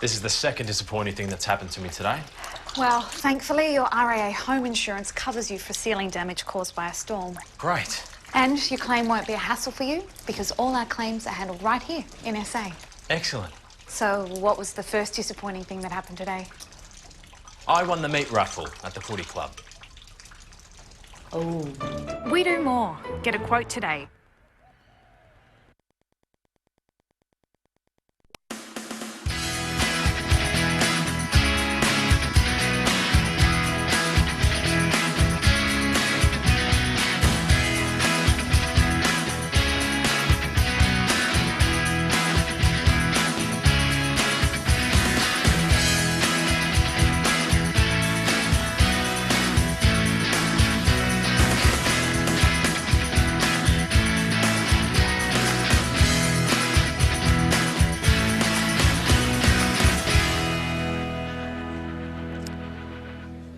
This is the second disappointing thing that's happened to me today. Well, thankfully, your RAA home insurance covers you for ceiling damage caused by a storm. Great. And your claim won't be a hassle for you because all our claims are handled right here in SA. Excellent. So, what was the first disappointing thing that happened today? I won the meat raffle at the footy club. Oh. We do more. Get a quote today.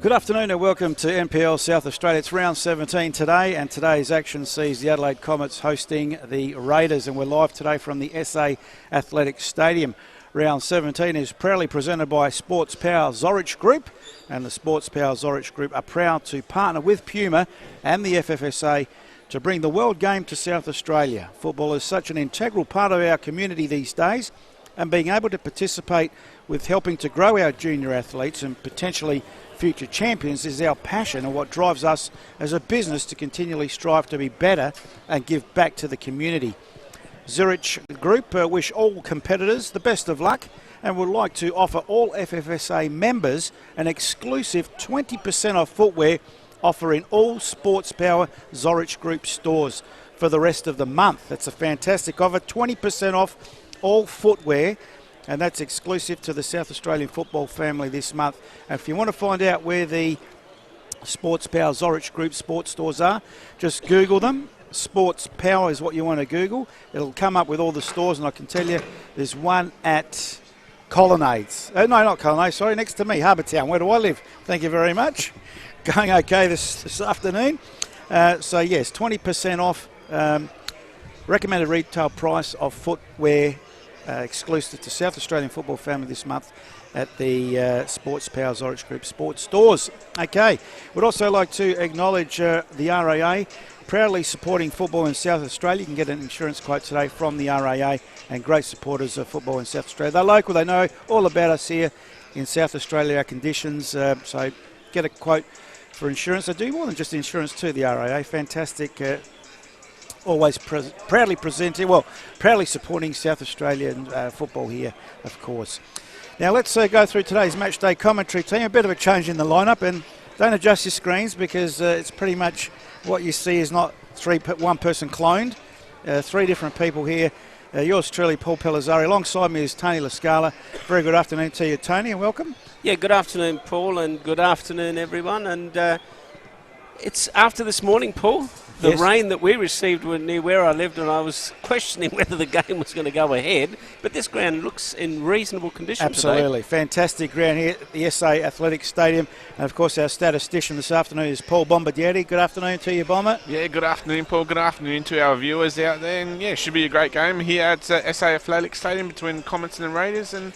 Good afternoon and welcome to NPL South Australia. It's round 17 today, and today's action sees the Adelaide Comets hosting the Raiders, and we're live today from the SA Athletic Stadium. Round 17 is proudly presented by Sports Power Zorich Group, and the Sports Power Zorich Group are proud to partner with Puma and the FFSA to bring the world game to South Australia. Football is such an integral part of our community these days, and being able to participate with helping to grow our junior athletes and potentially future champions is our passion and what drives us as a business to continually strive to be better and give back to the community. Zurich Group wish all competitors the best of luck and would like to offer all FFSA members an exclusive 20% off footwear offer in all Sports Power Zorich Group stores for the rest of the month. That's a fantastic offer, 20% off all footwear, and that's exclusive to the South Australian football family this month. And if you want to find out where the Sports Power Zorich Group sports stores are, just Google them. Sports Power is what you want to Google. It'll come up with all the stores, and I can tell you there's one at Colonnades. No, not Colonnades, sorry, next to me, Harbour Town. Where do I live? Thank you very much. Going okay this afternoon. So yes, 20% off. Recommended retail price of footwear exclusive to South Australian football family this month at the Sports Power Zorich Group sports stores. Okay, we'd also like to acknowledge the RAA, proudly supporting football in South Australia. You can get an insurance quote today from the RAA, and great supporters of football in South Australia. They're local, they know all about us here in South Australia, our conditions, so get a quote for insurance. They do more than just insurance too, the RAA. Fantastic. Always proudly supporting South Australian football here, of course. Now let's go through today's match day commentary team. A bit of a change in the lineup, and don't adjust your screens because it's pretty much what you see is not one person cloned. Three different people here. Yours truly, Paul Pellizzari. Alongside me is Tony Lascala. Very good afternoon to you, Tony, and welcome. Yeah, good afternoon, Paul, and good afternoon, everyone. And it's after this morning, Paul. The Yes. rain that we received near where I lived, and I was questioning whether the game was going to go ahead. But this ground looks in reasonable condition Absolutely. today. Fantastic ground here at the SA Athletic Stadium. And, of course, our statistician this afternoon is Paul Bombardieri. Good afternoon to you, Bomber. Yeah, good afternoon, Paul. Good afternoon to our viewers out there. And, yeah, should be a great game here at SA Athletic Stadium between Comets and Raiders. And,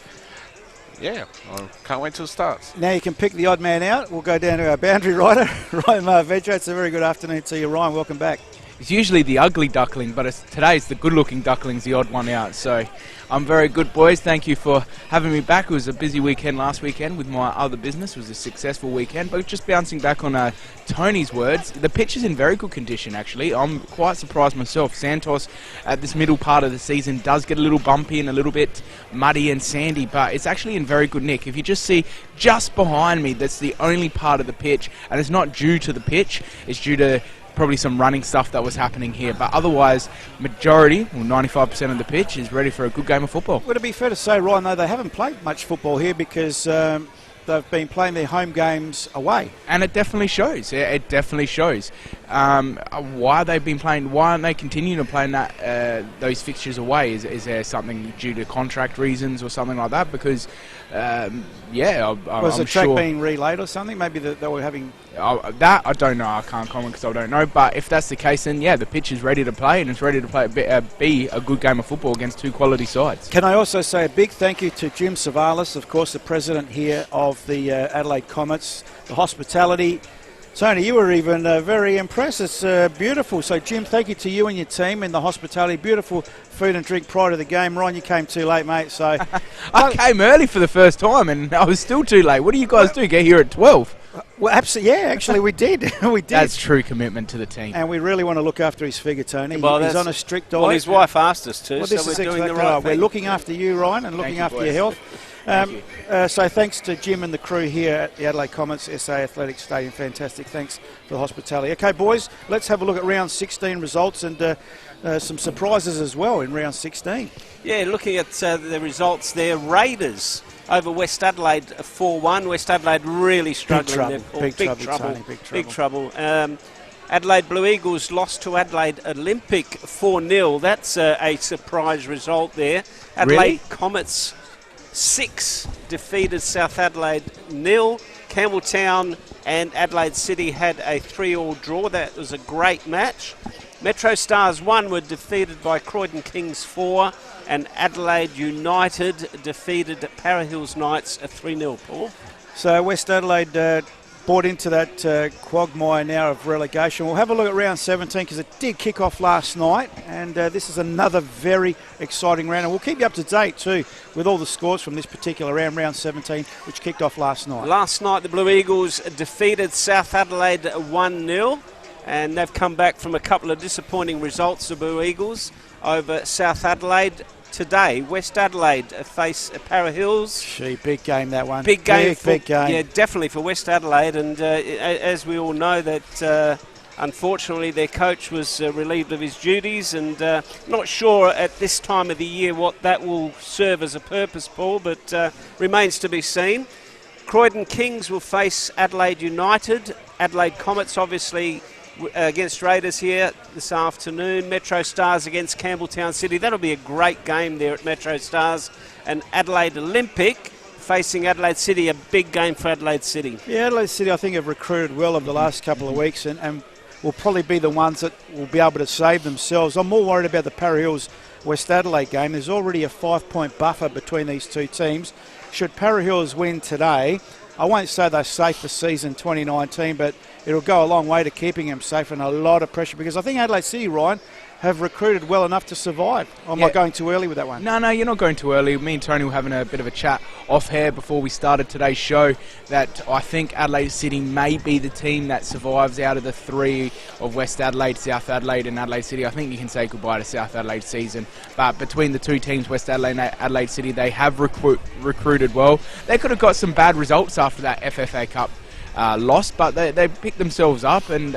yeah, I can't wait till it starts. Now you can pick the odd man out. We'll go down to our boundary rider, Ryan Marvedra. It's a very good afternoon to you, Ryan. Welcome back. It's usually the ugly duckling, but today it's the good-looking duckling's the odd one out. So I'm very good, boys. Thank you for having me back. It was a busy weekend last weekend with my other business. It was a successful weekend. But just bouncing back on Tony's words, the pitch is in very good condition, actually. I'm quite surprised myself. Santos at this middle part of the season does get a little bumpy and a little bit muddy and sandy, but it's actually in very good nick. If you just see just behind me, that's the only part of the pitch, and it's not due to the pitch. It's due to probably some running stuff that was happening here, but otherwise majority, 95% of the pitch is ready for a good game of football. Would it be fair to say, Ryan, though, they haven't played much football here because they've been playing their home games away. And it definitely shows. It definitely shows. Why they've been playing? Why aren't they continuing to play those fixtures away? Is there something due to contract reasons or something like that? Because I'm Was the track sure being relayed or something? Maybe they were having. That I don't know. I can't comment because I don't know. But if that's the case, then yeah, the pitch is ready to play, and it's ready to be a good game of football against two quality sides. Can I also say a big thank you to Jim Savalas, of course, the president here of the Adelaide Comets, the hospitality. Tony, you were even very impressed. It's beautiful. So, Jim, thank you to you and your team and the hospitality. Beautiful food and drink prior to the game. Ryan, you came too late, mate. So I came early for the first time, and I was still too late. What do you guys do? Get here at 12? Well, absolutely, yeah. Actually, we did. We did. That's true commitment to the team. And we really want to look after his figure, Tony. Well, he's on a strict diet. Well, his wife asked us to, Well, so this we're is doing exactly the right right. thing. We're looking after you, Ryan, and looking after your health. So thanks to Jim and the crew here at the Adelaide Comets SA Athletic Stadium. Fantastic. Thanks for the hospitality. Okay, boys, let's have a look at round 16 results and some surprises as well in round 16. Yeah, looking at the results there, Raiders over West Adelaide 4-1. West Adelaide really struggling. Big trouble. Adelaide Blue Eagles lost to Adelaide Olympic 4-0. That's a surprise result there. Adelaide Really? Comets 6 defeated South Adelaide 0. Campbelltown and Adelaide City had a 3-3 draw. That was a great match. Metro Stars 1 were defeated by Croydon Kings 4, and Adelaide United defeated Para Hills Knights 3-0, Paul. So West Adelaide bought into that quagmire now of relegation. We'll have a look at round 17 because it did kick off last night, and this is another very exciting round. And we'll keep you up to date too with all the scores from this particular round 17, which kicked off last night. Last night the Blue Eagles defeated South Adelaide 1-0. And they've come back from a couple of disappointing results, the Blue Eagles, over South Adelaide. Today, West Adelaide face Para Hills. Big game, that one. Big game. Big game. Yeah, definitely for West Adelaide. And as we all know, that unfortunately their coach was relieved of his duties. And not sure at this time of the year what that will serve as a purpose, Paul, but remains to be seen. Croydon Kings will face Adelaide United. Adelaide Comets, obviously, against Raiders here this afternoon. Metro Stars against Campbelltown City. That'll be a great game there at Metro Stars. And Adelaide Olympic facing Adelaide City, a big game for Adelaide City. Yeah, Adelaide City I think have recruited well over the last couple of weeks and will probably be the ones that will be able to save themselves. I'm more worried about the Para Hills West Adelaide game. There's already a 5-point buffer between these two teams. Should Para Hills win today, I won't say they're safe for season 2019, but it'll go a long way to keeping them safe and a lot of pressure because I think Adelaide City, Ryan, have recruited well enough to survive. Am I going too early with that one? No, you're not going too early. Me and Tony were having a bit of a chat off air before we started today's show that I think Adelaide City may be the team that survives out of the three of West Adelaide, South Adelaide and Adelaide City. I think you can say goodbye to South Adelaide season. But between the two teams, West Adelaide and Adelaide City, they have recruited well. They could have got some bad results after that FFA Cup lost, but they picked themselves up and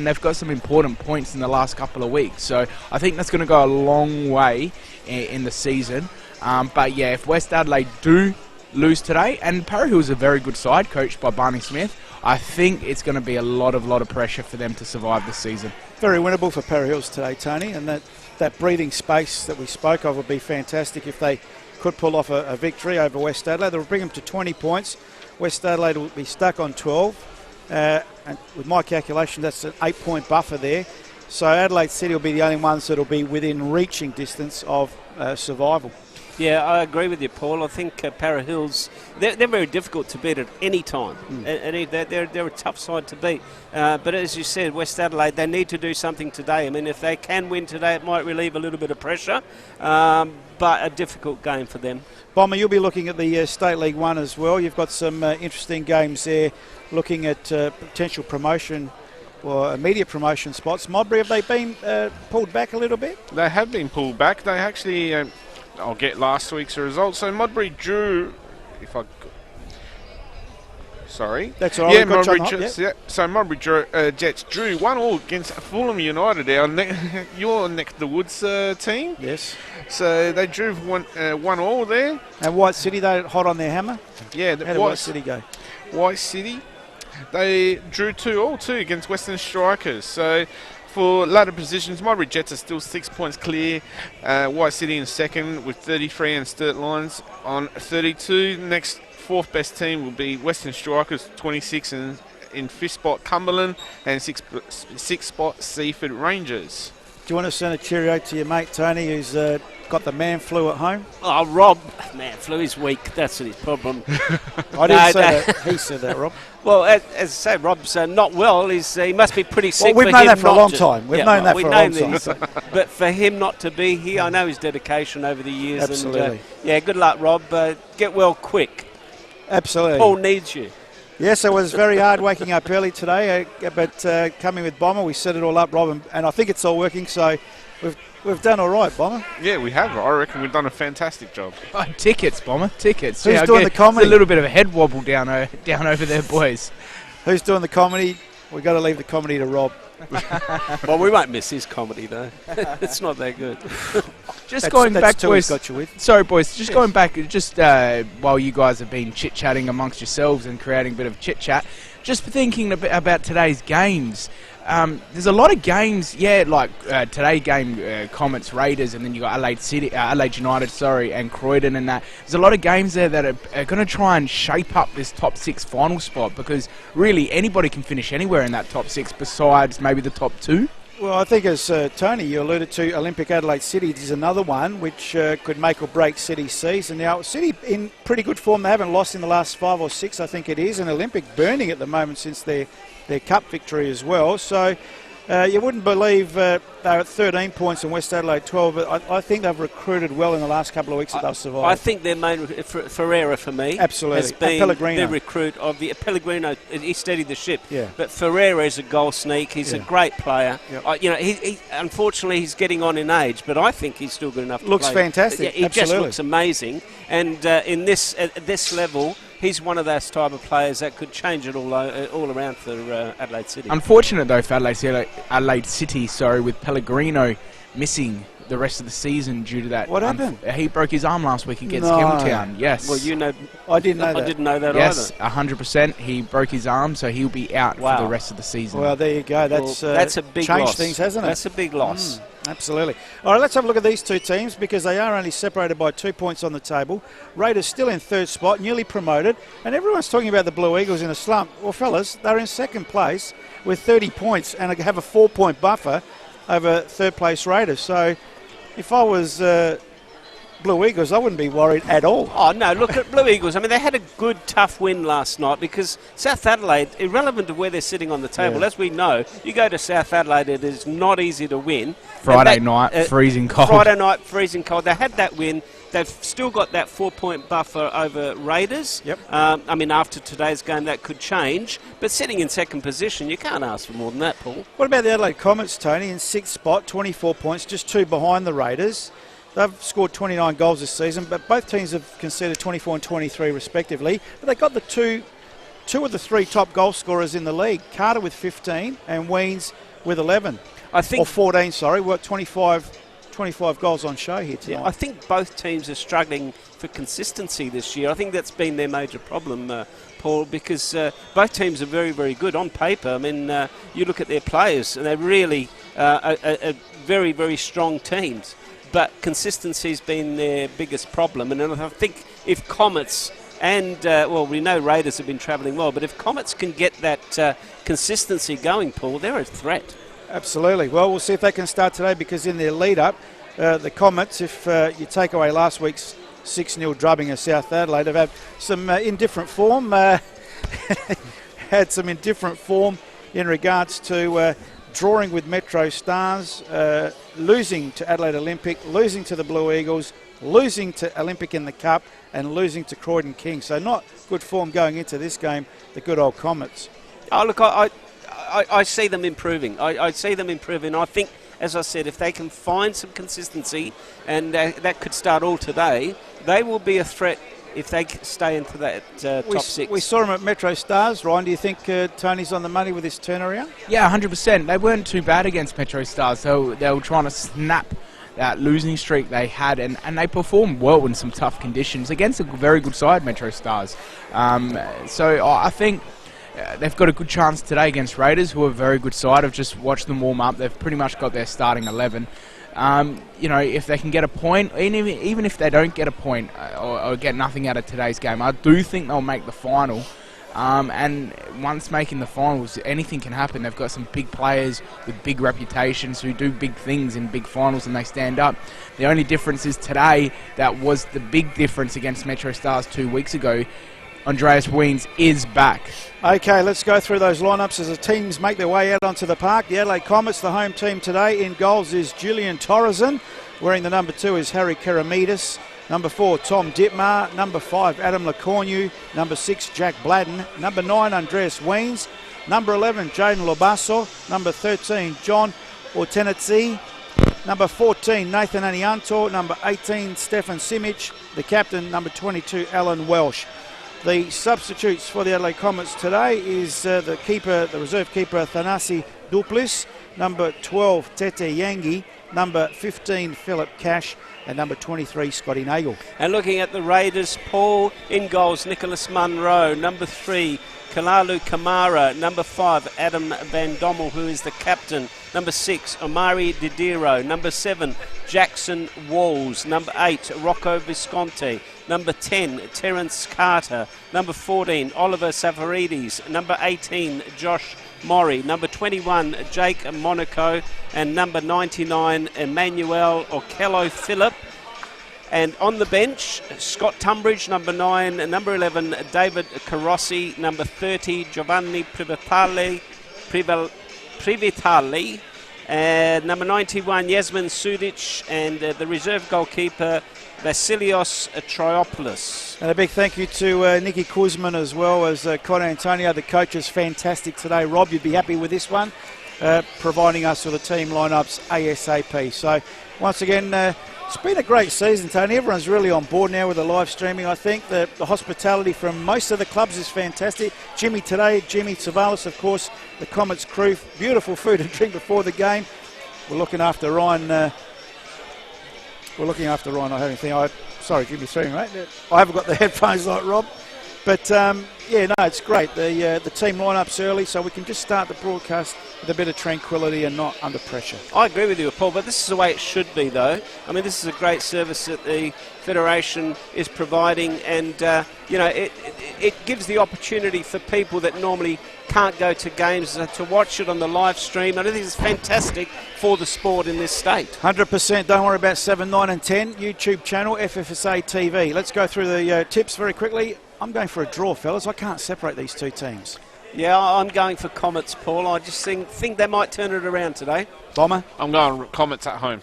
they've got some important points in the last couple of weeks. So I think that's going to go a long way in the season. But yeah, if West Adelaide do lose today, and Para Hills is a very good side coached by Barney Smith, I think it's going to be a lot of pressure for them to survive this season. Very winnable for Para Hills today, Tony, and that breathing space that we spoke of would be fantastic if they could pull off a victory over West Adelaide. That will bring them to 20 points. West Adelaide will be stuck on 12. And with my calculation, that's an 8-point buffer there. So Adelaide City will be the only ones that will be within reaching distance of survival. Yeah, I agree with you, Paul. I think Para Hills, they're very difficult to beat at any time. They're a tough side to beat. But as you said, West Adelaide, they need to do something today. I mean, if they can win today, it might relieve a little bit of pressure. But a difficult game for them. Bomber, you'll be looking at the State League 1 as well. You've got some interesting games there looking at potential promotion or immediate promotion spots. Modbury, have they been pulled back a little bit? They have been pulled back. They actually, I'll get last week's results. So Modbury drew, Sorry. That's all right. Yeah, We've got you on Modbury the hop, Jets. Yeah. So Modbury Jets drew 1-1 against Fulham United, your neck of the woods team. Yes. So they drew 1-1 there. And White City, they're hot on their hammer. Yeah, How did White City go? White City, they drew 2-2 too against Western Strikers. So for ladder positions, Modbury Jets are still 6 points clear. White City in second with 33 and Sturt Lions on 32. Next fourth best team will be Western Strikers, 26, and in fifth spot Cumberland, and sixth spot Seaford Rangers. Do you want to send a cheerio to your mate Tony, who's got the man flu at home? Oh, Rob, man, flu is weak. That's his problem. I didn't say that. He said that, Rob. Well, as I say, Rob's not well. He must be pretty sick. Well, we've known that for a long time. We've known that for a long time. So. But for him not to be here, I know his dedication over the years. Absolutely. And, good luck, Rob. Get well quick. Absolutely. Paul needs you. Yes, it was very hard waking up early today, but coming with Bomber, we set it all up, Rob, and I think it's all working, so we've done all right, Bomber. Yeah, we have. I reckon we've done a fantastic job. Oh, tickets, Bomber, tickets. Who's doing the comedy? A little bit of a head wobble down over there, boys. Who's doing the comedy? We've got to leave the comedy to Rob. Well, we won't miss his comedy, though. It's not that good. Just going back, boys. Got you with. Sorry, boys. Just going back, while you guys have been chit-chatting amongst yourselves and creating a bit of chit-chat, just thinking about today's games. There's a lot of games, like today game, Comets, Raiders, and then you got Adelaide United, and Croydon and that. There's a lot of games there that are going to try and shape up this top 6 final spot, because really anybody can finish anywhere in that top 6 besides maybe the top 2. Well, I think as Tony, you alluded to, Olympic Adelaide City is another one which could make or break City's season. Now, City in pretty good form. They haven't lost in the last 5 or 6, I think it is, and Olympic burning at the moment since their cup victory as well. So you wouldn't believe they're at 13 points and West Adelaide 12, but I think they've recruited well in the last couple of weeks that they've survived. I think their main Ferreira for me absolutely has been Pellegrino. the recruit of the Pellegrino. He steadied the ship, yeah. But Ferreira is a goal sneak. He's a great player. Yep. He unfortunately he's getting on in age, but I think he's still good enough. Looks to play. fantastic. He absolutely. just looks amazing, and at this level. He's one of those type of players that could change it all around for Adelaide City. Unfortunate though for Adelaide City, with Pellegrino missing the rest of the season due to that. What happened? He broke his arm last week against Campbelltown. Yes. Well, I didn't know that. I didn't know that yes, either. 100%. He broke his arm, so he'll be out for the rest of the season. Well, there you go. That's a big changed loss. things, hasn't it? That's a big loss. Absolutely. All right, let's have a look at these two teams because they are only separated by 2 points on the table. Raiders still in third spot, newly promoted, and everyone's talking about the Blue Eagles in a slump. Well, fellas, they're in second place with 30 points and have a 4-point buffer over third place Raiders. So if I was Blue Eagles, I wouldn't be worried at all. Oh, no, look at Blue Eagles. I mean, they had a good, tough win last night because South Adelaide, irrelevant to where they're sitting on the table, as we know, you go to South Adelaide, it is not easy to win. Friday night, freezing cold. Friday night, freezing cold. They had that win. They've still got that 4-point buffer over Raiders. Yep. I mean, after today's game, that could change. But sitting in second position, you can't ask for more than that, Paul. What about the Adelaide Comets, Tony, in sixth spot, 24 points, just 2 behind the Raiders. They've scored 29 goals this season, but both teams have conceded 24 and 23 respectively. But they got the two of the 3 top goal scorers in the league, Carter with 15 and Weens with 11. I think, or 14, sorry, worked 25 goals on show here tonight. Yeah, I think both teams are struggling for consistency this year. I think that's been their major problem, Paul, because both teams are very, very good on paper. I mean, you look at their players, and they're really very, very strong teams. But consistency's been their biggest problem. And I think if Comets and, we know Raiders have been travelling well, but if Comets can get that consistency going, Paul, they're a threat. Absolutely. Well, we'll see if they can start today because in their lead-up, the Comets, if you take away last week's 6-0 drubbing of South Adelaide, have had some indifferent form. Had some indifferent form in regards to drawing with Metro Stars, losing to Adelaide Olympic, losing to the Blue Eagles, losing to Olympic in the Cup, and losing to Croydon Kings. So not good form going into this game, the good old Comets. Oh, look, I see them improving. I see them improving. I think, as I said, if they can find some consistency, and that could start all today, they will be a threat if they stay into that top six. We saw him at Metro Stars. Ryan, do you think Tony's on the money with this turnaround? Yeah, 100%. They weren't too bad against Metro Stars. So they were trying to snap that losing streak they had, and they performed well in some tough conditions against a very good side, Metro Stars. So I think they've got a good chance today against Raiders, who are a very good side. I've just watched them warm up. They've pretty much got their starting 11. If they can get a point, even if they don't get a point or get nothing out of today's game, I do think they'll make the final. And once making the finals, anything can happen. They've got some big players with big reputations who do big things in big finals, and they stand up. The only difference is today, that was the big difference against Metro Stars 2 weeks ago. Andreas Wiens is back. Okay, let's go through those lineups as the teams make their way out onto the park. The Adelaide Comets, the home team today. In goals is Julian Torreson. Wearing the number 2 is Harry Keramidas. Number 4, Tom Dittmar. Number 5, Adam Lecornu. Number 6, Jack Bladden. Number 9, Andreas Wiens. Number 11, Jaden Lobasso. Number 13, John Ortenetzi. Number 14, Nathan Anianto. Number 18, Stefan Simic. The captain, number 22, Alan Welsh. The substitutes for the Adelaide Comets today is the reserve keeper, Thanasi Duplis. Number 12, Tete Yangi. Number 15, Philip Cash. And number 23, Scotty Nagel. And looking at the Raiders, Paul in goals, Nicholas Munro. Number 3, Kalalu Kamara. Number 5, Adam Van Dommel, who is the captain. Number 6, Omari Didiro. Number 7, Jackson Walls. Number 8, Rocco Visconti. Number 10, Terence Carter. Number 14, Oliver Safaridis. Number 18, Josh Maury. Number 21, Jake Monaco. And number 99, Emmanuel Okello Phillip. And on the bench, Scott Tunbridge, number 9. And number 11, David Carossi. Number 30, Giovanni Privitali. And number 91, Yasmin Sudic. And the reserve goalkeeper, Vasilios Triopoulos. And a big thank you to Nicky Kuzman as well as Con Antonio. The coach is fantastic today. Rob, you'd be happy with this one, providing us with the team lineups ASAP. So once again, it's been a great season, Tony. Everyone's really on board now with the live streaming. I think the hospitality from most of the clubs is fantastic. Jimmy Savalas, of course, the Comets crew. Beautiful food and drink before the game. We're looking after Ryan. I have anything. Sorry, Jimmy, streaming, mate. I haven't got the headphones like Rob. But, it's great. The team line-up's early, so we can just start the broadcast with a bit of tranquility and not under pressure. I agree with you, Paul, but this is the way it should be, though. I mean, this is a great service that the Federation is providing, and, it gives the opportunity for people that normally can't go to games to watch it on the live stream. I think it's fantastic for the sport in this state. 100%. Don't worry about 7, 9 and 10. YouTube channel, FFSA TV. Let's go through the tips very quickly. I'm going for a draw, fellas. I can't separate these two teams. Yeah, I'm going for Comets, Paul. I just think they might turn it around today. Bomber? I'm going Comets at home.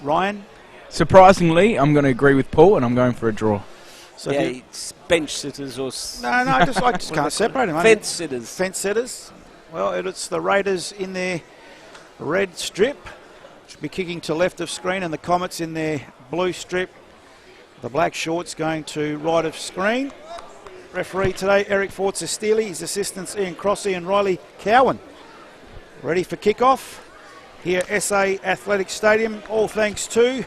Ryan? Surprisingly, I'm going to agree with Paul, and I'm going for a draw. So it's bench sitters or... I just can't separate them. Fence sitters. Fence sitters. Well, it's the Raiders in their red strip. Should be kicking to left of screen, and the Comets in their blue strip. The black shorts going to right of screen. Referee today, Eric Forza-Steely. His assistants, Ian Crossy and Riley Cowan. Ready for kickoff here at SA Athletic Stadium. All thanks to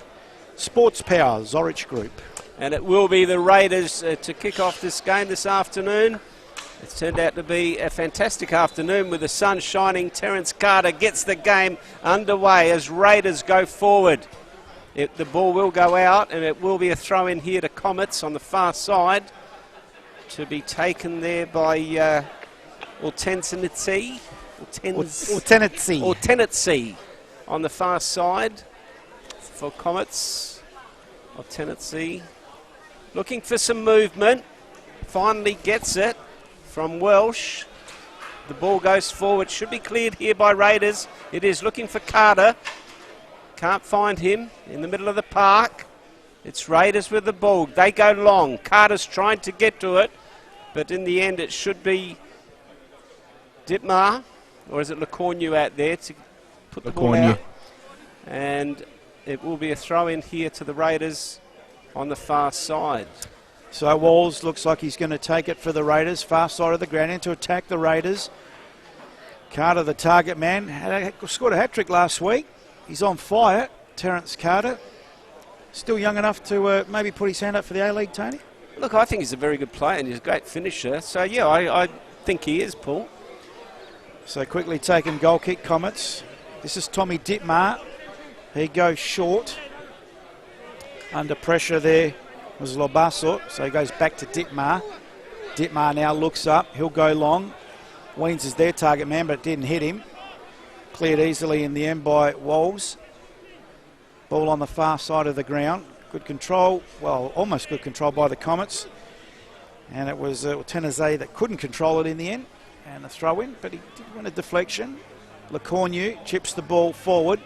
Sports Power, Zorich Group. And it will be the Raiders to kick off this game this afternoon. It's turned out to be a fantastic afternoon with the sun shining. Terence Carter gets the game underway as Raiders go forward. The ball will go out, and it will be a throw-in here to Comets on the far side, to be taken there by Ortenetzi on the far side for Comets. Ortenetzi looking for some movement, finally gets it from Welsh. The ball goes forward, should be cleared here by Raiders. It is looking for Carter. Can't find him in the middle of the park. It's Raiders with the ball. They go long. Carter's trying to get to it, but in the end it should be Dittmar, or is it Lecornu out there to put the ball out? And it will be a throw in here to the Raiders on the far side. So Walls looks like he's going to take it for the Raiders. Far side of the ground in to attack the Raiders. Carter, the target man, scored a hat-trick last week. He's on fire, Terence Carter. Still young enough to maybe put his hand up for the A-League, Tony? Look, I think he's a very good player and he's a great finisher. So, yeah, I think he is, Paul. So quickly taken goal kick, Comets. This is Tommy Ditmar. He goes short. Under pressure there was Lobasso, so he goes back to Ditmar. Ditmar now looks up. He'll go long. Weens is their target man, but it didn't hit him. Cleared easily in the end by Walls. Ball on the far side of the ground. Good control, well, almost good control by the Comets. And it was Tenazé that couldn't control it in the end. And a throw in, but he did win a deflection. Lecornu chips the ball forward.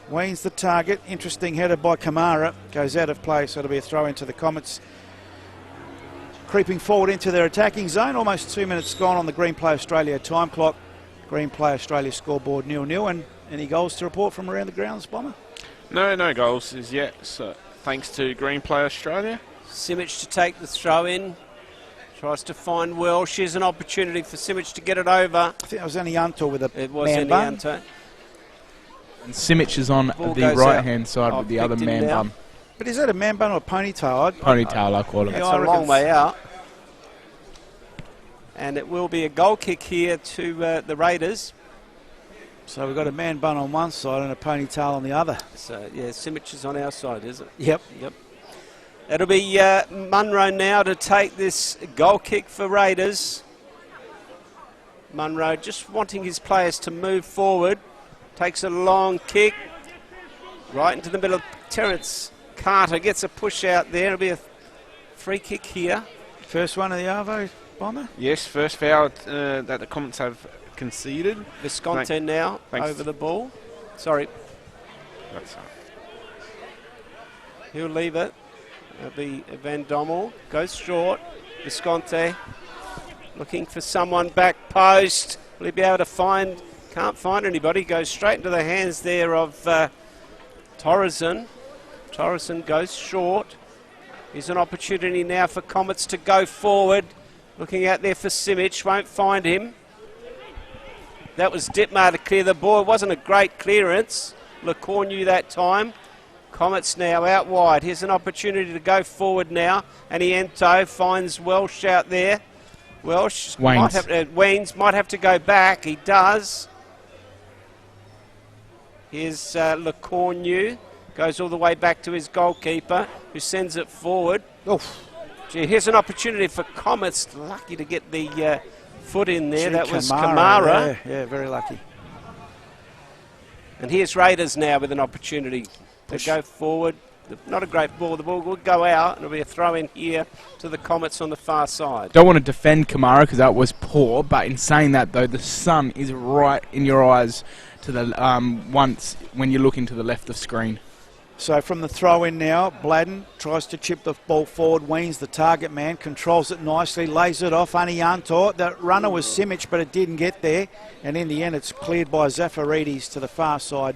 Weens the target. Interesting header by Kamara. Goes out of play, so it'll be a throw into the Comets. Creeping forward into their attacking zone. Almost 2 minutes gone on the Green Play Australia time clock. Green Play Australia scoreboard 0-0. And any goals to report from around the grounds, Bomber? No goals as yet, so thanks to Green Play Australia. Simic to take the throw in. Tries to find Welsh. Here's an opportunity for Simic to get it over. I think it was Anianto with a It was man bun. Anianto. And Simic is on Ball the goes right-hand out. side with the other Picked him man now. bun. But is that a man bun or a ponytail? Ponytail, I call it. It's I a reckon long way out. And it will be a goal kick here to the Raiders. So we've got a man bun on one side and a ponytail on the other. So, yeah, Simic is on our side, is it? Yep. It'll be Munro now to take this goal kick for Raiders. Munro just wanting his players to move forward. Takes a long kick. Right into the middle. Terence Carter gets a push out there. It'll be a free kick here. First one of the Arvo, Bomber. Yes, first foul that the Comets have conceded. Visconti now thanks. over the ball. Sorry, That's he'll leave it. It'll be Van Dommel. Goes short. Visconti looking for someone back post. Will he be able to find? Can't find anybody. Goes straight into the hands there of Torreson. Torreson goes short. Here's an opportunity now for Comets to go forward. Looking out there for Simic. Won't find him. That was Ditmar to clear the ball. It wasn't a great clearance. Lecornu that time. Comets now out wide. Here's an opportunity to go forward now. Anianto finds Welsh out there. Welsh Weens might have to go back. He does. Here's Lecornu. Goes all the way back to his goalkeeper, who sends it forward. Oof. Gee, here's an opportunity for Comets. Lucky to get the foot in there. Gee, that was Kamara. Yeah, very lucky. And here's Raiders now with an opportunity to go forward. Not a great ball. The ball will go out, and it'll be a throw in here to the Comets on the far side. Don't want to defend Kamara because that was poor, but in saying that though, the sun is right in your eyes to the once when you look into the left of screen. So from the throw in now, Bladden tries to chip the ball forward. Weens, the target man, controls it nicely, lays it off. Anianto. That runner was Simic, but it didn't get there. And in the end, it's cleared by Zafaridis to the far side.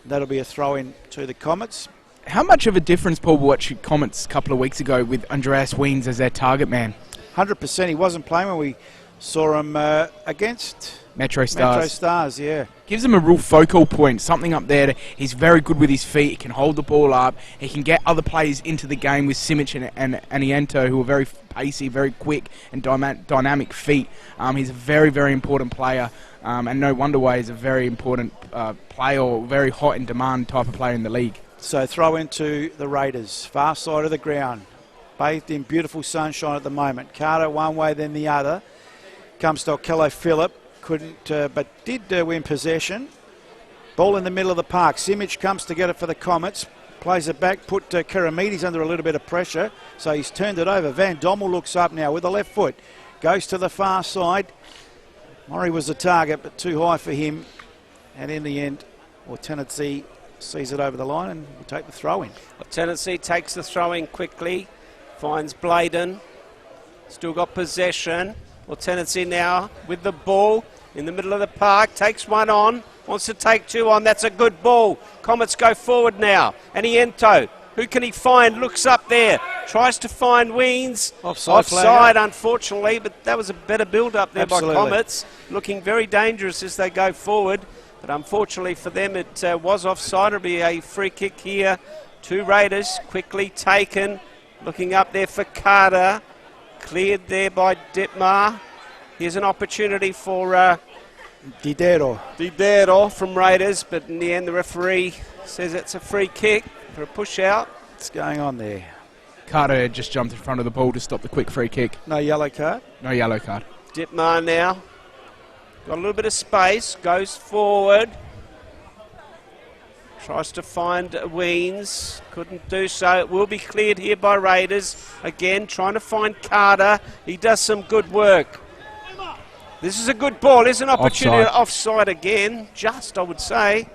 That'll be a throw in to the Comets. How much of a difference, Paul, watched Comets a couple of weeks ago with Andreas Weens as their target man? 100%. He wasn't playing when we saw him against Metro Stars. Metro Stars, yeah. Gives him a real focal point, something up there. He's very good with his feet. He can hold the ball up. He can get other players into the game with Simic and Anianto, who are very pacey, very quick and dynamic feet. He's a very, very important player. And no wonder why he's a very important player, or very hot in demand type of player in the league. So throw into the Raiders, far side of the ground, bathed in beautiful sunshine at the moment. Carter one way, then the other. Comes to Okello Phillip, couldn't, but did win possession. Ball in the middle of the park. Simic comes to get it for the Comets. Plays it back, put Karamides under a little bit of pressure, so he's turned it over. Van Dommel looks up now with the left foot. Goes to the far side. Murray was the target, but too high for him. And in the end, Tennessee sees it over the line and will take the throw in. Tennessee takes the throw in quickly. Finds Bladen. Still got possession. Tennessee now with the ball in the middle of the park. Takes one on. Wants to take two on. That's a good ball. Comets go forward now. Anianto Who can he find? Looks up there. Tries to find Weens. Offside, unfortunately, but that was a better build-up there Absolutely. by Comets. Looking very dangerous as they go forward. But unfortunately for them, it was offside. It'll be a free kick here. 2 Raiders quickly taken. Looking up there for Carter. Cleared there by Ditmar. Here's an opportunity for Didero from Raiders, but in the end the referee says it's a free kick for a push out. What's going on there? Carter had just jumped in front of the ball to stop the quick free kick. No yellow card? No yellow card. Ditmar now. Got a little bit of space. Goes forward. Tries to find Weens. Couldn't do so. It will be cleared here by Raiders. Again, trying to find Carter. He does some good work. This is a good ball. There's an opportunity. Offside again. Just, I would say.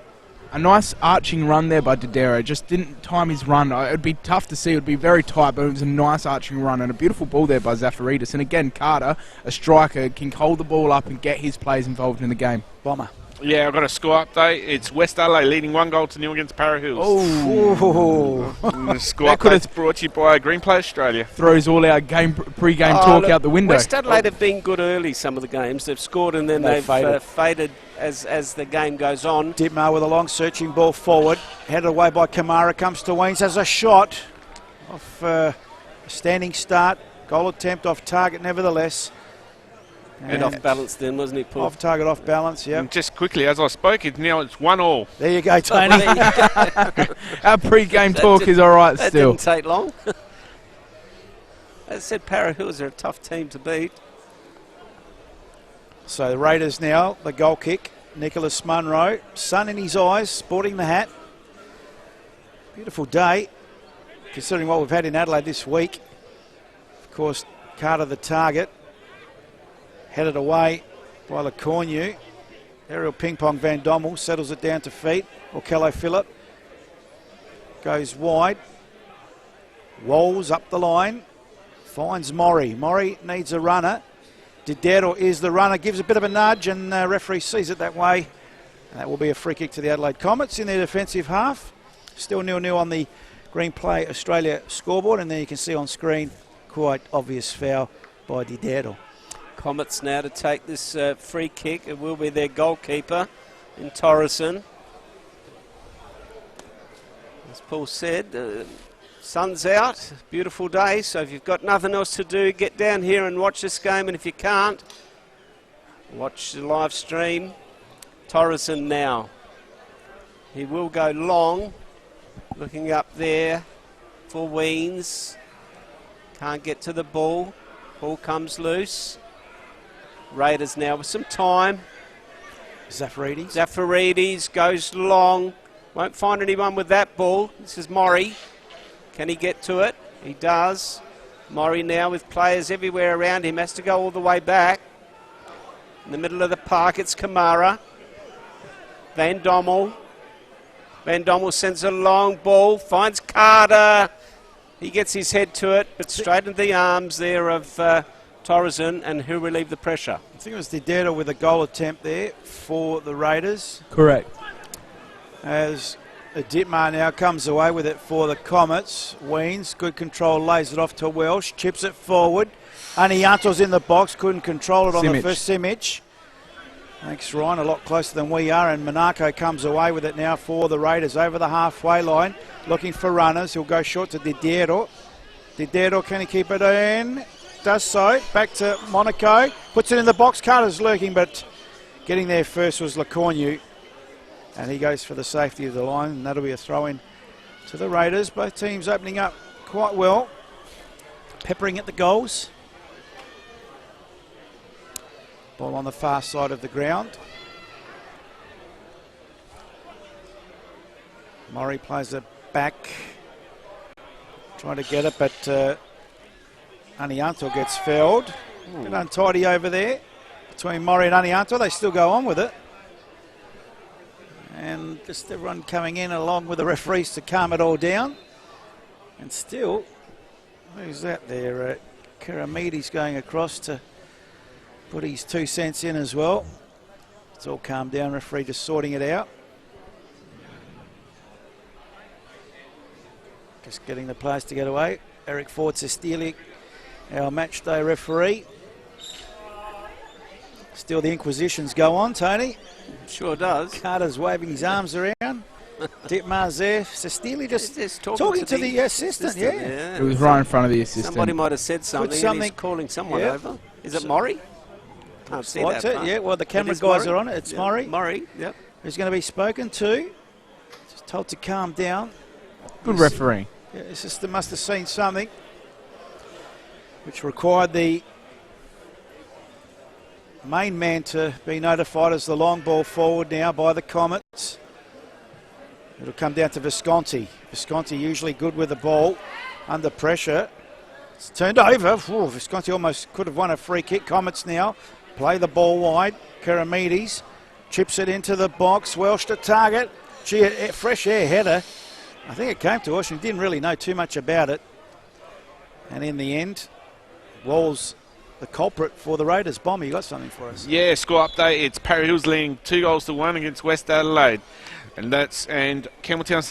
A nice arching run there by Didero. Just didn't time his run. It would be tough to see. It would be very tight, but it was a nice arching run and a beautiful ball there by Zafaridis. And again, Carter, a striker, can hold the ball up and get his players involved in the game. Bomber. Yeah, I've got a score update. It's West Adelaide leading 1-0 against Para Hills. The score update's brought to you by Green Play Australia. Throws all our pre-game talk out the window. West Adelaide have been good early, some of the games. They've scored and then they've faded as the game goes on. Ditmar with a long searching ball forward. Headed away by Kamara. Comes to Weens. Has a shot off a standing start. Goal attempt off target nevertheless. And off balance then, wasn't he, Paul? Off target, off balance, yeah. Just quickly, as I spoke, it's 1-1. There you go, Tony. Our pre-game talk is all right that still. Didn't take long. As I said, Para Hills are a tough team to beat. So the Raiders now, the goal kick. Nicholas Munro, sun in his eyes, sporting the hat. Beautiful day, considering what we've had in Adelaide this week. Of course, Carter the target. Headed away by LeCornu. Aerial ping-pong Van Dommel settles it down to feet. Orkello Phillip goes wide. Rolls up the line. Finds Maury. Maury needs a runner. Didero is the runner. Gives a bit of a nudge and the referee sees it that way. And that will be a free kick to the Adelaide Comets in their defensive half. Still 0-0 on the Green Play Australia scoreboard. And there you can see on screen quite obvious foul by Didero. Comets now to take this free kick. It will be their goalkeeper in Torreson. As Paul said, sun's out, beautiful day, so if you've got nothing else to do, get down here and watch this game, and if you can't, watch the live stream. Torreson now. He will go long, looking up there for Weens. Can't get to the ball. Ball comes loose. Raiders now with some time. Zafaridis goes long. Won't find anyone with that ball. This is Maury. Can he get to it? He does. Maury now with players everywhere around him. Has to go all the way back. In the middle of the park, it's Kamara. Van Dommel. Van Dommel sends a long ball. Finds Carter. He gets his head to it, but straight into the arms there of Torreson, and who relieved the pressure? I think it was Didero with a goal attempt there for the Raiders. Correct. As Ditmar now comes away with it for the Comets. Weens, good control, lays it off to Welsh, chips it forward. Anianto's in the box, couldn't control it on the first Simic. Thanks, Ryan, a lot closer than we are, and Monaco comes away with it now for the Raiders over the halfway line, looking for runners. He'll go short to Didero. Didero, can he keep it in? Does so. Back to Monaco. Puts it in the box. Carter's lurking, but getting there first was LeCornu. And he goes for the safety of the line, and that'll be a throw-in to the Raiders. Both teams opening up quite well. Peppering at the goals. Ball on the far side of the ground. Murray plays it back. Trying to get it, but Anianto gets fouled. A bit untidy over there between Murray and Anianto. They still go on with it. And just everyone coming in along with the referees to calm it all down. And still, who's that there? Karamides going across to put his 2 cents in as well. It's all calmed down. Referee just sorting it out. Just getting the players to get away. Eric Ford-Sestelic, our match day referee. Still the inquisitions go on, Tony. Sure does. Carter's waving his arms around. Ditmar's there. Sestelic just talking to the assistant, yeah. It was right in front of the assistant. Somebody might have said something and he's calling someone over. Is it Maury? Can't see that. It, yeah, well, the camera guys Murray. are on it. It's Murray. Murray, yep. Who's going to be spoken to. Just told to calm down. Good referee. Yeah, the assistant must have seen something which required the main man to be notified as the long ball forward now by the Comets. It'll come down to Visconti. Visconti usually good with the ball under pressure. It's turned over. Ooh, Visconti almost could have won a free kick. Comets now play the ball wide. Karamides chips it into the box. Welsh to target. Gee, a fresh air header. I think it came to us and didn't really know too much about it. And in the end, Wall's the culprit for the Raiders. Bomber, you got something for us? Yeah, score update. It's Parry Hills leading 2-1 against West Adelaide. And Campbelltown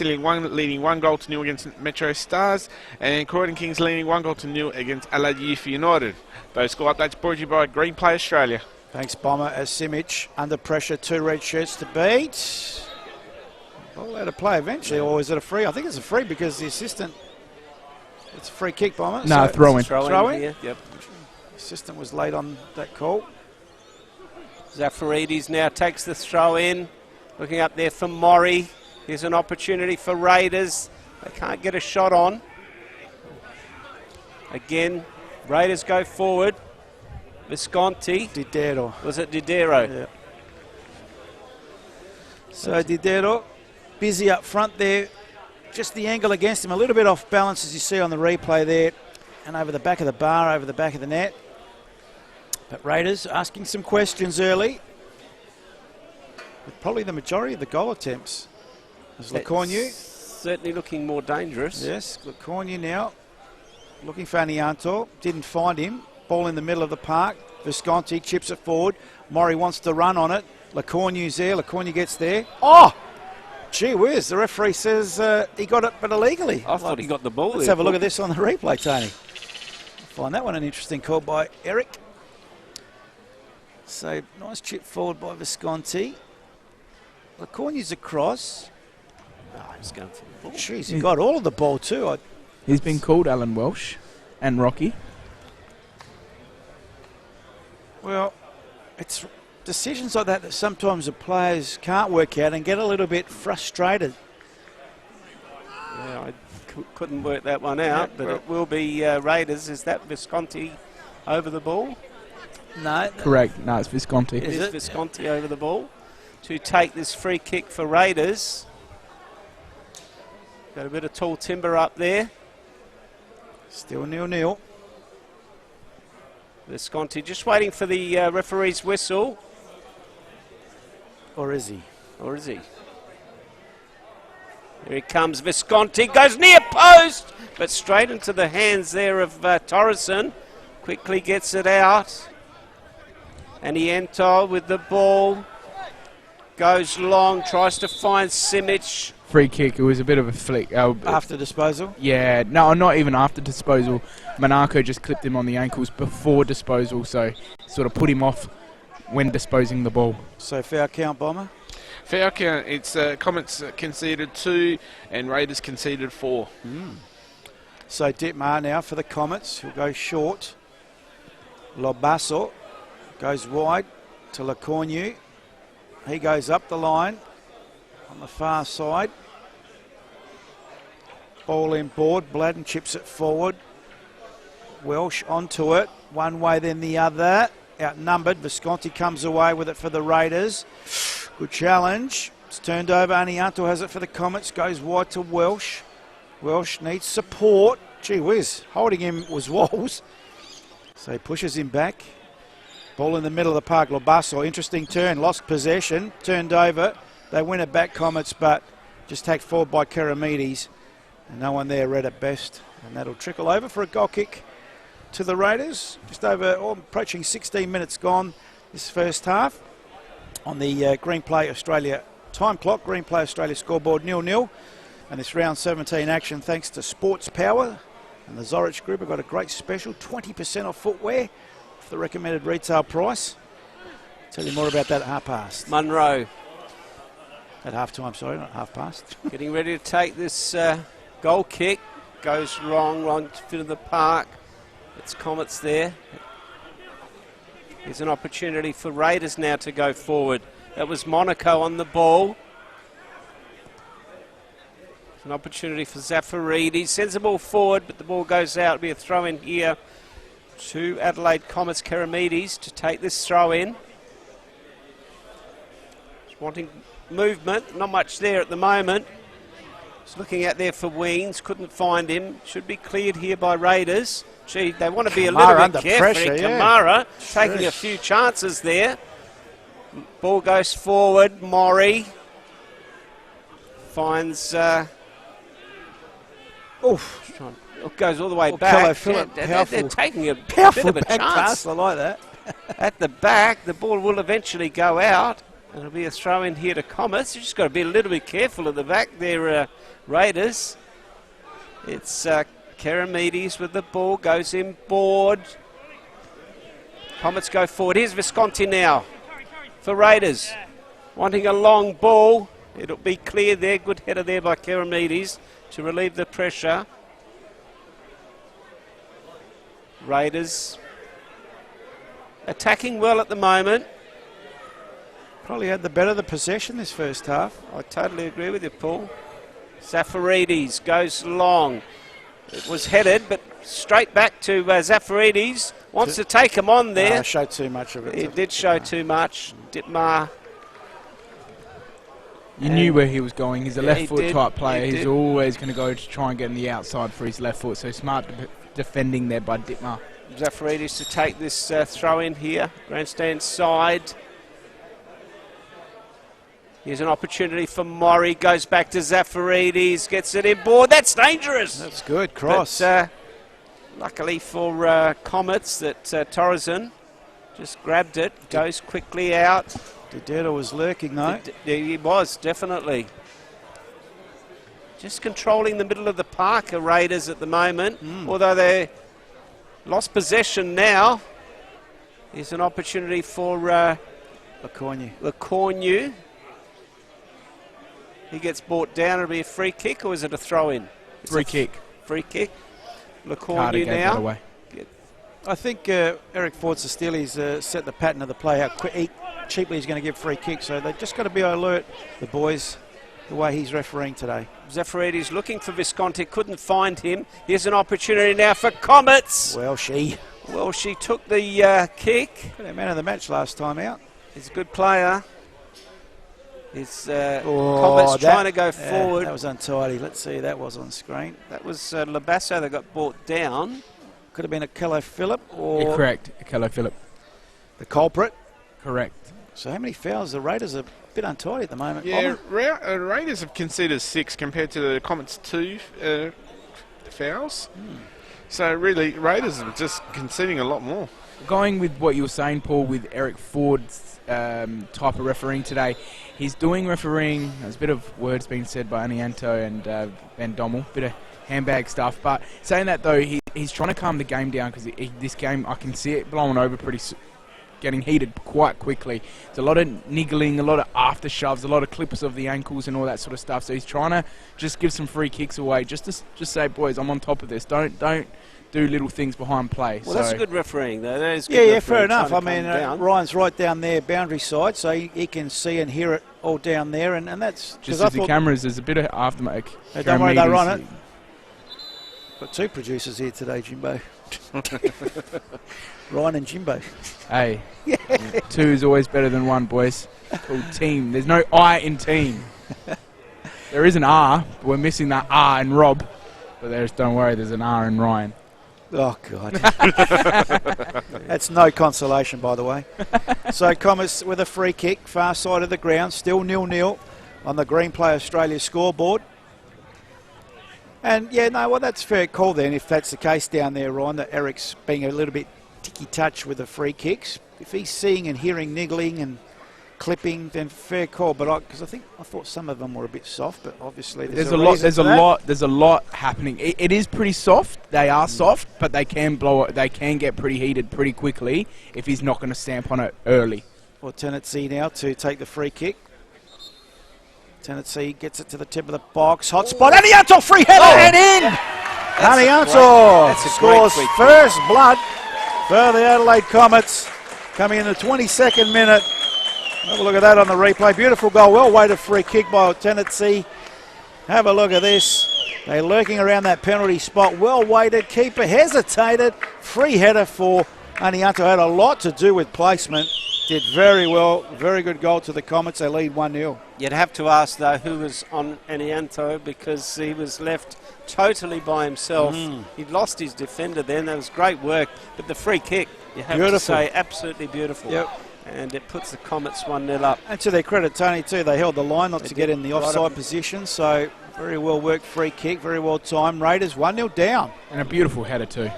leading 1-0 against Metro Stars, and Croydon Kings leading 1-0 against Adelaide Youth United. Those score updates brought to you by Green Play Australia. Thanks, Bomber. As Simic under pressure, 2 red shirts to beat. Ball out of play eventually, or is it a free? I think it's a free because the assistant. It's a free kick, Bomber. No, throw in. Throw in. Yep. Assistant was late on that call. Zafaridis now takes the throw in. Looking up there for Maury. Here's an opportunity for Raiders. They can't get a shot on. Again, Raiders go forward. Visconti. Didero. Was it Didero? Yeah. So Didero, busy up front there. Just the angle against him. A little bit off balance as you see on the replay there. And over the back of the bar, over the back of the net. But Raiders asking some questions early. With probably the majority of the goal attempts. There's Lecornu. Certainly looking more dangerous. Yes, Lecornu now. Looking for Anianto. Didn't find him. Ball in the middle of the park. Visconti chips it forward. Maury wants to run on it. Lecornu's there. Lecornu gets there. Oh! Gee whiz, the referee says he got it, but illegally. I thought he got the ball. Let's have a look at this on the replay, Tony. Find that one an interesting call by Eric. So, nice chip forward by Visconti. Lecornu's across. Oh, he's going for the ball. Jeez, he got all of the ball too. He's been called Alan Welsh and Rocky. Well, it's decisions like that sometimes the players can't work out and get a little bit frustrated. Yeah, I couldn't work that one out, but it will be Raiders. Is that Visconti over the ball? No. Correct. No, it's Visconti. It is Visconti over the ball to take this free kick for Raiders. Got a bit of tall timber up there. Still 0-0. Visconti just waiting for the referee's whistle. Or is he? Or is he? Here he comes, Visconti, goes near post, but straight into the hands there of Torreson. Quickly gets it out. And Anianto with the ball. Goes long, tries to find Simic. Free kick. It was a bit of a flick. After disposal? Yeah, no, not even after disposal. Monaco just clipped him on the ankles before disposal, so sort of put him off when disposing the ball. So foul count, Bomber? Foul count, it's Comets conceded 2 and Raiders conceded 4. So Ditmar now for the Comets, who'll go short. Lobasso goes wide to Lecornu. He goes up the line on the far side. Ball in board. Bladden chips it forward. Welsh onto it. One way then the other. Outnumbered. Visconti comes away with it for the Raiders. Good challenge. It's turned over. Anianto has it for the Comets. Goes wide to Welsh. Welsh needs support. Gee whiz. Holding him was Walls. So he pushes him back. Ball in the middle of the park. Lobasso, interesting turn. Lost possession. Turned over. They win it back, Comets, but just taken forward by Karamides. And no one there read it best. And that'll trickle over for a goal kick to the Raiders. Just over, approaching 16 minutes gone this first half. On the Green Play Australia time clock. Green Play Australia scoreboard 0-0. And this round 17 action, thanks to Sports Power and the Zorich Group, have got a great special, 20% off footwear for the recommended retail price. Tell you more about that at half past. Munro At half time, sorry, not half past. getting ready to take this goal kick. Goes wrong to the park. It's Comets there. Here's an opportunity for Raiders now to go forward. That was Monaco on the ball. An opportunity for Zafaridis. Sends the ball forward, but the ball goes out. It'll be a throw in here to Adelaide Comets. Karamides to take this throw in. Just wanting movement. Not much there at the moment. Just looking out there for Weens. Couldn't find him. Should be cleared here by Raiders. Gee, they want to be a little bit careful. Pressure, yeah. Kamara taking a few chances there. Ball goes forward. Maury finds... It goes all the way back. Phillip, They're taking a powerful bit of a back chance. pass, I like that. At the back, the ball will eventually go out. It'll be a throw in here to Comets. You've just got to be a little bit careful at the back there, Raiders. It's Karamides with the ball, goes in board. Comets go forward. Here's Visconti now for Raiders. Wanting a long ball. It'll be clear there. Good header there by Karamides to relieve the pressure. Raiders attacking well at the moment. Probably had the better of the possession this first half. I totally agree with you, Paul. Zafaridis goes long. It was headed, but straight back to Zafaridis. Wants to take him on there. Showed too much of it. He did show too much. Dittmar. You knew where he was going. He's a left foot did. type player. He He's did. always going to go to try and get on the outside for his left foot. So smart defending there by Dittmar. Zafaridis to take this throw in here. Grandstand side. Here's an opportunity for Maury. Goes back to Zafaridis. Gets it in board. That's dangerous. That's good. Cross. But, luckily for Comets that Torreson just grabbed it. Goes quickly out. Didero was lurking though. He was, definitely. Just controlling the middle of the park are Raiders at the moment. Although they lost possession now. Here's an opportunity for Lecornu. He gets brought down. It'll be a free kick, or is it a throw-in? Free kick. Free kick. Carter Lecornu gave that now. away. I think Eric Ford-Sestili's set the pattern of the play, how cheaply he's going to give free kicks. So they've just got to be alert, the boys, the way he's refereeing today. Zafaridis looking for Visconti, couldn't find him. Here's an opportunity now for Comets. Well, she took the kick. got our man of the match last time out. He's a good player. It's Comets trying to go forward. That was untidy. Let's see, that was on screen. That was Labasso that got brought down. Could have been a Kello Phillip or Correct. Kello Phillip. the culprit. Correct. So how many fouls? The Raiders are a bit untidy at the moment. Yeah, Raiders have conceded 6 compared to the Comets 2 fouls. So really, Raiders are just conceding a lot more. Going with what you were saying, Paul, with Eric Ford's type of refereeing today, he's doing refereeing. There's a bit of words being said by Anianto and Van Dommel, bit of handbag stuff. But saying that though, he's trying to calm the game down because this game, I can see it blowing over getting heated quite quickly. There's a lot of niggling, a lot of after shoves, a lot of clippers of the ankles and all that sort of stuff. So he's trying to just give some free kicks away, just to say, boys, I'm on top of this. Don't do little things behind play. Well, that's a good refereeing, though. That is good Yeah, refereeing, fair enough. I trying to mean, calm down. Ryan's right down there, boundary side, so he can see and hear it all down there, and that's just as the cameras. There's a bit of aftermath. Hey, don't worry, they're on it. Got 2 producers here today, Jimbo. Ryan and Jimbo. Hey, 2 is always better than 1, boys. It's called team. There's no I in team. There is an R, but we're missing that R in Rob. But don't worry, there's an R in Ryan. Oh, God. That's no consolation, by the way. So Comets with a free kick, far side of the ground, still 0-0 on the Green Play Australia scoreboard. And, yeah, no, well, that's fair call then, if that's the case down there, Ryan, that Eric's being a little bit ticky-touch with the free kicks. If he's seeing and hearing niggling and clipping, then fair call. But because I thought some of them were a bit soft, but obviously There's a lot happening. It is pretty soft. They are soft, but they can blow it. They can get pretty heated pretty quickly if he's not going to stamp on it early. Well, Tennessee now to take the free kick. Tennessee gets it to the tip of the box. Hot spot. Anianto free header and in. Anianto scores first blood for the Adelaide Comets. Coming in the 22nd minute. Have a look at that on the replay. Beautiful goal. Well weighted free kick by Tennessee. Have a look at this. They're lurking around that penalty spot. Well weighted. Keeper hesitated. Free header for Anianto. Had a lot to do with placement. Did very well. Very good goal to the Comets. They lead 1-0. You'd have to ask, though, who was on Anianto, because he was left totally by himself. He'd lost his defender then. That was great work. But the free kick, you have to say, absolutely beautiful. Yep. And it puts the Comets 1-0 up. And to their credit, Tony, too, they held the line not to get in the offside position. So very well worked free kick, very well timed. Raiders 1-0 down. And a beautiful header too.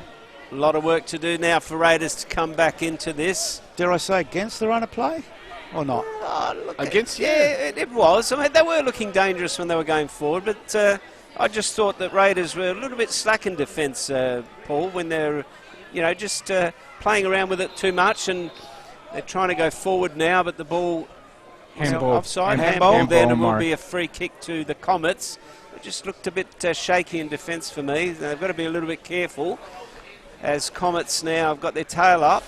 A lot of work to do now for Raiders to come back into this. Dare I say against the run of play or not? Oh, look, Against, it was. I mean, they were looking dangerous when they were going forward, but I just thought that Raiders were a little bit slack in defence, Paul, when they're, just playing around with it too much, and they're trying to go forward now, but the ball Handball. offside. Handball. Then it will Murray. be a free kick to the Comets. It just looked a bit shaky in defence for me. They've got to be a little bit careful, as Comets now have got their tail up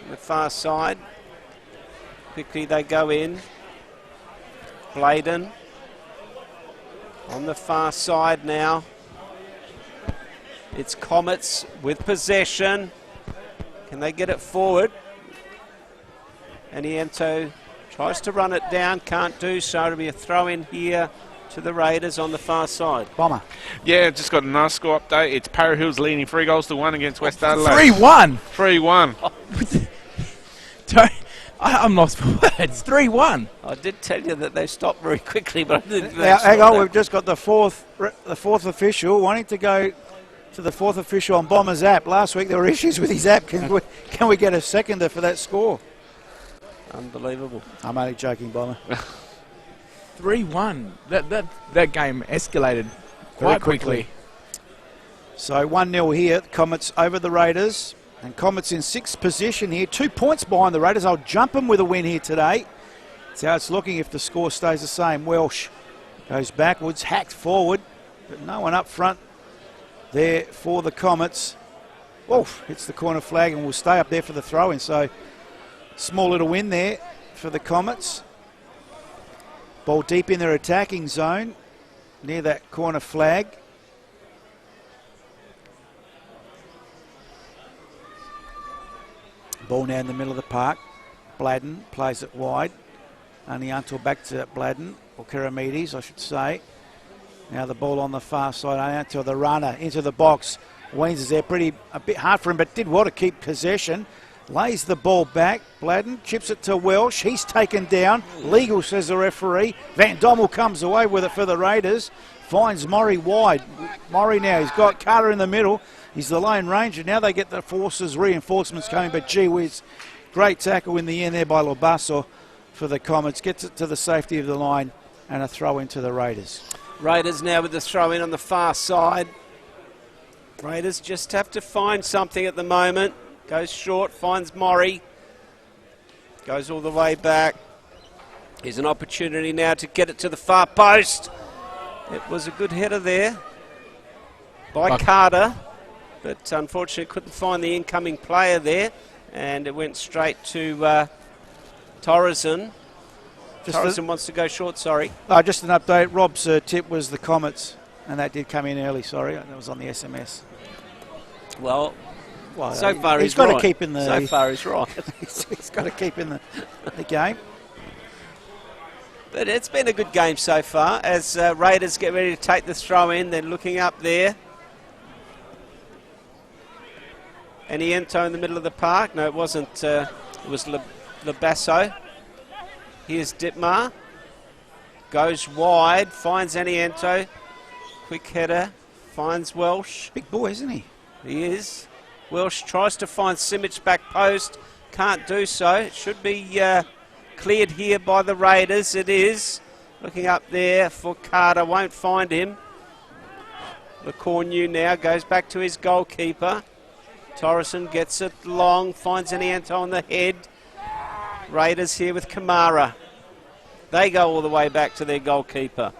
on the far side. Quickly they go in. Bladen on the far side now. It's Comets with possession. Can they get it forward? Anianto tries to run it down, can't do so. It'll be a throw in here to the Raiders on the far side. Bomber. Yeah, just got a nice score update. It's Para Hills leading 3-1 against West Adelaide. 3-1. 3-1. I'm lost for words. 3-1. I did tell you that they stopped very quickly, but I didn't. Now, hang on, we've just got the fourth official wanting to go to the fourth official on Bomber's app. Last week there were issues with his app. Can we get a seconder for that score? Unbelievable. I'm only joking, Bomber. 3-1. That game escalated quite quickly. So 1-0 here. Comets over the Raiders. And Comets in sixth position here. 2 points behind the Raiders. I'll jump them with a win here today. That's how it's looking if the score stays the same. Welsh goes backwards, hacked forward, but no one up front there for the Comets. Wolf hits the corner flag and will stay up there for the throw-in. So small little win there for the Comets. Ball deep in their attacking zone near that corner flag. Ball now in the middle of the park. Bladen plays it wide. Anianto back to Bladen, or Keramides, I should say. Now the ball on the far side. Anianto, the runner, into the box. Weens is there, a bit hard for him, but did well to keep possession. Lays the ball back. Bladen chips it to Welsh. He's taken down. Legal, says the referee. Van Dommel comes away with it for the Raiders. Finds Murray wide. Murray now, he's got Carter in the middle. He's the lone ranger. Now they get the forces, reinforcements coming, but gee whiz. Great tackle in the end there by Lobasso for the Comets. Gets it to the safety of the line and a throw into the Raiders. Raiders now with the throw in on the far side. Raiders just have to find something at the moment. Goes short, finds Murray. Goes all the way back. Here's an opportunity now to get it to the far post. It was a good header there by Carter, but unfortunately couldn't find the incoming player there, and it went straight to Torreson. Torreson wants to go short, sorry. Just an update. Rob's tip was the Comets, and that did come in early, sorry. That was on the SMS. Well, Well, so far he's he's got right. to keep in the. So far he's right. He's got to keep in the game. But it's been a good game so far as Raiders get ready to take the throw in. They're looking up there. Anianto in the middle of the park. No, it wasn't. It was Lobasso. Here's Ditmar. Goes wide. Finds Anianto. Quick header. Finds Welsh. Big boy, isn't he? He is. Welsh tries to find Simic back post. Can't do so. It should be cleared here by the Raiders. It is. Looking up there for Carter, won't find him. LeCornu now goes back to his goalkeeper. Torreson gets it long, finds Anianto on the head. Raiders here with Kamara. They go all the way back to their goalkeeper.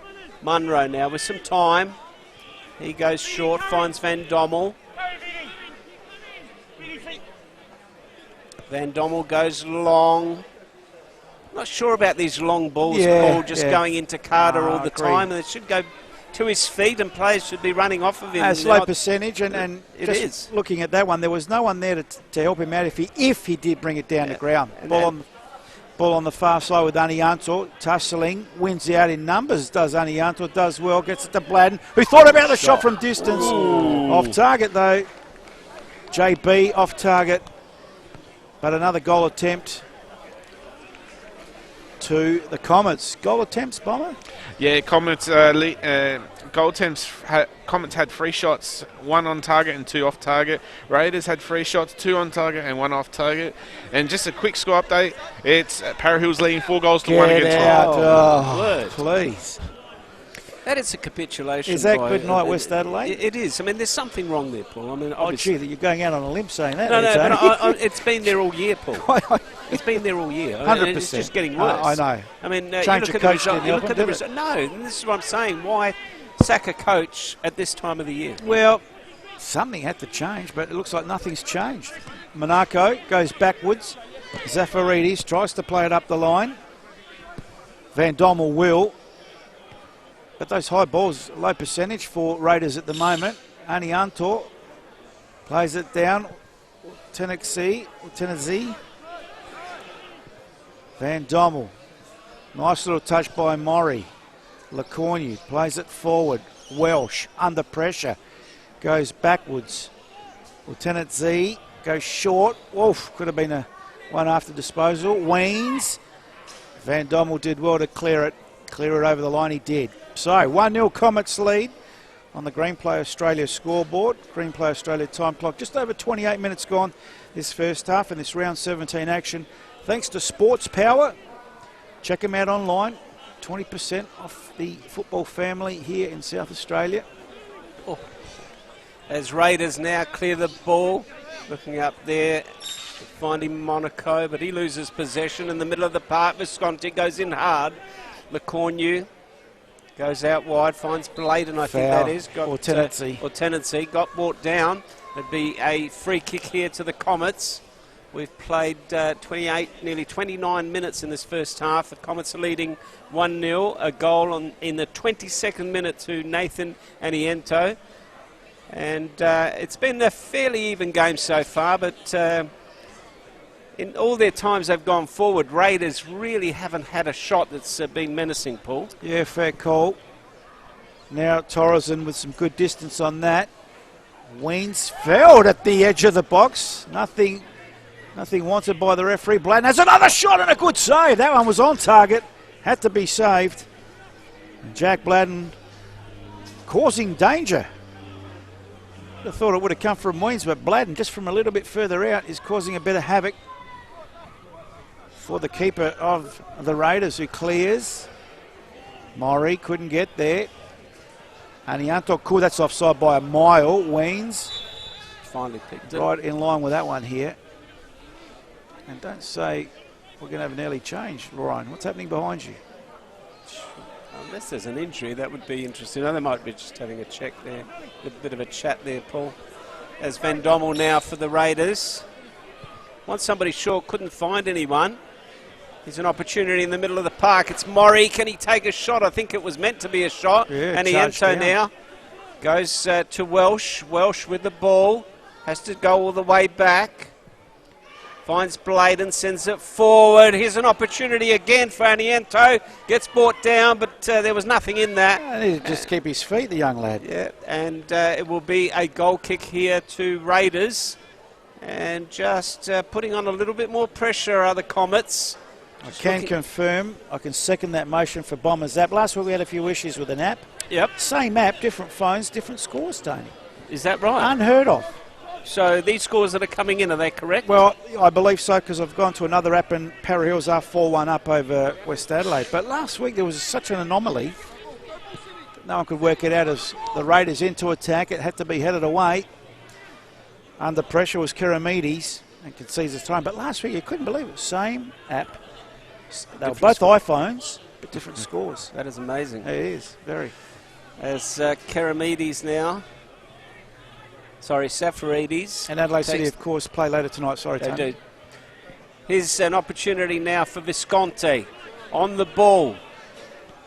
Munro now with some time. He goes short, finds Van Dommel. Van Dommel goes long. Not sure about these long balls, Paul, just going into Carter all the time. And it should go to his feet and players should be running off of him. It's low percentage, and it just is. Looking at that one, there was no one there to help him out if he did bring it down the ground. Ball on the far side with Anianto, tussling, wins out in numbers, does Anianto, does well, gets it to Bladden, who thought about the shot from distance. Off target though, JB off target, but another goal attempt to the Comets. Goal attempts, Bomber? Yeah, Comets goal attempts. Comets had 3 shots, 1 on target and 2 off target. Raiders had 3 shots, 2 on target and 1 off target. And just a quick score update: it's Para Hills leading 4 goals to 1 against Hall. Please. That is a capitulation. Is that good night, West Adelaide? It is. I mean, there's something wrong there, Paul. I mean, Gee, that you're going out on a limb saying that. No, but it's been there all year, Paul. It's been there all year. 100%. It's just getting worse. I know. I mean, Change of coach didn't help him, did it? No, and this is what I'm saying. Why sack a coach at this time of the year? Well, something had to change, but it looks like nothing's changed. Monaco goes backwards. Zafaridis tries to play it up the line. Van Dommel will. But those high balls, low percentage for Raiders at the moment. Anianto plays it down. Tennessee. Van Dommel. Nice little touch by Murray. LeCornu plays it forward. Welsh under pressure. Goes backwards. Lieutenant Z goes short. Oof, could have been a one after disposal. Weens. Van Dommel did well to clear it over the line. He did. So 1-0 Comets lead on the Greenplay Australia scoreboard. Greenplay Australia time clock. Just over 28 minutes gone this first half in this round 17 action. Thanks to Sports Power. Check them out online. 20% off the football family here in South Australia. As Raiders now clear the ball. Looking up there, finding Monaco, but he loses possession in the middle of the park. Visconti goes in hard. LeCornu goes out wide, finds Bladen, I think that is. Or Tenancy. Got brought down. It'd be a free kick here to the Comets. We've played 28, nearly 29 minutes in this first half. The Comets are leading 1-0. A goal in the 22nd minute to Nathan Anianto. And it's been a fairly even game so far, but in all their times they've gone forward, Raiders really haven't had a shot that's been menacing, Paul. Yeah, fair call. Now Torreson with some good distance on that. Weens fouled at the edge of the box. Nothing wanted by the referee. Bladden has another shot and a good save. That one was on target. Had to be saved. And Jack Bladden causing danger. I thought it would have come from Weens, but Bladden just from a little bit further out is causing a bit of havoc for the keeper of the Raiders, who clears. Murray couldn't get there. Anianto cool, that's offside by a mile. Weens finally picked it. Right in line with that one here. And don't say we're going to have an early change, Ryan. What's happening behind you? Unless there's an injury, that would be interesting. They might be just having a check there. A bit of a chat there, Paul. As Van Dommel now for the Raiders. Once somebody short, couldn't find anyone. There's an opportunity in the middle of the park. It's Murray. Can he take a shot? I think it was meant to be a shot. Yeah, and Anianto now goes to Welsh. Welsh with the ball. Has to go all the way back. Finds Bladen, sends it forward. Here's an opportunity again for Anianto. Gets brought down, but there was nothing in that. He needed to just keep his feet, the young lad. Yeah, and it will be a goal kick here to Raiders. And just putting on a little bit more pressure are the Comets. I can confirm, I can second that motion for Bombers app. Last week we had a few issues with an app. Yep. Same app, different phones, different scores, Tony. Is that right? Unheard of. So these scores that are coming in, are they correct? Well, I believe so, because I've gone to another app and Para Hills are 4-1 up over West Adelaide. But last week there was such an anomaly that no one could work it out as the Raiders into attack. It had to be headed away. Under pressure was Keramides and concedes his time. But last week you couldn't believe it. Same app. They were both iPhones, but different scores. That is amazing. It is, very. As Keramides now. Sorry, Safaridis. And Adelaide City, of course, play later tonight. Sorry, They Tony. do. Here's an opportunity now for Visconti. On the ball.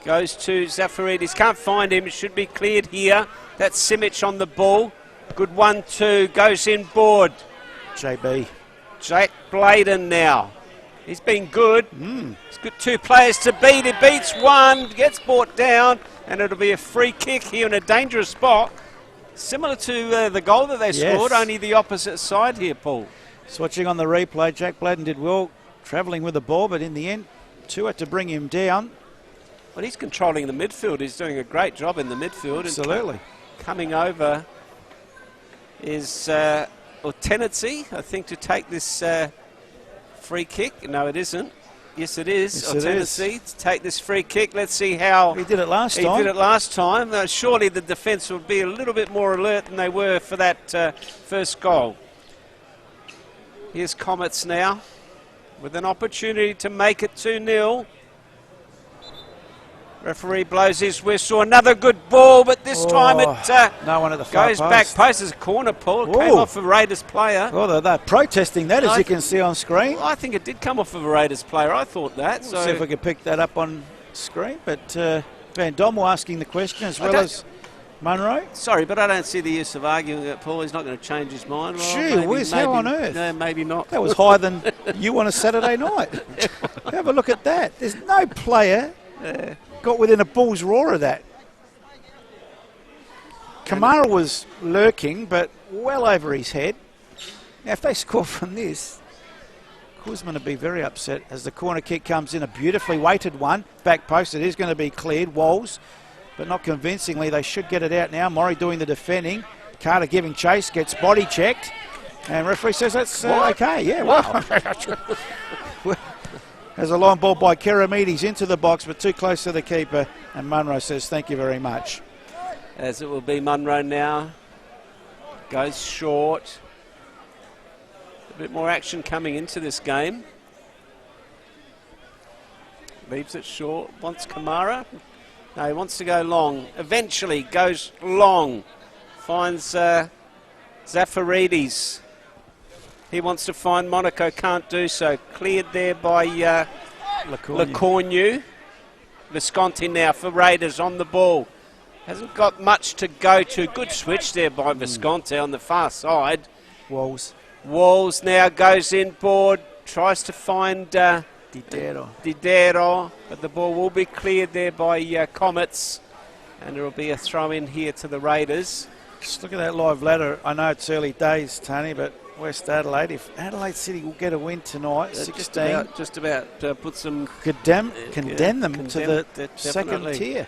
Goes to Zafaridis. Can't find him. It should be cleared here. That's Simic on the ball. Good 1-2. Goes inboard. JB. Jack Bladen now. He's been good. He's got two players to beat. He beats one. Gets brought down. And it'll be a free kick here in a dangerous spot. Similar to the goal that they scored, only the opposite side here, Paul. Switching on the replay, Jack Bladen did well travelling with the ball, but in the end, two had to bring him down. Well, he's controlling the midfield. He's doing a great job in the midfield. Absolutely. And coming over is Tenancy, I think, to take this free kick. No, it isn't. Yes, it is. Yes, it is. Tenancy to take this free kick. Let's see how He did it last he time. did it last time. Surely the defence would be a little bit more alert than they were for that first goal. Here's Comets now with an opportunity to make it 2-0. Referee blows his whistle. Another good ball, but this time it no one at the far goes post. back post as a corner, Paul. It came Ooh. off a Raiders player. Well, they're protesting that, as I you can see on screen. Well, I think it did come off of a Raiders player. I thought that. We'll see if we can pick that up on screen. But Van Dommel asking the question as well as Munro. Sorry, but I don't see the use of arguing it, Paul. He's not going to change his mind. Well, Gee whiz, how on earth? No, maybe not. That was higher than you on a Saturday night. Have a look at that. There's no player got within a bull's roar of that. Kamara was lurking, but well over his head. Now, if they score from this, Kuzman will be very upset as the corner kick comes in. A beautifully weighted one. Back post, it is going to be cleared. Walls, but not convincingly. They should get it out now. Murray doing the defending. Carter giving chase, gets body checked. And referee says that's okay. Yeah, wow. There's a long ball by Keramides into the box, but too close to the keeper. And Munro says thank you very much. As it will be Munro now. Goes short. A bit more action coming into this game. Leaves it short. Wants Kamara. No, he wants to go long. Eventually goes long. Finds Zafaridis. He wants to find Monaco. Can't do so. Cleared there by Lecornu. Visconti now for Raiders on the ball. Hasn't got much to go to. Good switch there by Visconti on the far side. Walls now goes inboard. Tries to find Didero. But the ball will be cleared there by Comets. And there will be a throw in here to the Raiders. Just look at that live ladder. I know it's early days, Tony, but West Adelaide, if Adelaide City will get a win tonight, 16. Just about put some... Condemn them to the second tier.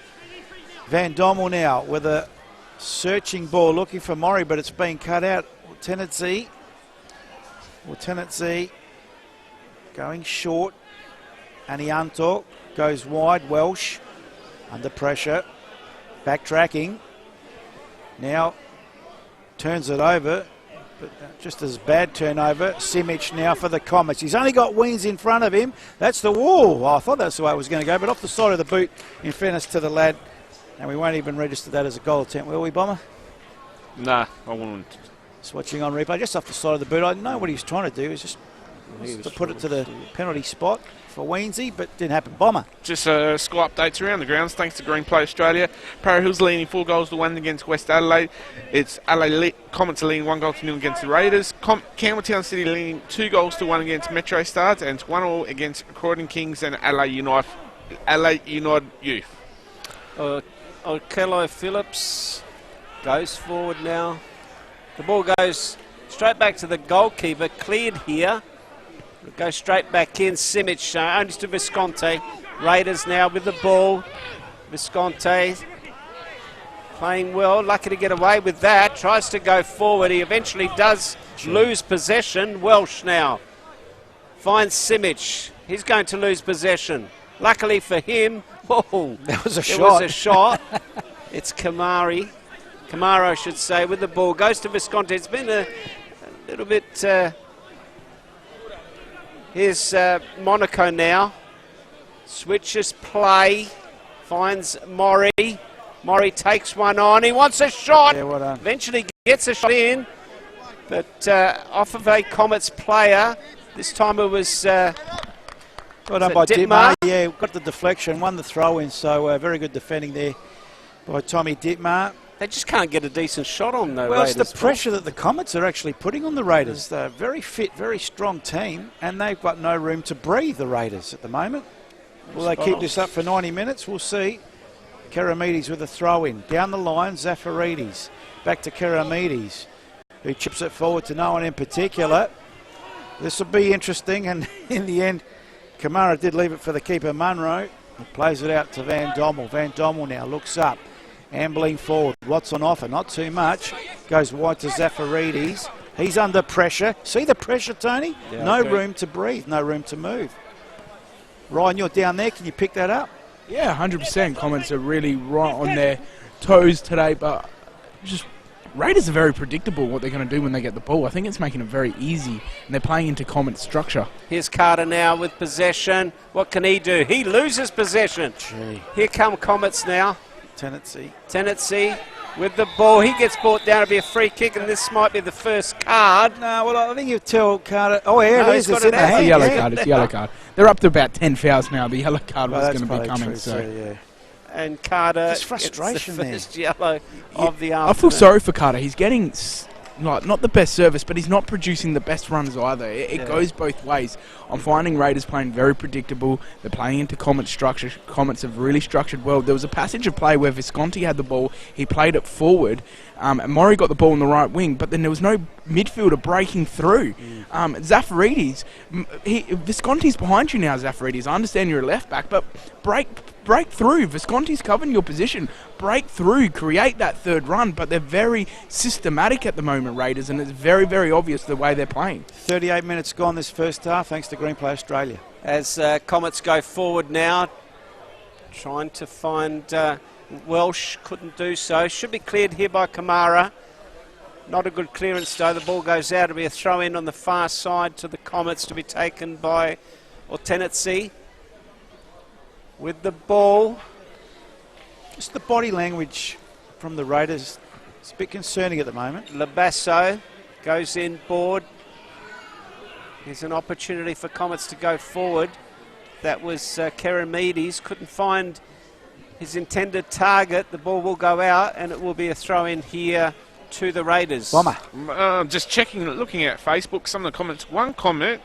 Van Dommel now with a searching ball looking for Murray, but it's been cut out. Tenancy going short. Anianto goes wide. Welsh under pressure. Backtracking. Now turns it over. But just as bad turnover. Simic now for the Comets. He's only got Weens in front of him. That's the wall. I thought that's the way it was going to go, but off the side of the boot, in fairness to the lad. And we won't even register that as a goal attempt, will we, Bomber? Nah, I wouldn't. Switching on replay, just off the side of the boot. I know what he was trying to do. Is just to put it to the penalty spot for Weensy, but didn't happen. Bomber. Just score updates around the grounds thanks to Green Play Australia. Para Hills leading 4-1 against West Adelaide. It's Adelaide Comets leading 1-0 against the Raiders. Campbelltown City leading 2-1 against Metro Stars, and it's 1-1 against Croydon Kings and Adelaide United Youth. Okello Phillips goes forward now. The ball goes straight back to the goalkeeper. Cleared here. It goes straight back in. Simic only to Visconti. Raiders now with the ball. Visconti playing well, lucky to get away with that. Tries to go forward. He eventually does lose possession. Welsh now finds Simic. He's going to lose possession. Luckily for him, That was a there shot. was a shot. It's Camaro, I should say, with the ball. Goes to Visconti. It's been a little bit... here's Monaco now. Switches play. Finds Maury. Maury takes one on. He wants a shot. Yeah, well done. Eventually gets a shot in. But off of a Comets player. This time it was... well done it by Dittmar? Dittmar. Yeah, got the deflection, won the throw-in, so very good defending there by Tommy Dittmar. They just can't get a decent shot on though. Well, Raiders. it's the pressure that the Comets are actually putting on the Raiders. They're a very fit, very strong team, and they've got no room to breathe, the Raiders, at the moment. Will they keep this up for 90 minutes? We'll see. Karamides with a throw-in. Down the line, Zafaridis. Back to Karamides, who chips it forward to no one in particular. This will be interesting, and in the end, Kamara did leave it for the keeper, Munro. He plays it out to Van Dommel. Van Dommel now looks up, ambling forward. What's on offer? Not too much. Goes wide to Zafaridis. He's under pressure. See the pressure, Tony? Yeah, no okay. room to breathe, no room to move. Ryan, you're down there. Can you pick that up? Yeah, 100%. Comets are really right on their toes today, but just Raiders are very predictable what they're going to do when they get the ball. I think it's making it very easy, and they're playing into Comets structure. Here's Carter now with possession. What can he do? He loses possession. Gee. Here come Comets now. Tennessee. Tennessee with the ball. He gets brought down to be a free kick, and this might be the first card. No, well, I think you tell Carter. Oh, yeah, No, it he's is. It's got in it the out. It's a hand. yellow yeah. card. It's a yellow card. They're up to about 10 fouls now. The yellow card Well, was that's going to be probably coming. true, So yeah. And Carter There's frustration gets the first yellow of the afternoon. I feel sorry for Carter. He's getting not the best service, but he's not producing the best runs either. It goes both ways. I'm finding Raiders playing very predictable. They're playing into Comets structure. Comets have really structured well. There was a passage of play where Visconti had the ball. He played it forward. And Maury got the ball in the right wing, but then there was no midfielder breaking through. Zafaridis, Visconti's behind you now, Zafaridis. I understand you're a left back, but break through. Visconti's covering your position. Break through, create that third run, but they're very systematic at the moment, Raiders, and it's very, very obvious the way they're playing. 38 minutes gone this first half, thanks to Green Play Australia. As Comets go forward now, trying to find Welsh, couldn't do so. Should be cleared here by Kamara. Not a good clearance though. The ball goes out. It'll be a throw in on the far side to the Comets to be taken by Tennessee. With the ball. Just the body language from the Raiders, it's a bit concerning at the moment. Labasso goes in board. Here's an opportunity for Comets to go forward. That was Karamides. Couldn't find his intended target. The ball will go out and it will be a throw in here to the Raiders. Bomber. Just checking, looking at Facebook, some of the comments. One comment,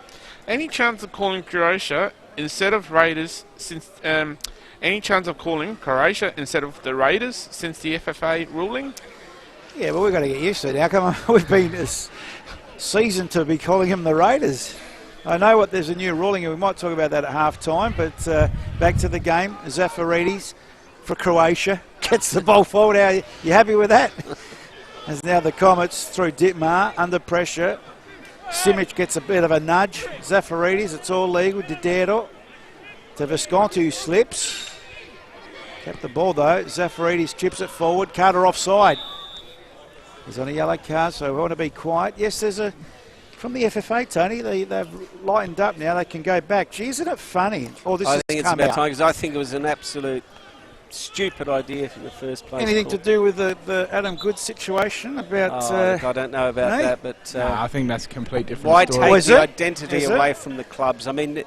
any chance of calling Croatia instead of Raiders since... any chance of calling Croatia instead of the Raiders since the FFA ruling? Yeah, well, we've got to get used to it now. Come on, we've been seasoned to be calling them the Raiders. I know what there's a new ruling, and we might talk about that at half-time, but back to the game. Zafaridis for Croatia gets the ball forward. You happy with that? As now the Comets through Dittmar under pressure. Simic gets a bit of a nudge. Zafaridis, it's all legal. Didero to Visconti, who slips. Kept the ball though. Zafaridis chips it forward. Carter offside. He's on a yellow card, so we want to be quiet. Yes, there's a... From the FFA, Tony, they've lightened up now. They can go back. Gee, isn't it funny? Oh, this I has think it's come about out. time because I think it was an absolute stupid idea in the first place. Anything to do with the Adam Good situation about... look, I don't know about no? that, but... I think that's a complete different why story. take Is the it? identity Is away it? from the clubs? I mean,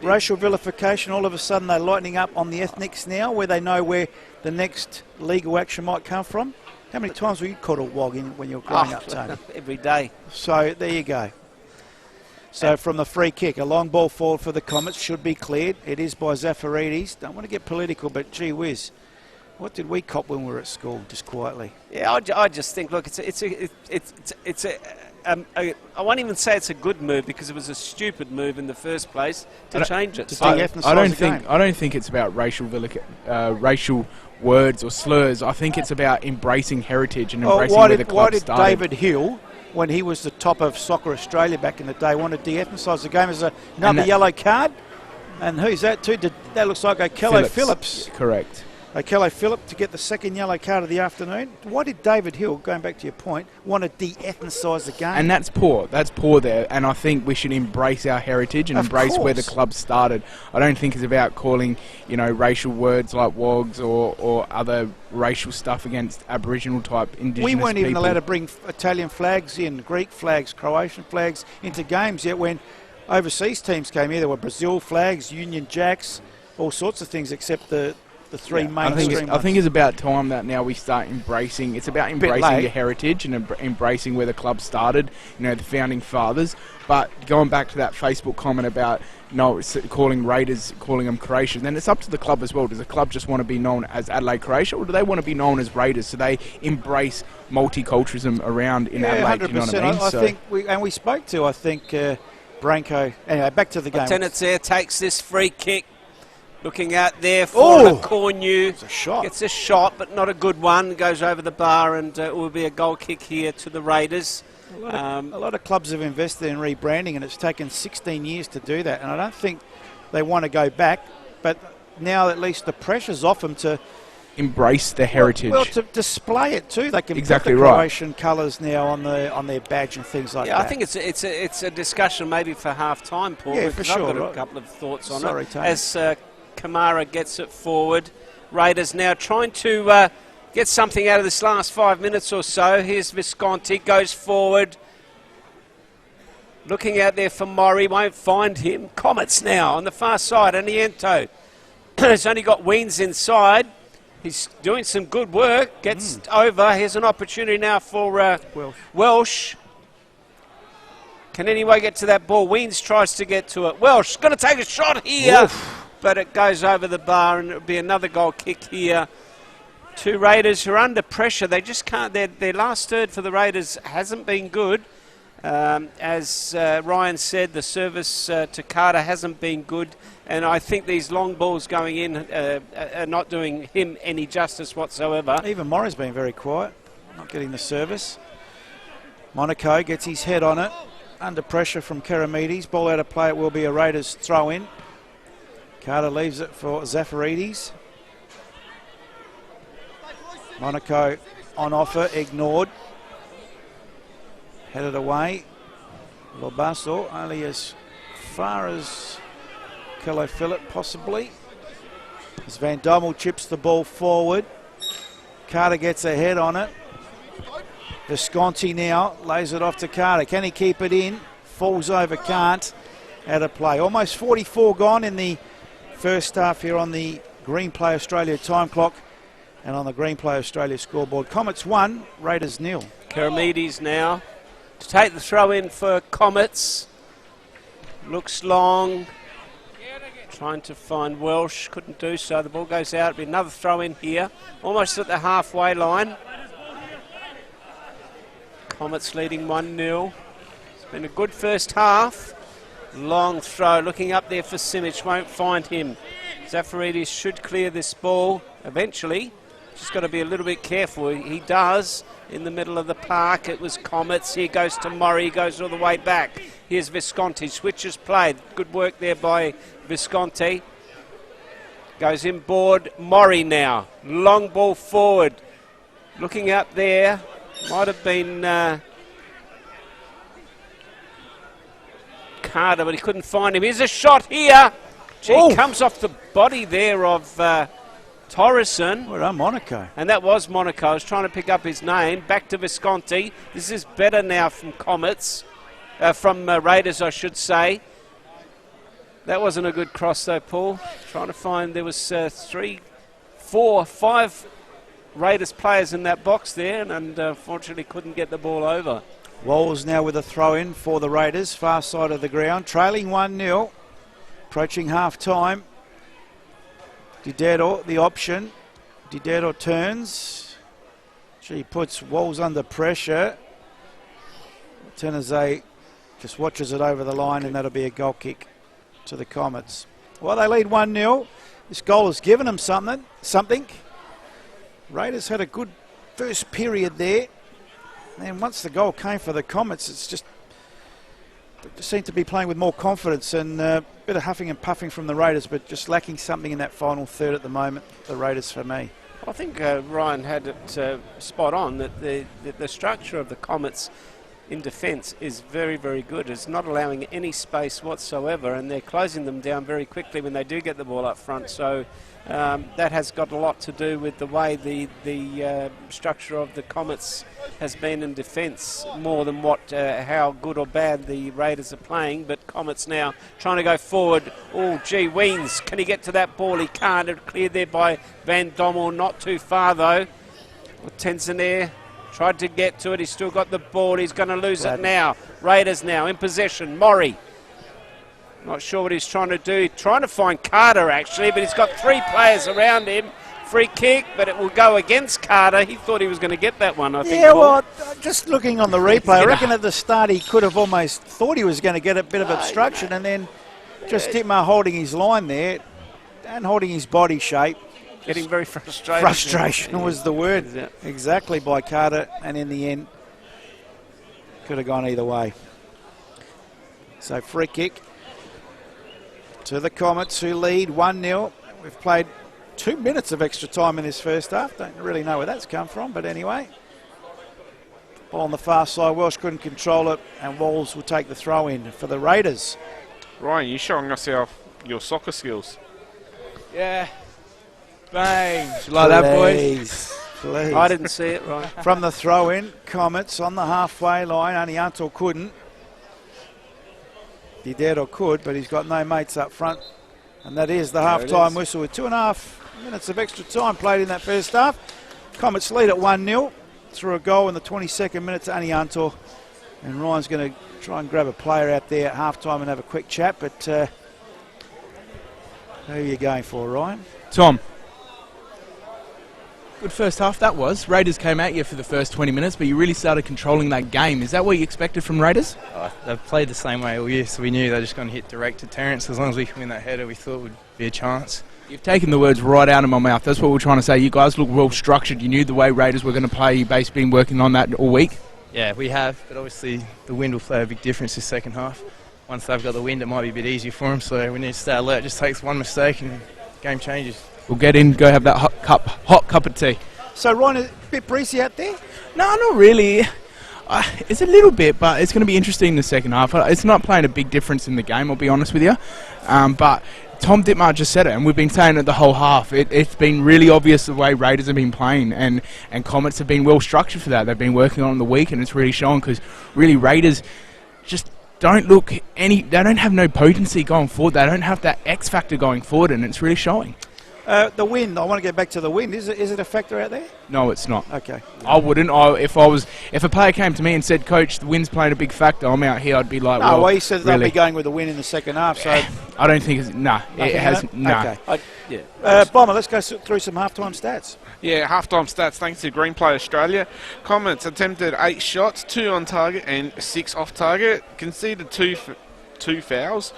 racial vilification, all of a sudden they're lightening up on the ethnics now, where they know where the next legal action might come from. How many times were you caught a wog in when you were growing up, Tony? every day. So there you go. So from the free kick, a long ball forward for the Comets should be cleared. It is by Zafaridis. Don't want to get political, but gee whiz, what did we cop when we were at school? Just quietly. Yeah, I just think, look, I won't even say it's a good move because it was a stupid move in the first place to change it. To So, de-ethnicize I don't the think game. I don't think it's about racial words or slurs. I think it's about embracing heritage and embracing where the club why did started. David Hill, when he was the top of Soccer Australia back in the day, want to de-emphasise the game as another yellow card? And who's that to? That looks like Okello Phillips. Yeah, correct. Okello Phillips to get the second yellow card of the afternoon. Why did David Hill, going back to your point, want to de-ethnicise the game? And that's poor. That's poor there. And I think we should embrace our heritage and embrace where the club started. I don't think it's about calling, racial words like wogs or other racial stuff against Aboriginal type Indigenous people. We weren't even allowed to bring Italian flags in, Greek flags, Croatian flags into games yet when overseas teams came here. There were Brazil flags, Union Jacks, all sorts of things except the three mainstream I think it's about time that now we start embracing. It's about embracing your heritage and embracing where the club started, the founding fathers. But going back to that Facebook comment about calling Raiders, calling them Croatian, then it's up to the club as well. Does the club just want to be known as Adelaide Croatia, or do they want to be known as Raiders? So they embrace multiculturalism around in Adelaide. 100%. You know what I mean? I think we spoke to Branko. Anyway, back to the game. Lieutenant Sayre takes this free kick. Looking out there for Cornu. It's a shot. It's a shot, but not a good one. Goes over the bar, and it will be a goal kick here to the Raiders. A lot of clubs have invested in rebranding, and it's taken 16 years to do that. And I don't think they want to go back, but now at least the pressure's off them to embrace the heritage. Well, to display it too. They can put the Croatian colours now on their badge and things like that. Yeah, I think it's a discussion maybe for half time, Paul. Yeah, for sure. I've got a couple of thoughts on it. Tony. As Kamara gets it forward. Raiders now trying to get something out of this last 5 minutes or so. Here's Visconti, goes forward. Looking out there for Murray, won't find him. Comets now on the far side, Aniento. He's only got Weens inside. He's doing some good work, gets over. Here's an opportunity now for Welsh. Can anyone get to that ball? Weens tries to get to it. Welsh going to take a shot here. Oof. But it goes over the bar, and it'll be another goal kick here. Two Raiders who are under pressure. They just can't. Their last third for the Raiders hasn't been good. As Ryan said, the service to Carter hasn't been good. And I think these long balls going in are not doing him any justice whatsoever. Even Morris been very quiet, not getting the service. Monaco gets his head on it. Under pressure from Keramides. Ball out of play. It will be a Raiders throw in. Carter leaves it for Zafaridis. Monaco on offer, ignored. Headed away. Lobasso only as far as Kello Phillip possibly. As Van Dommel chips the ball forward. Carter gets a head on it. Visconti now lays it off to Carter. Can he keep it in? Falls over, can't. Out of play. Almost 44 gone in the first half here on the Green Play Australia time clock and on the Green Play Australia scoreboard. Comets 1, Raiders 0. Keramides now to take the throw in for Comets. Looks long. Trying to find Welsh. Couldn't do so. The ball goes out. It'll be another throw in here. Almost at the halfway line. Comets leading 1-0. It's been a good first half. Long throw, looking up there for Simic, won't find him. Zafaridis should clear this ball eventually. Just got to be a little bit careful. He does in the middle of the park. It was Comets. Here goes to Murray, goes all the way back. Here's Visconti, switches played. Good work there by Visconti. Goes inboard. Murray now. Long ball forward. Looking up there. Might have been Carter, but he couldn't find him. Here's a shot here. Gee, comes off the body there of Torreson. Well done, Monaco. And that was Monaco. I was trying to pick up his name. Back to Visconti. This is better now from Comets. From Raiders, I should say. That wasn't a good cross though, Paul. Trying to find, there was 3, 4, 5 Raiders players in that box there, and unfortunately couldn't get the ball over. Walls now with a throw in for the Raiders, far side of the ground, trailing 1-0, approaching half time. Didedo, the option. Didedo turns. She puts Walls under pressure. Tenazay just watches it over the line, and that'll be a goal kick to the Comets. Well, they lead 1-0. This goal has given them something. Raiders had a good first period there. And then once the goal came for the Comets, it's just seemed to be playing with more confidence and a bit of huffing and puffing from the Raiders, but just lacking something in that final third at the moment, the Raiders for me. I think Ryan had it spot on that the structure of the Comets in defence is very, very good. It's not allowing any space whatsoever, and they're closing them down very quickly when they do get the ball up front. So that has got a lot to do with the way the structure of the Comets has been in defence, more than how good or bad the Raiders are playing. But Comets now trying to go forward. Oh, gee, Weens, can he get to that ball? He can't. It's cleared there by Van Dommel, not too far though. Tensonaire tried to get to it. He's still got the ball. He's going to lose it now. Raiders now in possession. Maury. Not sure what he's trying to do. Trying to find Carter, actually, but he's got 3 players around him. Free kick, but it will go against Carter. He thought he was going to get that one, I think. Yeah, well, just looking on the replay, I reckon at the start he could have almost thought he was going to get a bit of obstruction, and then just Dittmar holding his line there and holding his body shape. Getting very frustrated. Frustration was the word, exactly, by Carter, and in the end, could have gone either way. So free kick to the Comets, who lead 1-0. We've played 2 minutes of extra time in this first half. Don't really know where that's come from, but anyway. Ball on the far side. Welsh couldn't control it, and Walls will take the throw in for the Raiders. Ryan, you're showing us your soccer skills. Yeah. Bang. Like that, boys? Please. I didn't see it, right. From the throw in, Comets on the halfway line. Only Antle couldn't. He dared or could, but he's got no mates up front. And that is the half-time whistle with 2.5 minutes of extra time played in that first half. Comets lead at 1-0 through a goal in the 22nd minute to Anianto. And Ryan's going to try and grab a player out there at half-time and have a quick chat. But who are you going for, Ryan? Tom. Good first half that was. Raiders came at you for the first 20 minutes, but you really started controlling that game. Is that what you expected from Raiders? They've played the same way all year, so we knew they were just going to hit direct to Terrence. As long as we can win that header, we thought it would be a chance. You've taken the words right out of my mouth. That's what we're trying to say. You guys look well structured. You knew the way Raiders were going to play. You've basically been working on that all week. Yeah, we have, but obviously the wind will play a big difference this second half. Once they've got the wind, it might be a bit easier for them, so we need to stay alert. It just takes one mistake and game changes. We'll get in, go have that hot cup of tea. So, Ryan, a bit breezy out there? No, not really. It's a little bit, but it's going to be interesting in the second half. It's not playing a big difference in the game, I'll be honest with you. But Tom Dittmar just said it, and we've been saying it the whole half. It's been really obvious the way Raiders have been playing, and Comets have been well structured for that. They've been working on it the week, and it's really showing, because really Raiders just don't look they don't have no potency going forward. They don't have that X factor going forward, and it's really showing. The wind, I want to get back to the wind. Is it a factor out there? No, it's not. Okay. I wouldn't. If a player came to me and said, "Coach, the wind's playing a big factor," I'm out here. I'd be like, "No, well, he said really? they'll be going with the wind in the second half." So I don't think it's It has nah. Okay. Bomber, let's go through some halftime stats. Yeah, halftime stats thanks to Green Play Australia. Comets attempted 8 shots, 2 on target and 6 off target. Conceded 2 fouls.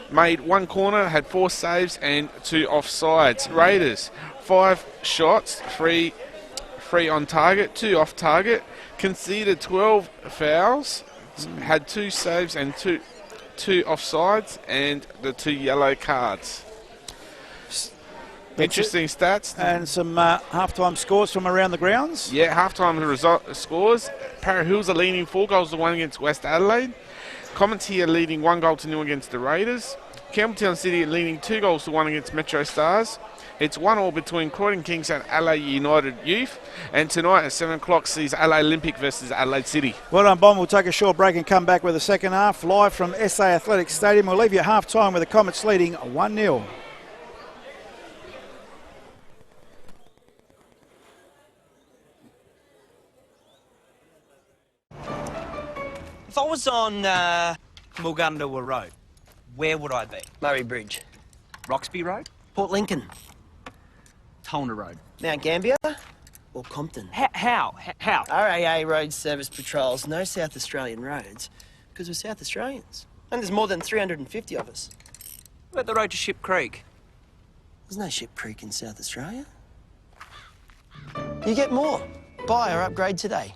Made 1 corner, had 4 saves and 2 offsides. Raiders, 5 shots, 3 on target, 2 off target. Conceded 12 fouls, had 2 saves and 2 offsides, and the 2 yellow cards. Interesting stats. And some halftime scores from around the grounds. Yeah, halftime scores. Para Hills are leading 4 goals to 1 against West Adelaide. Comets here leading 1 goal to 0 against the Raiders. Campbelltown City leading 2 goals to 1 against Metro Stars. It's 1-1 between Croydon Kings and Adelaide United Youth. And tonight at 7 o'clock sees Adelaide Olympic versus Adelaide City. Well done, Bomb. We'll take a short break and come back with the second half. Live from SA Athletics Stadium. We'll leave you at half-time with the Comets leading 1-0. If I was on Mulgundawa Road, where would I be? Murray Bridge. Roxby Road? Port Lincoln. Tolna Road? Mount Gambier or Compton. How? RAA Road Service Patrols, no South Australian roads, because we're South Australians. And there's more than 350 of us. What about the road to Ship Creek? There's no Ship Creek in South Australia. you get more. Buy or upgrade today.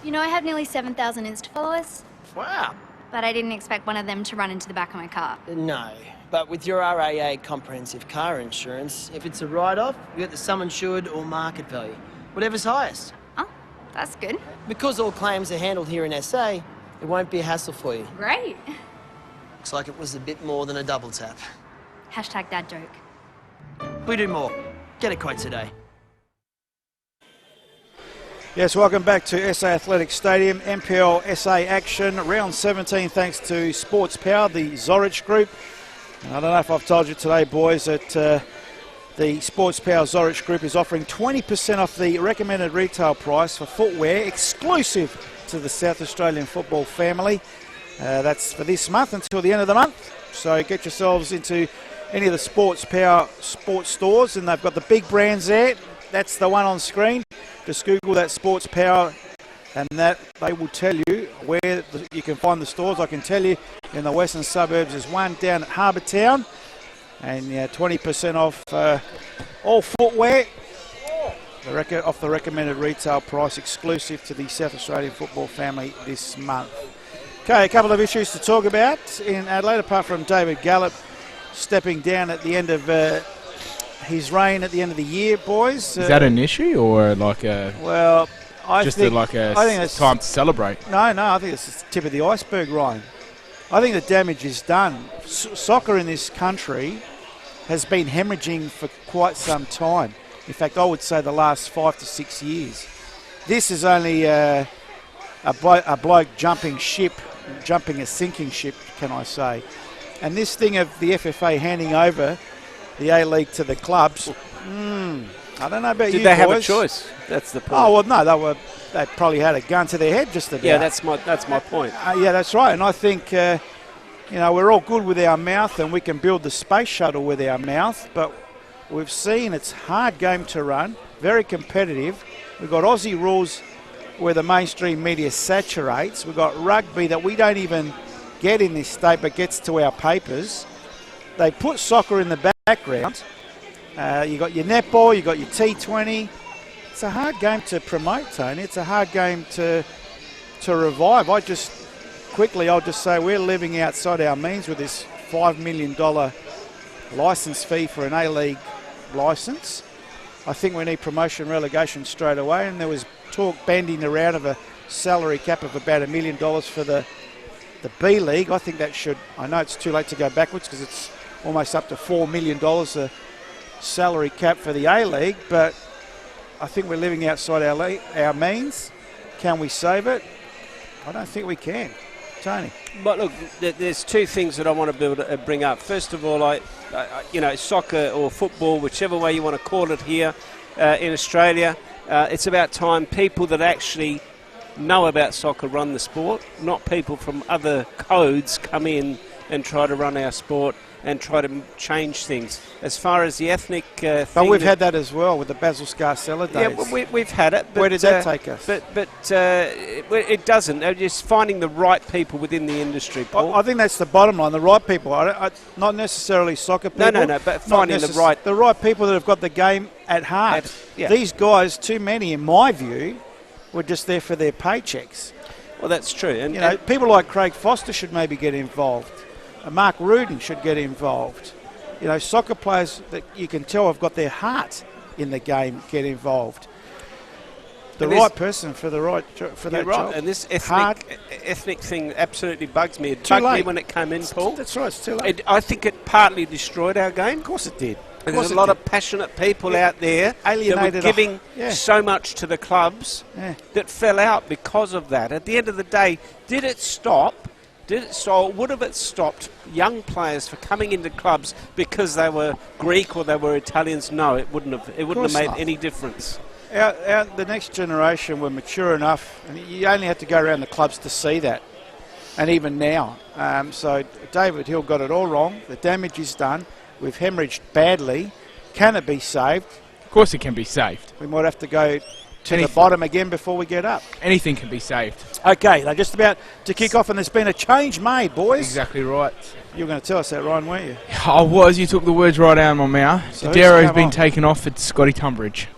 You know I have nearly 7,000 Insta followers, Wow. but I didn't expect one of them to run into the back of my car. No, but with your RAA comprehensive car insurance, if it's a write-off, you get the sum insured or market value, whatever's highest. Oh, that's good. Because all claims are handled here in SA, it won't be a hassle for you. Great. Looks like it was a bit more than a double tap. Hashtag dad joke. We do more. Get a quote today. Yes, welcome back to SA Athletic Stadium, NPL SA action, round 17, thanks to Sports Power, the Zorich Group. And I don't know if I've told you today, boys, that the Sports Power Zorich Group is offering 20% off the recommended retail price for footwear exclusive to the South Australian football family. That's for this month until the end of the month. So get yourselves into any of the Sports Power sports stores, and they've got the big brands there. That's the one on screen. Just Google that Sports Power, and that they will tell you where you can find the stores. I can tell you in the western suburbs there's one down at Harbour Town, and 20% off all footwear off the recommended retail price exclusive to the South Australian football family this month. Okay, a couple of issues to talk about in Adelaide, apart from David Gallop stepping down at the end of his reign at the end of the year, boys. Is that an issue or like a... Well, I think it's time to celebrate? No, I think it's the tip of the iceberg, Ryan. I think the damage is done. Soccer in this country has been hemorrhaging for quite some time. In fact, I would say the last 5 to 6 years. This is only a bloke jumping a sinking ship, can I say. And this thing of the FFA handing over the A-League to the clubs, I don't know about you boys. Did they have a choice? That's the point. Oh, well, no, they probably had a gun to their head just about. Yeah, that's my point. Yeah, that's right. And I think, we're all good with our mouth and we can build the space shuttle with our mouth, but we've seen it's a hard game to run, very competitive. We've got Aussie rules where the mainstream media saturates. We've got rugby that we don't even get in this state but gets to our papers. They put soccer in the background. You got your netball, you got your T20. It's a hard game to promote, Tony. It's a hard game to revive. I'll just say we're living outside our means with this $5 million licence fee for an A-League licence. I think we need promotion relegation straight away, and there was talk bandying around of a salary cap of about $1 million for the B-League. I think that should, I know it's too late to go backwards because it's almost up to $4 million a salary cap for the A-League, but I think we're living outside our means. Can we save it? I don't think we can. Tony? But look, there's two things that I want to bring up. First of all, soccer or football, whichever way you want to call it here in Australia, it's about time people that actually know about soccer run the sport, not people from other codes come in and try to run our sport and try to change things. As far as the ethnic thing... But we've had that as well with the Basil Scarcella days. Yeah, we've had it. But, where did that take us? But it doesn't. They're just finding the right people within the industry, Paul. I think that's the bottom line, the right people. Not necessarily soccer people. No, but finding the right people that have got the game at heart. These guys, too many in my view, were just there for their paychecks. Well, that's true. And people like Craig Foster should maybe get involved. Mark Rudin should get involved. Soccer players that you can tell have got their heart in the game get involved. The right person for that job. And this ethnic thing absolutely bugs me. It bugged me when it came in, Paul. That's right, it's too late. I think it partly destroyed our game. Of course it did. There's a lot of passionate people out there that were giving so much to the clubs that fell out because of that. At the end of the day, did it stop? Would have it stopped young players for coming into clubs because they were Greek or they were Italians? No, it wouldn't have. It wouldn't have made any difference. The next generation were mature enough, and you only had to go around the clubs to see that. And even now, so David Hill got it all wrong. The damage is done. We've hemorrhaged badly. Can it be saved? Of course, it can be saved. We might have to go to the bottom again before we get up. Anything can be saved. Okay, they're just about to kick off, and there's been a change made, boys. Exactly right. You were going to tell us that, Ryan, weren't you? I was. You took the words right out of my mouth. So Didero's been taken off for Scotty Tunbridge.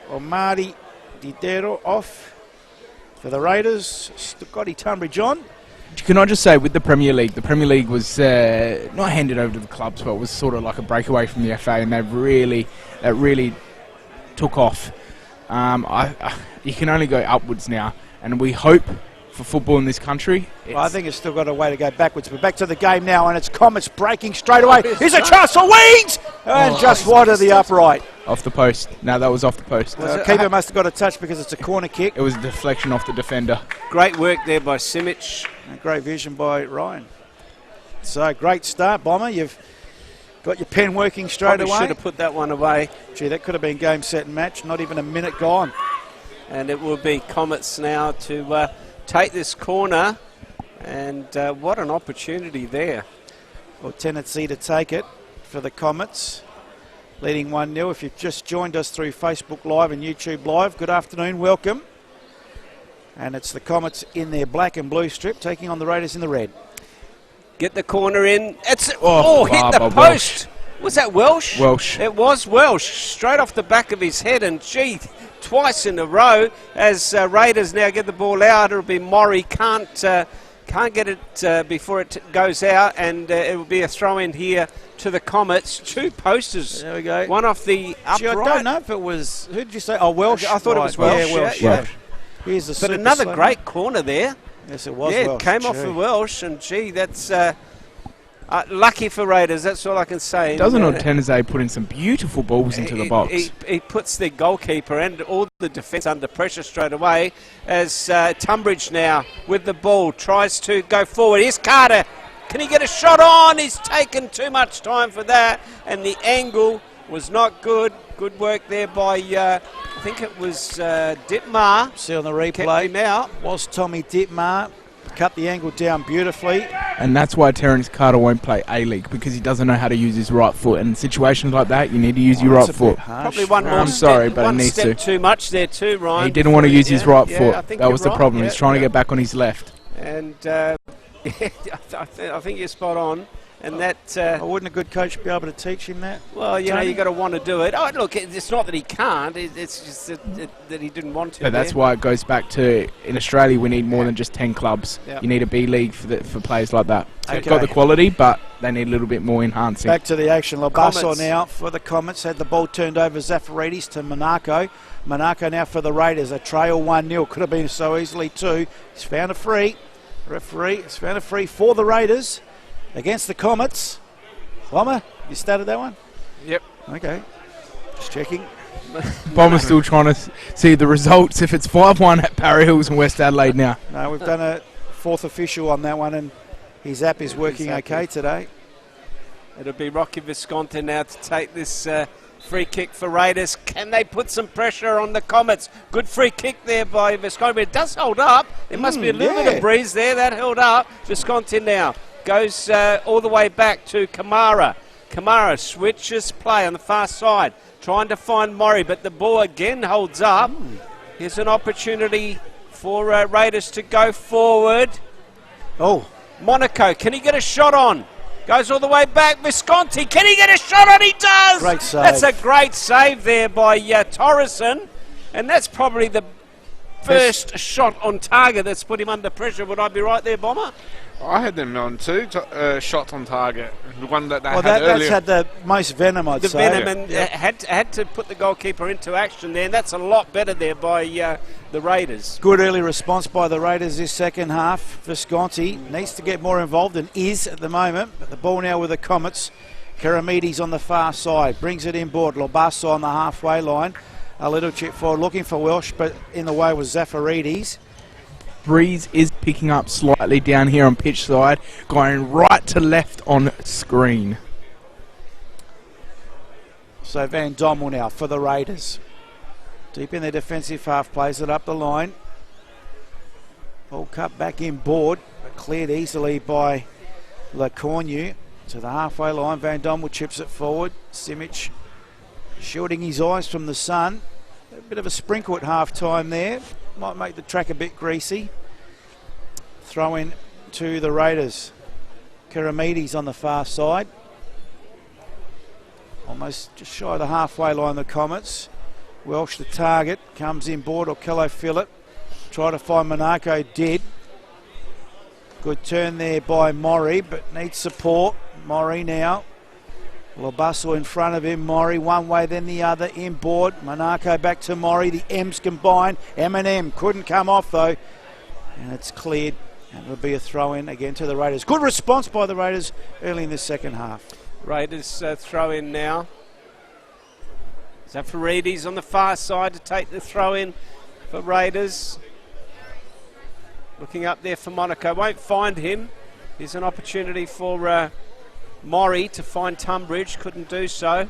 Well, Marty Didero off For the Raiders, Scotty Tunbridge on. Can I just say, with the Premier League was not handed over to the clubs, but was sort of like a breakaway from the FA, and that really took off. You can only go upwards now, and we hope for football in this country. Well, I think it's still got a way to go backwards, but back to the game now, and it's Comets breaking straight away. Here's a chance for wings, and just wide of the upright. Off the post. No, that was off the post. Keeper must have got a touch because it's a corner kick. It was a deflection off the defender. Great work there by Simic. And great vision by Ryan. So, great start, Bomber. You've got your pen working straight away. Should have put that one away. Gee, that could have been game, set and match. Not even a minute gone. And it will be Comets now to take this corner. And what an opportunity there. Well, tendency to take it for the Comets. Leading 1-0. If you've just joined us through Facebook Live and YouTube Live, good afternoon, welcome. And it's the Comets in their black and blue strip taking on the Raiders in the red. Get the corner in. It's hit the post. Welsh. Was that Welsh? Welsh. It was Welsh. Straight off the back of his head, and gee, twice in a row. As Raiders now get the ball out, it'll be Murray. Can't get it before it goes out, and it will be a throw in here to the Comets. Two posters. There we go. One off the upright. Gee, I don't know if it was. Who did you say? Oh, Welsh. I thought it was Welsh. Yeah, Welsh. Yeah. Here's the but another great corner there. Yes, it was. Yeah, Welsh. it came off the Welsh, and gee, that's lucky for Raiders. That's all I can say. Doesn't Ortenze put in some beautiful balls into the box? He puts the goalkeeper and all the defence under pressure straight away. As Tunbridge now with the ball tries to go forward. Here's Carter. Can he get a shot on? He's taken too much time for that, and the angle was not good. Good work there by, I think it was Dittmar. See on the replay. Kept him out. Was Tommy Dittmar. Cut the angle down beautifully. And that's why Terence Carter won't play A-League, because he doesn't know how to use his right foot. And in situations like that, you need to use your right foot. Probably one more I'm sorry, but one he needs step to. too much there too, Ryan. He didn't want to use his right foot. I think That was you're the problem. right. He's trying to get back on his left. And I think you're spot on. And that. Wouldn't a good coach be able to teach him that? Well, you know, Tony? you've got to want to do it. Oh, look, it's not that he can't. It's just that he didn't want to. But that's why it goes back to, in Australia, we need more than just 10 clubs. Yep. You need a B-League for players like that. Okay. They've got the quality, but they need a little bit more enhancing. Back to the action. Labasso Comets. now for the Comets. Had the ball turned over Zafaridis to Monaco. Monaco now for the Raiders. A trail 1-0. Could have been so easily 2. He's found a free. Referee has found a free for the Raiders against the Comets. Bomber, you started that one? Yep. Okay. Just checking. Bomber's still trying to see the results. If it's 5-1 at Parry Hills and West Adelaide now. No, we've done a fourth official on that one, and his app is working okay today. It'll be Rocky Visconti now to take this free kick for Raiders. Can they put some pressure on the Comets? Good free kick there by Visconti, but it does hold up. There must be a little bit of breeze there. That held up. Visconti now goes all the way back to Kamara. Kamara switches play on the far side, trying to find Murray, but the ball again holds up. Here's an opportunity for Raiders to go forward. Oh. Monaco, can he get a shot on? Goes all the way back. Visconti, can he get a shot on? He does! Great save. That's a great save there by Torreson. And that's probably the first shot on target that's put him under pressure. Would I be right there, Bomber? I had them on two shots on target. The one that they Well, had that's earlier. had the most venom, I'd The say. venom, and had to put the goalkeeper into action there. And that's a lot better there by the Raiders. Good early response by the Raiders this second half. Visconti needs to get more involved and is at the moment. But the ball now with the Comets. Karamides on the far side. Brings it inboard. Lobasso on the halfway line. A little chip forward looking for Welsh, but in the way was Zafaridis. Breeze is picking up slightly down here on pitch side, going right to left on screen. So Van Dommel now for the Raiders. Deep in their defensive half, plays it up the line. Ball cut back inboard, but cleared easily by Lecornu to the halfway line. Van Dommel chips it forward. Simic shielding his eyes from the sun. A bit of a sprinkle at half time there. Might make the track a bit greasy. Throw in to the Raiders. Karamides on the far side. Almost just shy of the halfway line, the Comets. Welsh the target. Comes inboard, Okello Phillip. Try to find Monaco, did. Good turn there by Maury, but needs support. Maury now. Labasso in front of him. Maury one way, then the other. Inboard. Monaco back to Maury. The M's combined. M&M couldn't come off though. And it's cleared. And it'll be a throw in again to the Raiders. Good response by the Raiders early in the second half. Raiders throw in now. Zafarides on the far side to take the throw in for Raiders. Looking up there for Monaco. Won't find him. Here's an opportunity for Maury to find Tunbridge. Couldn't do so.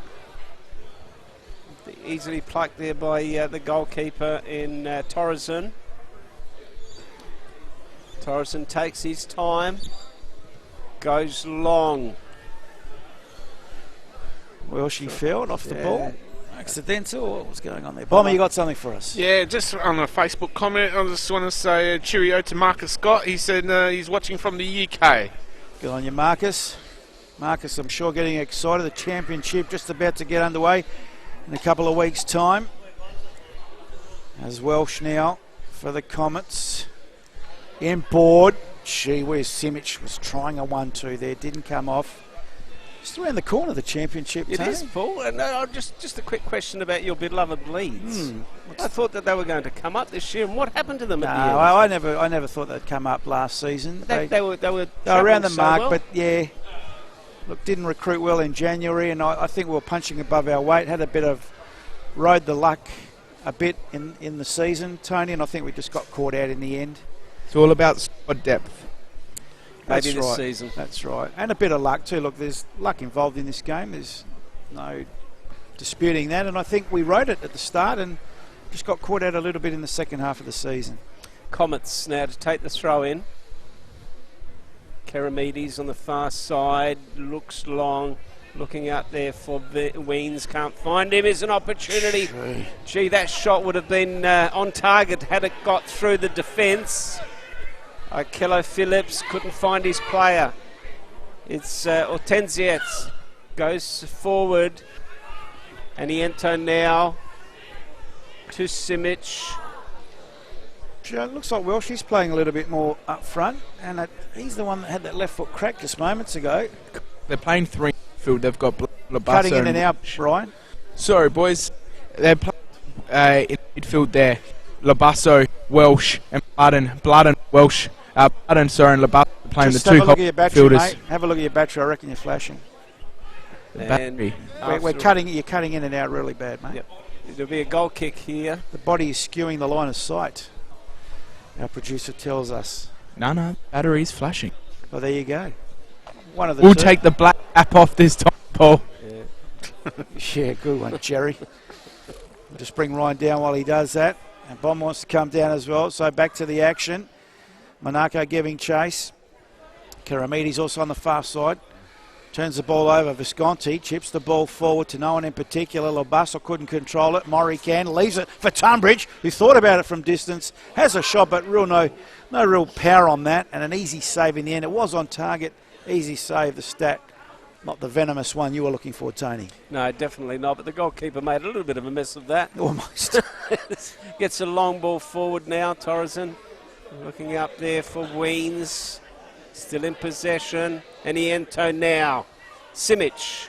Easily plucked there by the goalkeeper in Torreson. Torreson takes his time. Goes long. Well, she fell off the ball. Accidental. What was going on there? Bomber, you got something for us? Yeah, just on a Facebook comment, I just want to say cheerio to Marcus Scott. He said he's watching from the UK. Good on you, Marcus. Marcus, I'm sure, getting excited. The championship just about to get underway in a couple of weeks' time. As Welsh now for the Comets. Inboard. Gee whiz, Simic was trying a 1-2 there. Didn't come off. Just around the corner of the championship, It Tony. is, Paul. And just a quick question about your beloved Leeds. I thought that they were going to come up this year, and what happened to them at the end? I never thought they'd come up last season. They were around the so mark, well. but yeah, look, didn't recruit well in January, and I think we were punching above our weight. Had a bit of rode the luck a bit in the season, Tony, and I think we just got caught out in the end. It's all about squad depth. That's Maybe this right. season. That's right. And a bit of luck too. Look, there's luck involved in this game. There's no disputing that. And I think we rode it at the start and just got caught out a little bit in the second half of the season. Comets now to take the throw in. Keramides on the far side. Looks long. Looking out there for Weens. Can't find him. Is an opportunity. Gee, that shot would have been on target had it got through the defence. Kilo Phillips couldn't find his player. It's Hortensiet goes forward. And Iento now to Simic. It looks like Welsh is playing a little bit more up front, and he's the one that had that left foot crack just moments ago. They're playing three midfield. They've got Labasso. Cutting in and out, Brian. Sorry, boys. They're playing in midfield there. Labasso, Welsh, and Blood, Welsh. And Labasso playing Just the two have a look at your battery, fielders. mate. Have a look at your battery. I reckon you're flashing. The battery. We're cutting. You're cutting in and out really bad, mate. Yep. There'll be a goal kick here. The body is skewing the line of sight. Our producer tells us. No, battery's flashing. Well, there you go. One of the We'll two. take the black app off this time, Paul. Yeah, good one, Jerry. We'll just bring Ryan down while he does that. And Bomb wants to come down as well. So back to the action. Monaco giving chase. Keramides also on the far side. Turns the ball over. Visconti chips the ball forward to no one in particular. Labasso couldn't control it. Maury can. Leaves it for Tunbridge, who thought about it from distance. Has a shot, but no real power on that. And an easy save in the end. It was on target. Easy save, the stat. Not the venomous one you were looking for, Tony. No, definitely not. But the goalkeeper made a little bit of a mess of that. Almost. Gets a long ball forward now, Torreson. Looking up there for Weens. Still in possession. And Iento now. Simic.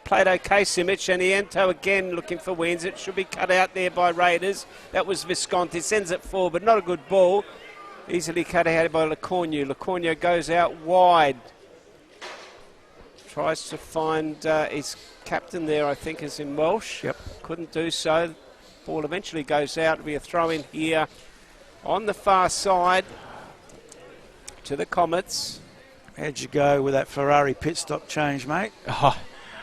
Played okay, Simic. And Iento again looking for Weens. It should be cut out there by Raiders. That was Visconti. Sends it forward, but not a good ball. Easily cut out by Lecornu. Lecornu goes out wide. Tries to find his captain there, I think, is in Welsh. Yep. Couldn't do so. Ball eventually goes out. It'll be a throw in here on the far side to the Comets. How'd you go with that Ferrari pit stop change, mate? Oh,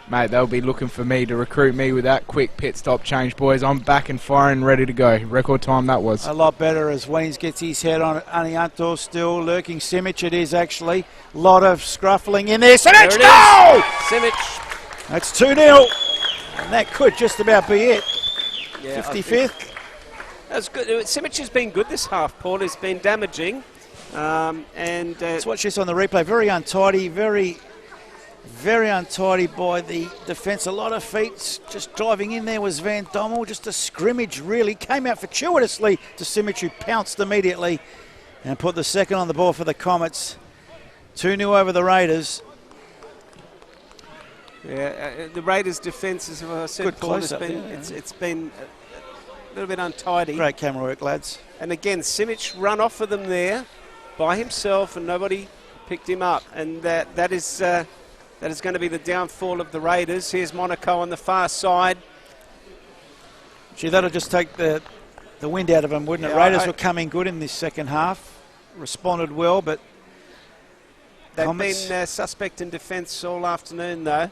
mate, they'll be looking for me to recruit me with that quick pit stop change, boys. I'm back and firing, ready to go. Record time that was. A lot better as Weens gets his head on it. Anianto still lurking. Simic it is actually. Lot of scruffling in there. Simic, There it goal! is. Simic. That's 2-0. And that could just about be it. Yeah, 55th. That's good. Simic has been good this half, Paul. He's been damaging. Let's watch this on the replay. Very untidy, very Very untidy by the defence. A lot of feet. Just driving in there was Van Dommel. Just a scrimmage, really. Came out fortuitously to Simic, who pounced immediately and put the second on the ball for the Comets. 2-0 over the Raiders. Yeah, the Raiders' defence, as I said, Good Paul, close-up, it's been a little bit untidy. Great camera work, lads. And again, Simic run off of them there by himself, and nobody picked him up. And that is going to be the downfall of the Raiders. Here's Monaco on the far side. Gee, that'll just take the wind out of them, wouldn't it? Raiders were coming good in this second half. Responded well, but they've Comets been suspect in defence all afternoon, though.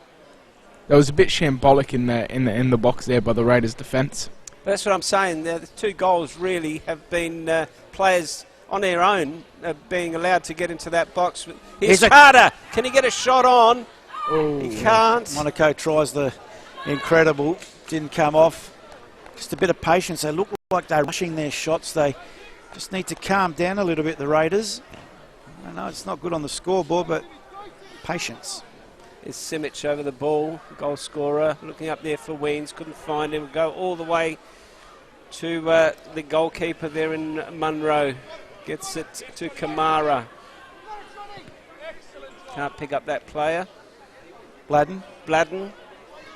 That was a bit shambolic in the box there by the Raiders' defence. But that's what I'm saying. The 2 goals really have been players on their own being allowed to get into that box. Here's Carter. Can he get a shot on? Oh. He can't. Monaco tries the incredible. Didn't come off. Just a bit of patience. They look like they're rushing their shots. They just need to calm down a little bit, the Raiders. I know it's not good on the scoreboard, but patience. Is Simic over the ball, goal scorer, looking up there for Weens, couldn't find him, go all the way to the goalkeeper there in Munro, gets it to Kamara. Can't pick up that player. Bladden.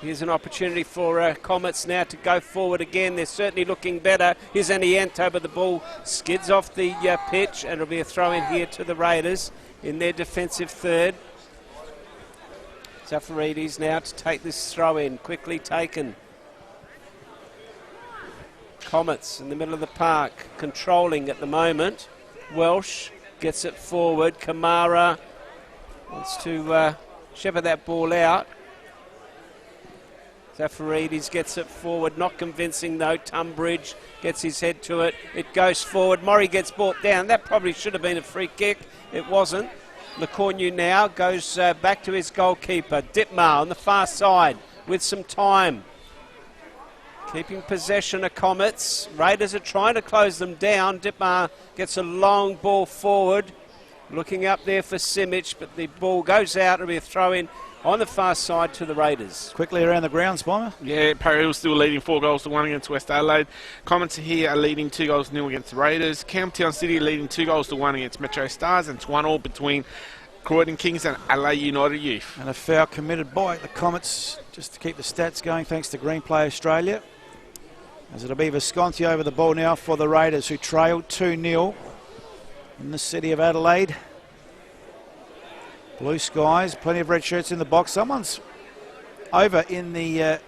Here's an opportunity for Comets now to go forward again. They're certainly looking better. Here's Aniento, but the ball skids off the pitch, and it'll be a throw in here to the Raiders in their defensive third. Zafaridis now to take this throw in, quickly taken. Comets in the middle of the park, controlling at the moment. Welsh gets it forward. Kamara wants to shepherd that ball out. Zafaridis gets it forward, not convincing though. Tunbridge gets his head to it. It goes forward. Murray gets brought down. That probably should have been a free kick. It wasn't. Lecornu now goes back to his goalkeeper. Ditmar on the far side with some time. Keeping possession of Comets. Raiders are trying to close them down. Ditmar gets a long ball forward. Looking up there for Simic, but the ball goes out. It'll be a throw in on the far side to the Raiders. Quickly around the grounds, Bomber. Yeah, Parry Hill's still leading 4-1 against West Adelaide. Comets here are leading 2-0 against the Raiders. Campbelltown City leading 2-1 against Metro Stars, and it's 1-1 between Croydon Kings and Adelaide United Youth. And a foul committed by the Comets, just to keep the stats going, thanks to Green Play Australia. As it'll be Visconti over the ball now for the Raiders, who trailed 2-0 in the city of Adelaide. Blue skies, plenty of red shirts in the box. Someone's over in the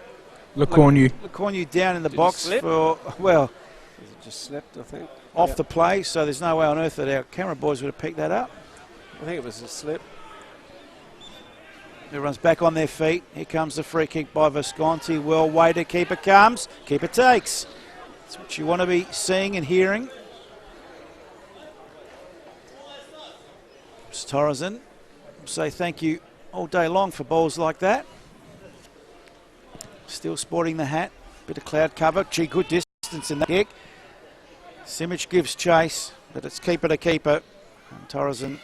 Lecornu down in the box for, well, it just slipped, I think. Off the play, so there's no way on earth that our camera boys would have picked that up. I think it was a slip. Everyone's back on their feet. Here comes the free kick by Visconti. Well weighted. Keeper comes. Keeper takes. That's what you want to be seeing and hearing. Torreson, say thank you all day long for balls like that. Still sporting the hat. Bit of cloud cover. Gee, good distance in that kick. Simic gives chase, but it's keeper to keeper. And Torreson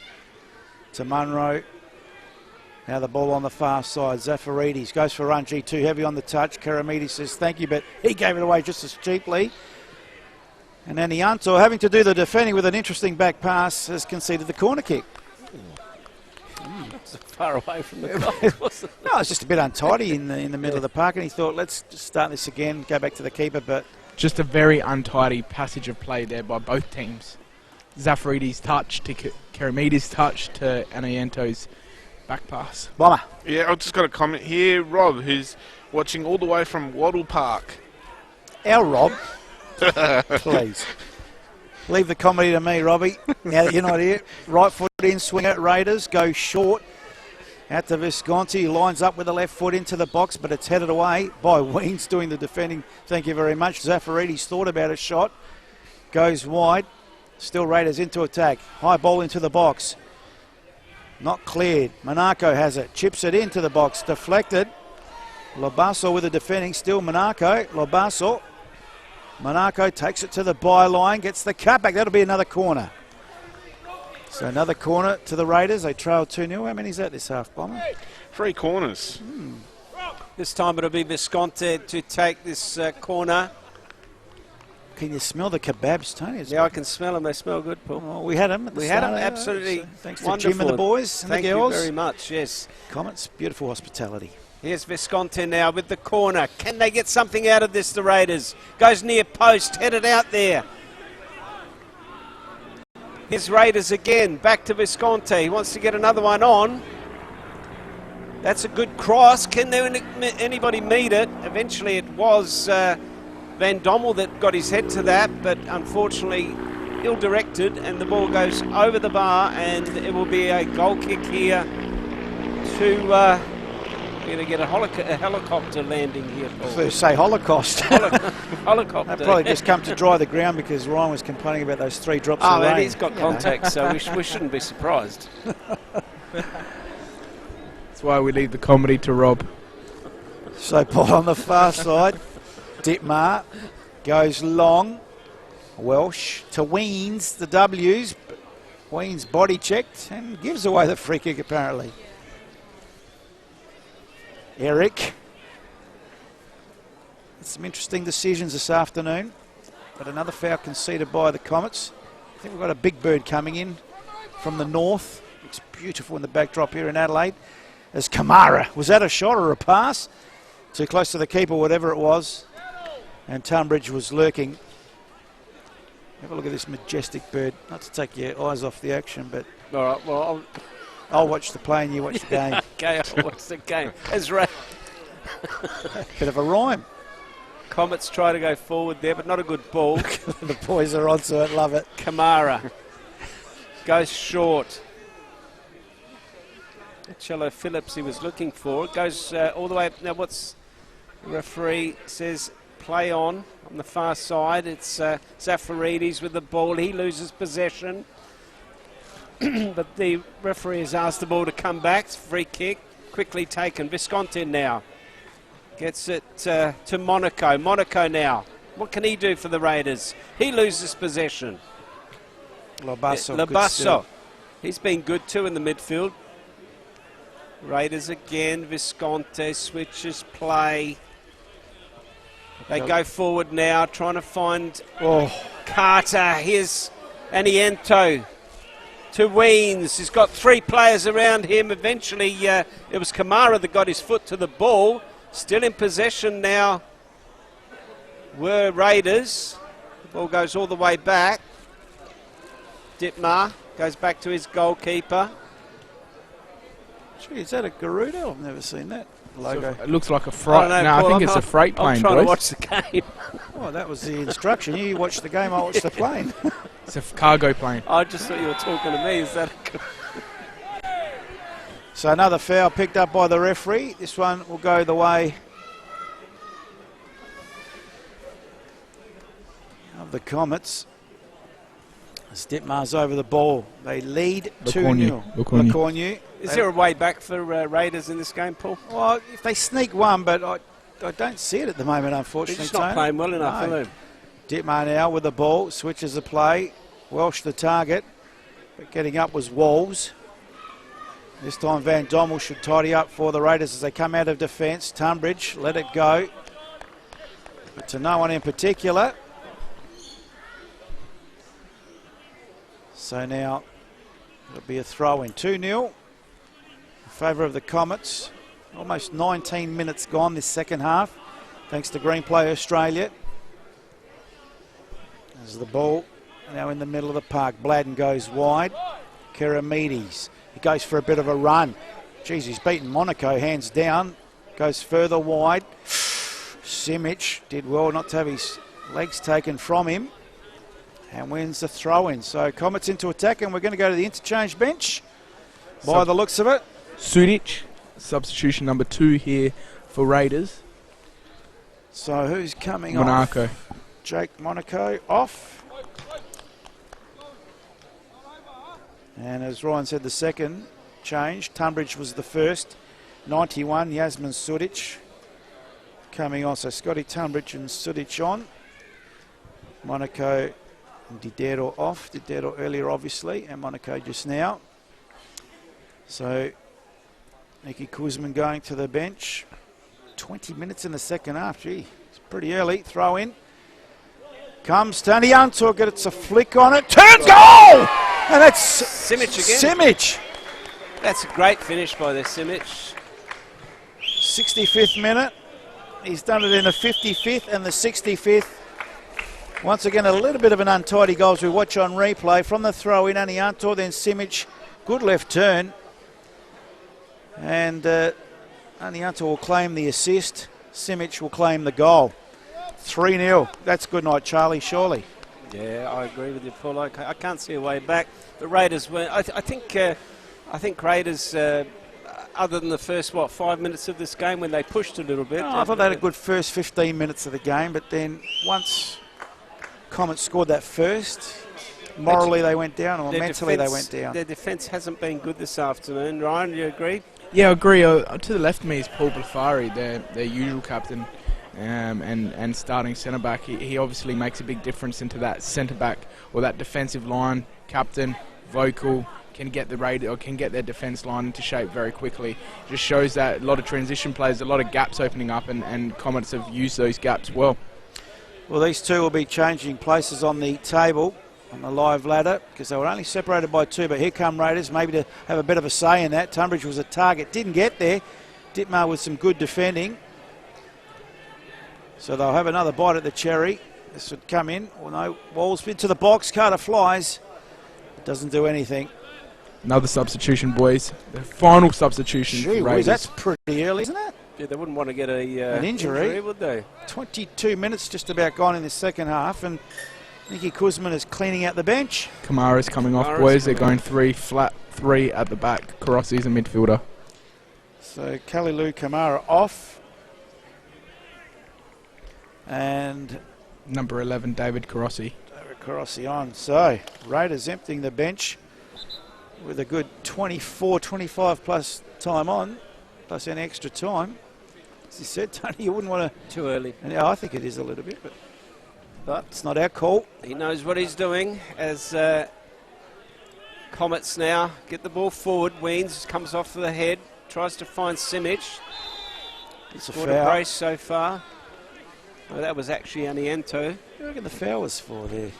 to Munro. Now the ball on the far side. Zafaridis goes for a run. Too heavy on the touch. Karamidi says thank you, but he gave it away just as cheaply. And Anianto, having to do the defending with an interesting back pass, has conceded the corner kick. Far away from the goal, wasn't it? No, it's just a bit untidy in the middle of the park, and he thought, let's just start this again, go back to the keeper, but... Just a very untidy passage of play there by both teams. Zafaridis' touch to Karamides' touch to Anianto's back pass. Bomber. Yeah, I've just got a comment here. Rob, who's watching all the way from Waddle Park. Our Rob? Please. Leave the comedy to me, Robbie. Now that you're not here. Right foot in, swing at Raiders, go short. Out to Visconti, he lines up with the left foot into the box, but it's headed away by Weens doing the defending. Thank you very much. Zafaridis thought about a shot. Goes wide. Still Raiders into attack. High ball into the box. Not cleared. Monaco has it. Chips it into the box. Deflected. Lobasso with the defending. Still Monaco. Lobasso. Monaco takes it to the byline. Gets the cutback. That'll be another corner. So another corner to the Raiders. They trailed 2-0. How many is that this half, Bomber? 3 corners. This time it'll be Visconti to take this corner. Can you smell the kebabs, Tony? Yeah, I can smell them. They smell good, Paul. Well, we had them. We had them, absolutely. So thanks to wonderful. Jim and the boys and Thank the girls. you very much, yes. Comets, beautiful hospitality. Here's Visconti now with the corner. Can they get something out of this, the Raiders? Goes near post, headed out there. Here's Raiders again, back to Visconti. He wants to get another one on. That's a good cross. Can anybody meet it? Eventually it was Van Dommel that got his head to that, but unfortunately ill-directed, and the ball goes over the bar, and it will be a goal kick here to... we're going to get a helicopter landing here, Paul. I was say Holocaust. Helicopter. That probably just come to dry the ground because Ryan was complaining about those 3 drops Oh, of rain. and he's got contact, so we shouldn't be surprised. That's why we leave the comedy to Rob. So Paul on the far side. Dittmar goes long. Welsh to Weens, the W's. Weens body checked and gives away the free kick apparently. Eric. Some interesting decisions this afternoon, but another foul conceded by the Comets. I think we've got a big bird coming in from the north. Looks beautiful in the backdrop here in Adelaide. As Kamara, was that a shot or a pass? Too close to the keeper, whatever it was. And Tunbridge was lurking. Have a look at this majestic bird. Not to take your eyes off the action, but All right, well, I'll watch the play and you watch the game. okay, I'll watch the game. As right. Bit of a rhyme. Comets try to go forward there, but not a good ball. The boys are onto it, love it. Kamara goes short. Cello Phillips he was looking for. It goes all the way up. Now what's the referee says play on the far side. It's Zafaridis with the ball. He loses possession. But the referee has asked the ball to come back. It's a free kick. Quickly taken. Visconti now. Gets it to Monaco. Monaco now. What can he do for the Raiders? He loses possession. Labasso. He's been good too in the midfield. Raiders again. Visconti switches play. They go forward now, trying to find Carter. Here's Aniento to Weens. He's got 3 players around him. Eventually, it was Kamara that got his foot to the ball. Still in possession now were Raiders. The ball goes all the way back. Dittmar goes back to his goalkeeper. Gee, is that a Garuda? I've never seen that logo. It looks like a freight. No, I think it's a freight plane, I'm trying boys. to watch the game. Oh, that was the instruction. You watch the game, I watch the plane. It's a cargo plane. I just thought you were talking to me. Is that So another foul picked up by the referee. This one will go the way of the Comets. As Dittmar's over the ball. They lead 2-0. McCornew. Is there a way back for Raiders in this game, Paul? Well, if they sneak one, but I don't see it at the moment, unfortunately. They're just not playing well enough, are they? Dittmar now with the ball, switches the play. Welsh the target, but getting up was Walls. This time Van Dommel should tidy up for the Raiders as they come out of defence. Tunbridge let it go, but to no one in particular. So now it'll be a throw in. 2-0 in favour of the Comets. Almost 19 minutes gone this second half, thanks to Green Play Australia. There's the ball now in the middle of the park. Bladden goes wide. Keramides. He goes for a bit of a run. Geez, he's beaten Monaco hands down. Goes further wide. Simic did well not to have his legs taken from him. And wins the throw-in. So Comets into attack, and we're going to go to the interchange bench by the looks of it. Sudic, substitution number 2 here for Raiders. So who's coming Monaco. off? Jake Monaco off. And as Ryan said, the second change. Tunbridge was the first. 91, Yasmin Sudic coming on. So Scotty Tunbridge and Sudic on. Monaco Didero off. Didero earlier, obviously, and Monaco just now. So, Nikki Kuzman going to the bench. 20 minutes in the second half. Gee, it's pretty early. Throw in. Comes Tony Untor, gets a flick on it. Turns goal! And that's Simic again. Simic. That's a great finish by the Simic. 65th minute. He's done it in the 55th and the 65th. Once again, a little bit of an untidy goal as we watch on replay. From the throw in, Anianto, then Simic. Good left turn. And Anianto will claim the assist. Simic will claim the goal. 3-0. That's good night, Charlie, surely. Yeah, I agree with you, Paul. I can't see a way back. The Raiders were. I think Raiders, other than the first 5 minutes of this game when they pushed a little bit. I thought they had a good first 15 minutes of the game, but then once Comets scored that first, morally they went down, or mentally they went down. Their defence hasn't been good this afternoon. Ryan, do you agree? Yeah, I agree. To the left of me is Paul Blafari, their usual captain. And starting centre back, he obviously makes a big difference into that centre back or that defensive line. Captain, vocal, can get the Raiders or can get their defence line into shape very quickly. Just shows that a lot of transition plays, a lot of gaps opening up, and Comets have used those gaps well. Well, these two will be changing places on the table on the live ladder because they were only separated by 2. But here come Raiders, maybe to have a bit of a say in that. Tunbridge was a target, didn't get there. Dittmar with some good defending. So they'll have another bite at the cherry. This would come in. Well, no, Walls into the box. Carter flies. It doesn't do anything. Another substitution, boys. The final substitution. Gee for whiz, Raiders. that's pretty early, isn't it? Yeah, they wouldn't want to get an injury, would they? 22 minutes just about gone in the second half, and Nikki Kuzman is cleaning out the bench. Kamara's coming off, boys. They're going 3 at the back. Karossi's a midfielder. So Kalilu Kamara off. And number 11, David Karossi. David Karossi on. So Raiders emptying the bench with a good 24, 25 plus time on, plus any extra time. As you said, Tony, you wouldn't want to... Too early. Yeah, I think it is a little bit, but it's not our call. He knows what he's doing as Comets now get the ball forward. Weens comes off the head, tries to find Simic. It's a scored foul. A brace so far. Oh, that was actually Anianto. What do you reckon the foul was for there?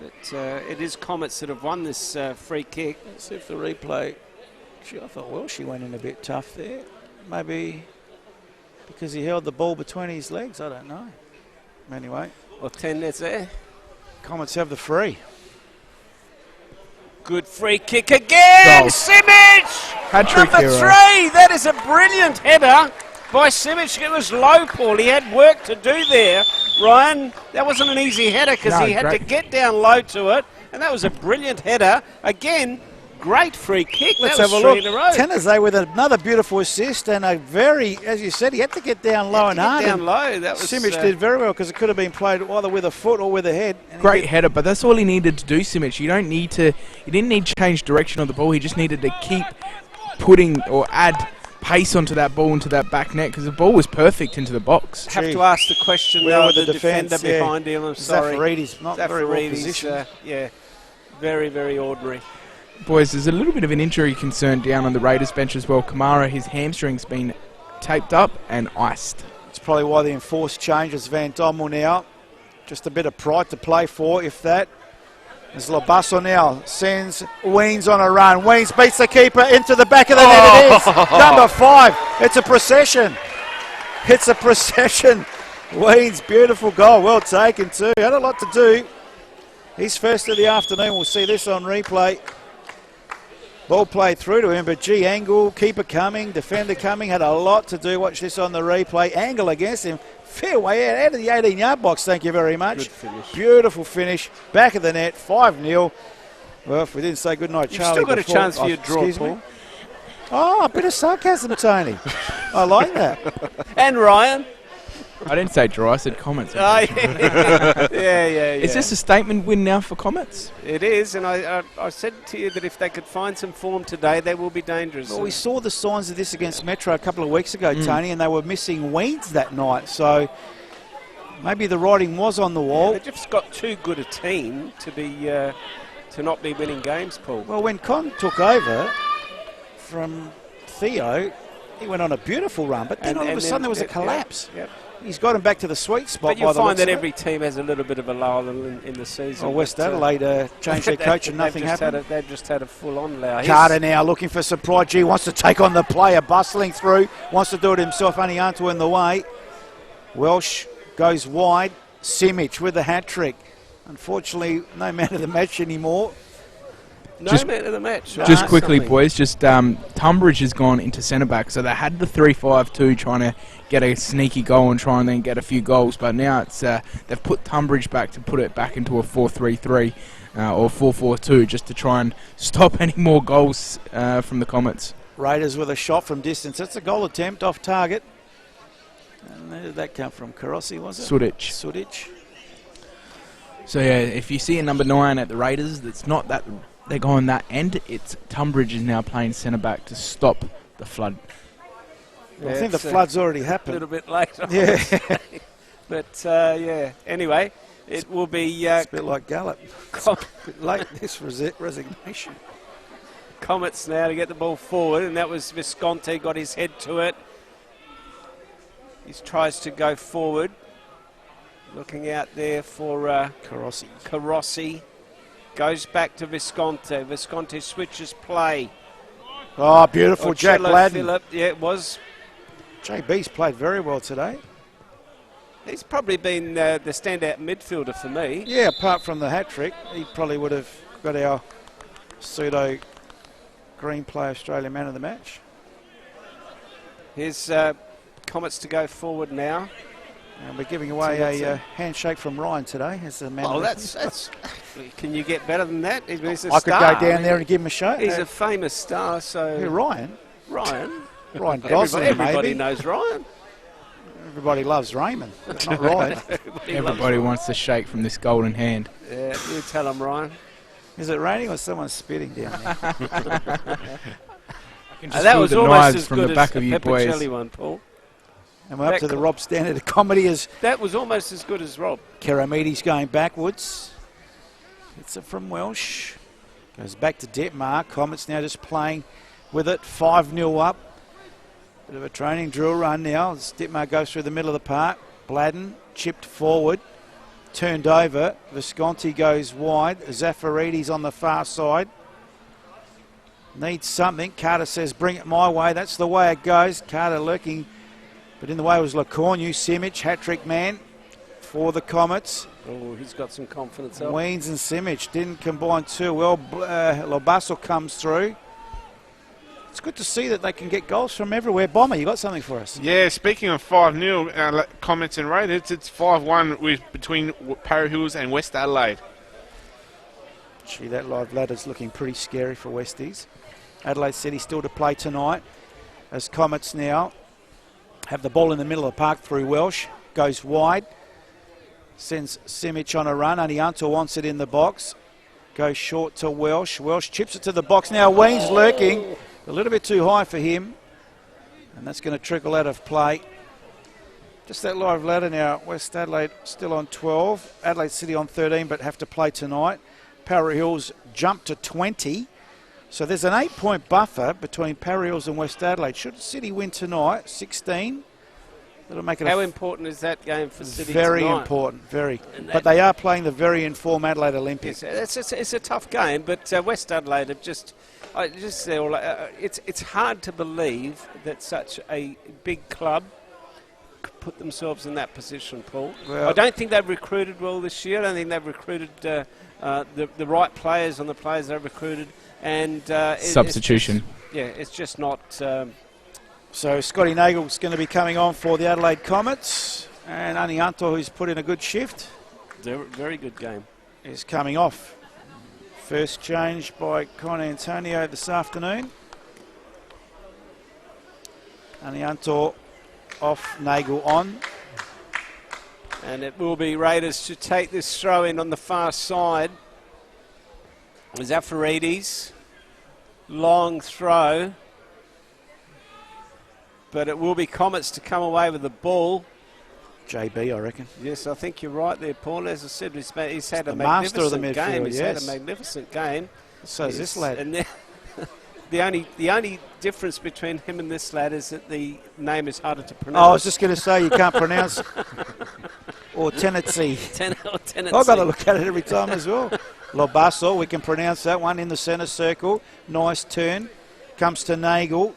But it is Comets that have won this free kick. Let's see if the replay... I thought, well, she went in a bit tough there. Maybe because he held the ball between his legs. I don't know. Anyway. Well, 10 nets there. Comets have the free. Good free kick again! Goal. Simic! Hat-trick Number hero. 3! That is a brilliant header by Simic. It was low, Paul. He had work to do there. Ryan, that wasn't an easy header because he had to get down low to it. And that was a brilliant header. Again, great free kick. Let's that have was a look. 3 in a row. Tennessee with another beautiful assist and a very, as you said, he had to get down low and hard. Down low. That was Simic did very well because it could have been played either with a foot or with a head. And Great header, but that's all he needed to do, Simic. He didn't need to change direction of the ball. He just needed to keep putting or add pace onto that ball into that back net because the ball was perfect into the box. Have to ask the question Well, though, the the defence, defender yeah. behind him. I'm sorry. Zafarides not very well positioned. Yeah, very, very ordinary. Boys, there's a little bit of an injury concern down on the Raiders bench as well. Kamara, his hamstring's been taped up and iced. It's probably why the enforced changes. Van Dommel now. Just a bit of pride to play for, if that. As Labasso now sends Weens on a run. Weens beats the keeper into the back of the net. It is number 5. It's a procession. It's a procession. Weens, beautiful goal. Well taken too. Had a lot to do. He's first of the afternoon. We'll see this on replay. Ball played through to him, but gee, angle, keeper coming, defender coming, had a lot to do. Watch this on the replay. Angle against him. Fair way out of the 18-yard box, thank you very much. Good finish. Beautiful finish. Back of the net, 5-0. Well, if we didn't say good night, You've Charlie. still got before, a chance for your draw, excuse me. Paul. Oh, a bit of sarcasm, Tony. I like that. And Ryan. I didn't say draw, I said Comets. Oh, yeah. Is this a statement win now for Comets? It is, and I said to you that if they could find some form today, they will be dangerous. Well, we saw the signs of this against Metro a couple of weeks ago, Tony, and they were missing Weens that night. So Maybe the writing was on the wall. They've just got too good a team to be to not be winning games, Paul. Well, when Con took over from Theo, he went on a beautiful run, but then all of a sudden there was a collapse. Yep. He's got him back to the sweet spot. But you'll find that every team has a little bit of a lull in the season. Well, West Adelaide changed their coach and nothing happened. They've just had a full-on lull. Carter now looking for some pride. G wants to take on the player, bustling through, wants to do it himself. Only Anto in the way. Welsh goes wide. Simic with the hat-trick. Unfortunately, no man of the match anymore. No man of the match. Just quickly, boys, Tunbridge has gone into centre-back, so they had the 3-5-2 trying to get a sneaky goal and try and then get a few goals, but now it's they've put Tunbridge back to put it back into a 4-3-3 or 4-4-2 just to try and stop any more goals from the Comets. Raiders with a shot from distance. That's a goal attempt off target. And where did that come from? Karossi, was it? Sudic. So, yeah, if you see a number 9 at the Raiders, it's not that they're going that end. It's Tunbridge is now playing centre-back to stop the flood. Well, I think the flood's already happened. A little bit late. Yeah. But, yeah, anyway, it will be... it's a bit like Gallup. It's a bit late, this resignation. Comets now to get the ball forward, and that was Visconti, got his head to it. He tries to go forward. Looking out there for Karossi. Goes back to Visconti. Visconti switches play. Oh, beautiful Jack Gladden. Phillip. Yeah, it was. JB's played very well today. He's probably been the standout midfielder for me. Yeah, apart from the hat-trick, he probably would have got our pseudo Green Play Australia man of the match. Here's Comets to go forward now. And we're giving away a handshake from Ryan today as the man. Oh, that's can you get better than that? He's a I star. could go down there and give him a show. He's a famous star, so... Who, Ryan? Ryan Gosling, everybody maybe. knows Ryan. Everybody loves Raymond, but not Ryan. Everybody wants to shake from this golden hand. Yeah, you tell him, Ryan. Is it raining or someone spitting down there? That was almost as from good the back as of the you Peppercelli boys. one, Paul. And we're up to the Rob standard of comedy as that was almost as good as Rob. Keramides going backwards. It's it from Welsh. Goes back to Detmar. Comets now just playing with it. 5-0 up. Bit of a training drill run now as Detmar goes through the middle of the park. Bladden chipped forward. Turned over. Visconti goes wide. Zafarides on the far side. Needs something. Carter says, bring it my way. That's the way it goes. Carter lurking. But in the way was Lacornu. Simic, hat-trick man for the Comets. Oh, he's got some confidence. Weens and Simic didn't combine too well. Lobasso comes through. It's good to see that they can get goals from everywhere. Bomber, you got something for us? Yeah, speaking of 5-0, Comets and Raiders, it's 5-1 between Parra Hills and West Adelaide. Gee, that live ladder's looking pretty scary for Westies. Adelaide City still to play tonight as Comets now have the ball in the middle of the park through Welsh. Goes wide. Sends Simic on a run. Anianto wants it in the box. Goes short to Welsh. Welsh chips it to the box. Now Ween's lurking. A little bit too high for him. And that's going to trickle out of play. Just that live ladder now. West Adelaide still on 12. Adelaide City on 13 but have to play tonight. Parra Hills jump to 20. So there's an 8-point buffer between Parra Hills and West Adelaide. Should City win tonight, 16, that'll make it. How important is that game for City very tonight? Important, very. But they are playing the very informed Adelaide Olympics. Yes, it's a tough game, but West Adelaide have it's hard to believe that such a big club could put themselves in that position, Paul. Well, I don't think they've recruited well this year. I don't think they've recruited the right players on the players they've recruited. And substitution. It's just not. So Scotty Nagel's going to be coming on for the Adelaide Comets, and Anianto, who's put in a good shift. Very good game. Is coming off. First change by Con Antonio this afternoon. Anianto off, Nagel on. And it will be Raiders to take this throw in on the far side. Zafarides, long throw, but it will be Comets to come away with the ball. JB, I reckon. Yes, I think you're right there, Paul. As I said, he's had a the master of the magnificent midfield, game. He's had a yes. magnificent game. So is this lad. And the only difference between him and this lad is that the name is harder to pronounce. Oh, I was just going to say you can't pronounce or Tennessee. Tennessee. I've got to look at it every time as well. Lobasso, we can pronounce that one in the centre circle. Nice turn. Comes to Nagel.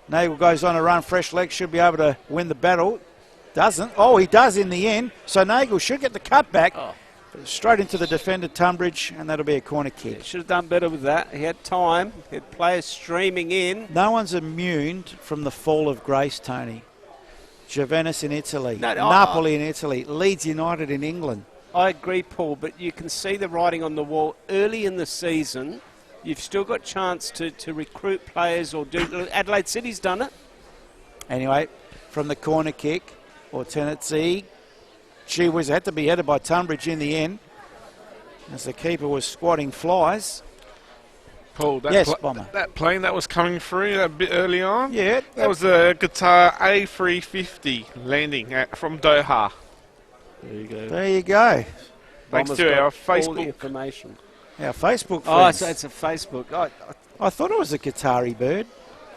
Nagel goes on a run, fresh leg, should be able to win the battle. Doesn't. Oh, he does in the end. So Nagel should get the cut back. Oh. Straight into the defender, Tunbridge, and that'll be a corner kick. He should have done better with that. He had time. He had players streaming in. No one's immune from the fall of grace, Tony. Juventus in Italy, Napoli in Italy, Leeds United in England. I agree, Paul, but you can see the writing on the wall early in the season. You've still got chance to recruit players or do. Adelaide City's done it. Anyway, from the corner kick, or Tennessee. Gee whiz, had to be headed by Tunbridge in the end, as the keeper was squatting flies. Paul, Bomber. that plane that was coming through a bit early on, Yeah. that was a Qatar A350 landing from Doha. There you go. There you go. Thanks Bomber's to got our all the Facebook. information. Our Facebook Oh, friends. so it's a Facebook. I thought it was a Qatari bird.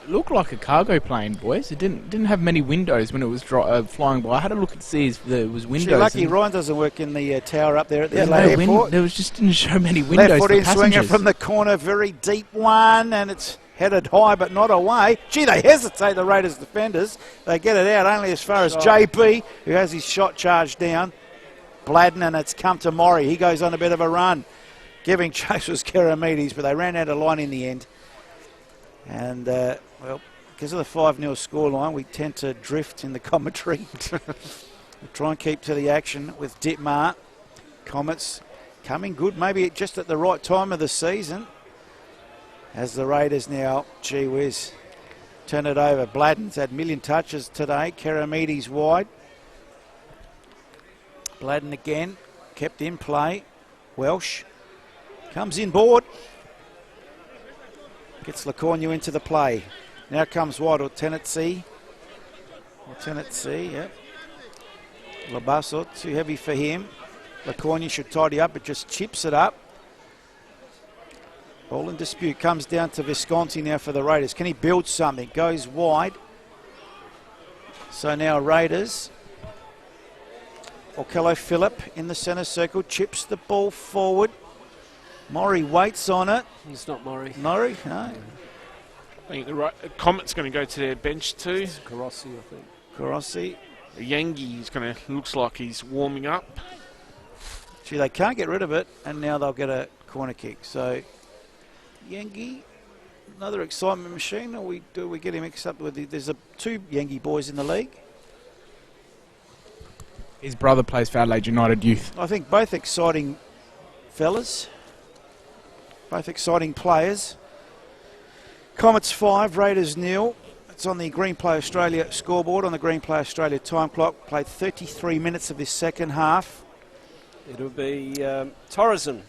It looked like a cargo plane, boys. It didn't have many windows when it was flying by. I had a look to see if there was windows. Gee, lucky Ryan doesn't work in the tower up there at the There's Adelaide no Airport. there was just didn't show many windows Left foot for in, swinging passengers. from the corner, very deep one, and it's headed high but not away. Gee, they hesitate, the Raiders defenders. They get it out only as far as JB, who has his shot charged down. Bladden, and it's come to Morrie. He goes on a bit of a run. Giving chase was Keramides, but they ran out of line in the end. And, well, because of the 5-0 scoreline, we tend to drift in the commentary. We'll try and keep to the action with Ditmar. Comets coming good, maybe just at the right time of the season. As the Raiders now, gee whiz, turn it over. Bladden's had a million touches today. Keramides wide. Bladden again, kept in play. Welsh comes in board. Gets Lacornu into the play. Now comes wide, or Tennessee. Yep. Labasso, too heavy for him. Lacornu should tidy up, but just chips it up. Ball in dispute, comes down to Visconti now for the Raiders. Can he build something? Goes wide. So now Raiders. Okello Phillip in the centre circle, chips the ball forward. Morrie waits on it. It's not Morrie. Morrie? No. I think the Comet's going to go to their bench too. It's Carossi, I think. Carossi. Yangi is going to, looks like he's warming up. Gee, they can't get rid of it, and now they'll get a corner kick. So, Yangi, another excitement machine, or do we get him mixed up with there's two Yangi boys in the league? His brother plays for Adelaide United Youth. I think both exciting fellas, both exciting players. Comets 5, Raiders 0. It's on the Green Play Australia scoreboard, on the Green Play Australia time clock. Played 33 minutes of this second half. It'll be Torreson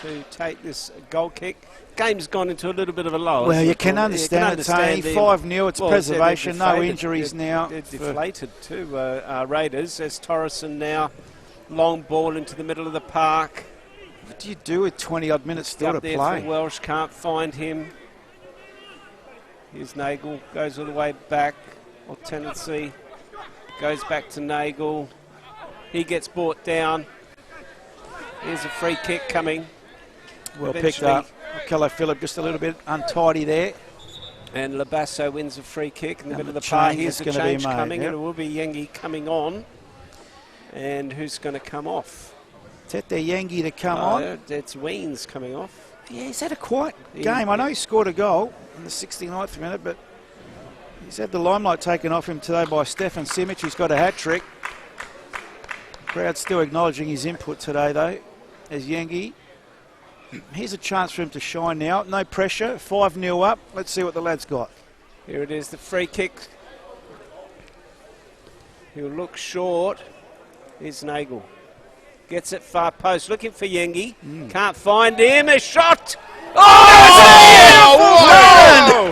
to take this goal kick. Game's gone into a little bit of a lull. Well, you can understand it, Tony. 5-0, it's preservation, no injuries now. They're deflated too, our Raiders, as Torreson now, long ball into the middle of the park. What do you do with 20-odd minutes still to there play? For Welsh, can't find him. Here's Nagel, goes all the way back. Or Tennessee goes back to Nagel. He gets brought down. Here's a free kick coming. Well picked up. Kello Phillip just a little bit untidy there. And Labasso wins a free kick in the middle of the change park. Here's is a gonna be change made, coming, yep. and it will be Yengi coming on. And who's going to come off? Tete Yengi to come on. It's Weens coming off. Yeah, he's had a quiet game. I know he scored a goal in the 69th minute, but he's had the limelight taken off him today by Stefan Simic. He's got a hat-trick. Crowd's still acknowledging his input today, though, as Yengi. Here's a chance for him to shine now. No pressure. 5-0 up. Let's see what the lad's got. Here it is, the free kick. He'll look short. Here's Nagel. Gets it far post. Looking for Yengi. Can't find him. A shot! Oh,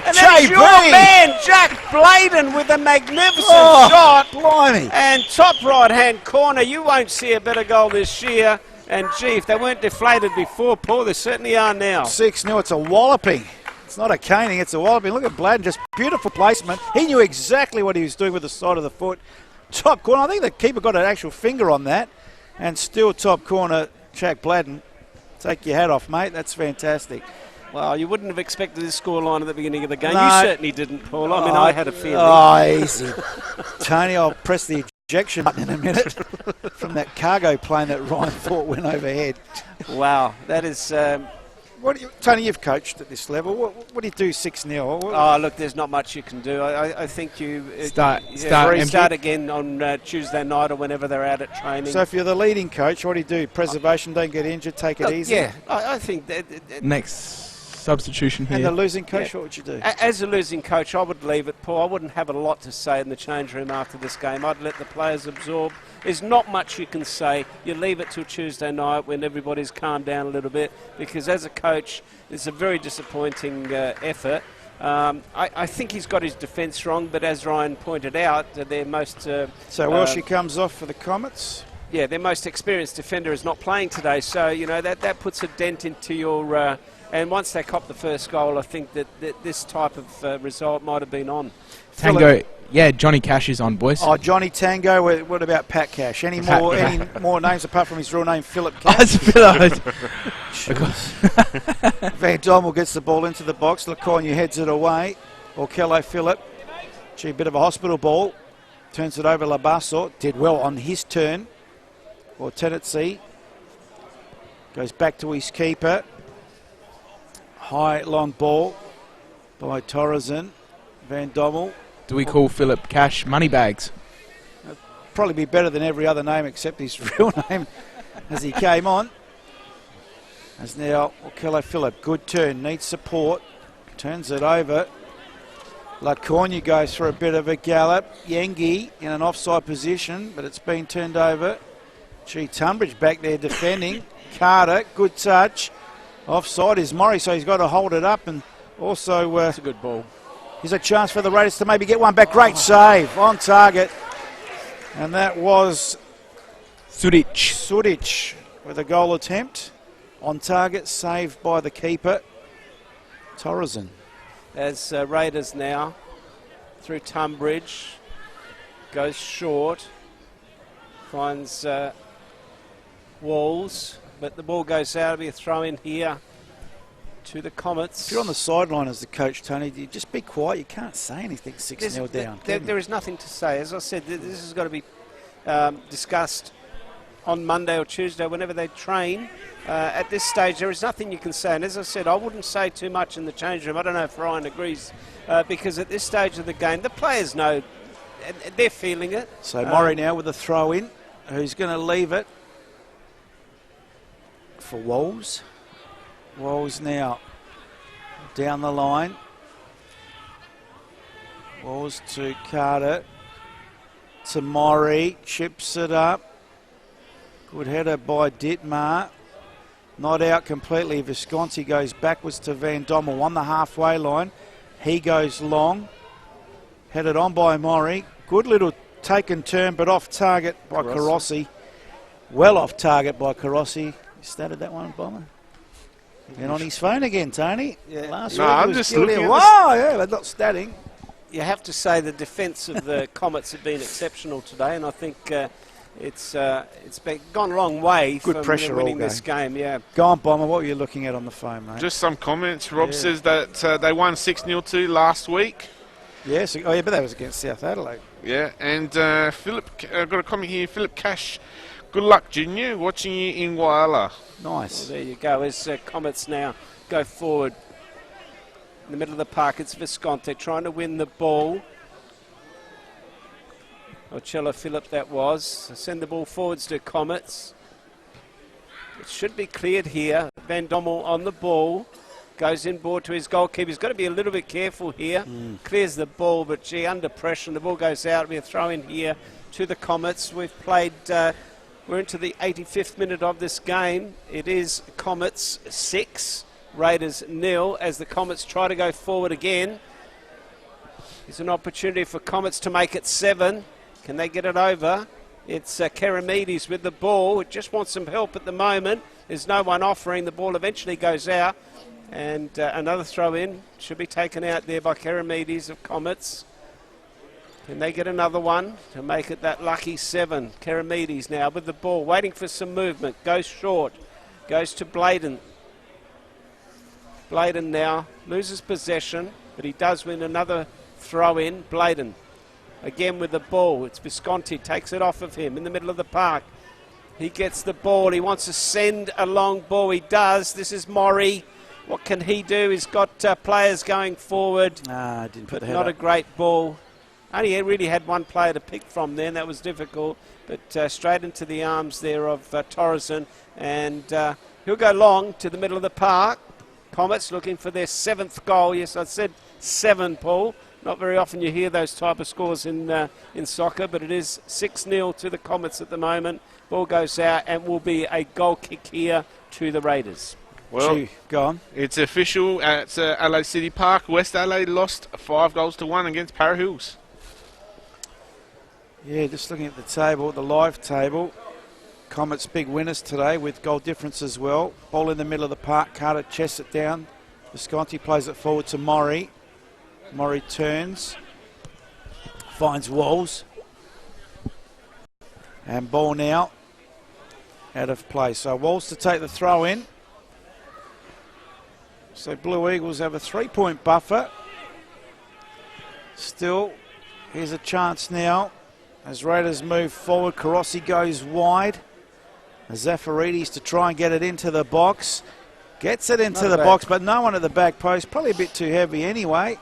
And that's your man, Jack Bladen, with a magnificent shot. Blimey. And top right-hand corner, you won't see a better goal this year. And gee, if they weren't deflated before, Paul, they certainly are now. 6-0, it's a walloping. It's not a caning, it's a walloping. Look at Bladen, just beautiful placement. He knew exactly what he was doing with the side of the foot. Top corner, I think the keeper got an actual finger on that. And still top corner, Jack Bladen. Take your hat off, mate. That's fantastic. Well, you wouldn't have expected this scoreline at the beginning of the game. No. You certainly didn't, Paul. I mean, I had a feeling. Oh, easy. Tony, I'll press the ejection button in a minute from that cargo plane that Ryan thought went overhead. Wow, that is... Tony, you've coached at this level. What do you do 6-0? Oh, look, there's not much you can do. I think you Start again on Tuesday night or whenever they're out at training. So if you're the leading coach, what do you do? Preservation, don't get injured, take it easy? Yeah, I think that... Next substitution here. And the losing coach, what would you do? As a losing coach, I would leave it, Paul. I wouldn't have a lot to say in the change room after this game. I'd let the players absorb. There's not much you can say. You leave it till Tuesday night when everybody's calmed down a little bit, because as a coach, it's a very disappointing effort. I think he's got his defence wrong, but as Ryan pointed out, their most... So Welshie comes off for the Comets? Yeah, their most experienced defender is not playing today, so, you know, that puts a dent into your... and once they cop the first goal, I think that this type of result might have been on. Tango, yeah, Johnny Cash is on, boys. Oh, Johnny Tango. What about Pat Cash? Any more names apart from his real name, Philip Cash? Van Dommel gets the ball into the box. Laconia heads it away. Orkello Phillip. Gee, a bit of a hospital ball. Turns it over Labasso. Did well on his turn. Or Tennessee. Goes back to his keeper. High, long ball by Torreson. Van Dommel. Do we call Philip Cash moneybags? Probably be better than every other name except his real name as he came on. As now Orkello Phillip, good turn, needs support. Turns it over. Laconia goes for a bit of a gallop. Yengi in an offside position, but it's been turned over. Gee, Tunbridge back there defending. Carter, good touch. Offside is Murray, so he's got to hold it up, and also... That's a good ball. Here's a chance for the Raiders to maybe get one back. Great save on target. And that was Sudic with a goal attempt. On target, saved by the keeper, Torreson. As Raiders now, through Tunbridge, goes short, finds Walls, but the ball goes out. It'll be a throw in here to the Comets. If you're on the sideline as the coach, Tony, you just be quiet. You can't say anything 6-0 down. There is nothing to say. As I said, this has got to be discussed on Monday or Tuesday whenever they train. At this stage, there is nothing you can say. And as I said, I wouldn't say too much in the change room. I don't know if Ryan agrees, because at this stage of the game, the players know, and they're feeling it. So Murray now with a throw in. Who's going to leave it for Walls? Walls now down the line. Walls to Carter. To Murray. Chips it up. Good header by Dittmar. Not out completely. Visconti goes backwards to Van Dommel on the halfway line. He goes long. Headed on by Murray. Good little taken turn, but off target by Carossi. Well off target by Carossi. You started that one, Bomber? And on his phone again, Tony. Yeah. Last No, week I'm was just guilty looking of- at Wow, yeah, they're not statting. You have to say the defence of the Comets have been exceptional today, and I think it's gone a long way Good from pressure winning all this game. Yeah. Go on, Bomber. What were you looking at on the phone, mate? Just some comments. Rob says that they won 6-0 last week. Yes. Oh, yeah, but that was against South Adelaide. Yeah, and Philip, I've got a comment here. Philip Cash, good luck, Junior. Watching you in Whyalla. Nice. Well, there you go. As Comets now go forward in the middle of the park, it's Visconti trying to win the ball. Orkello Phillip that was. Send the ball forwards to Comets. It should be cleared here. Van Dommel on the ball. Goes inboard to his goalkeeper. He's got to be a little bit careful here. Clears the ball, but gee, under pressure. And the ball goes out. We throw in here to the Comets. We've played... we're into the 85th minute of this game. It is Comets 6, Raiders 0 as the Comets try to go forward again. It's an opportunity for Comets to make it 7. Can they get it over? It's Keramides with the ball. It just wants some help at the moment. There's no one offering. The ball eventually goes out. And another throw in. Should be taken out there by Keramides of Comets. Can they get another one to make it that lucky 7? Keramides now with the ball, waiting for some movement. Goes short. Goes to Bladen. Bladen now loses possession, but he does win another throw in. Bladen again with the ball. It's Visconti, takes it off of him in the middle of the park. He gets the ball. He wants to send a long ball. He does. This is Maury. What can he do? He's got players going forward. Didn't put but the head not up. a great ball. Only really had one player to pick from there, and that was difficult. But straight into the arms there of Torreson. And he'll go long to the middle of the park. Comets looking for their 7th goal. Yes, I said 7, Paul. Not very often you hear those type of scores in soccer, but it is 6-0 to the Comets at the moment. Ball goes out and will be a goal kick here to the Raiders. Well, go on. It's official at Adelaide City Park. West Adelaide lost 5-1 against Para Hills. Yeah, just looking at the table, the live table. Comets big winners today with goal difference as well. Ball in the middle of the park. Carter chests it down. Visconti plays it forward to Maury. Maury turns. Finds Walls. And ball now out of play. So Walls to take the throw in. So Blue Eagles have a 3-point buffer. Still, here's a chance now. As Raiders move forward, Karossi goes wide. Zafaridis to try and get it into the box. Gets it into the box, but no one at the back post. Probably a bit too heavy anyway.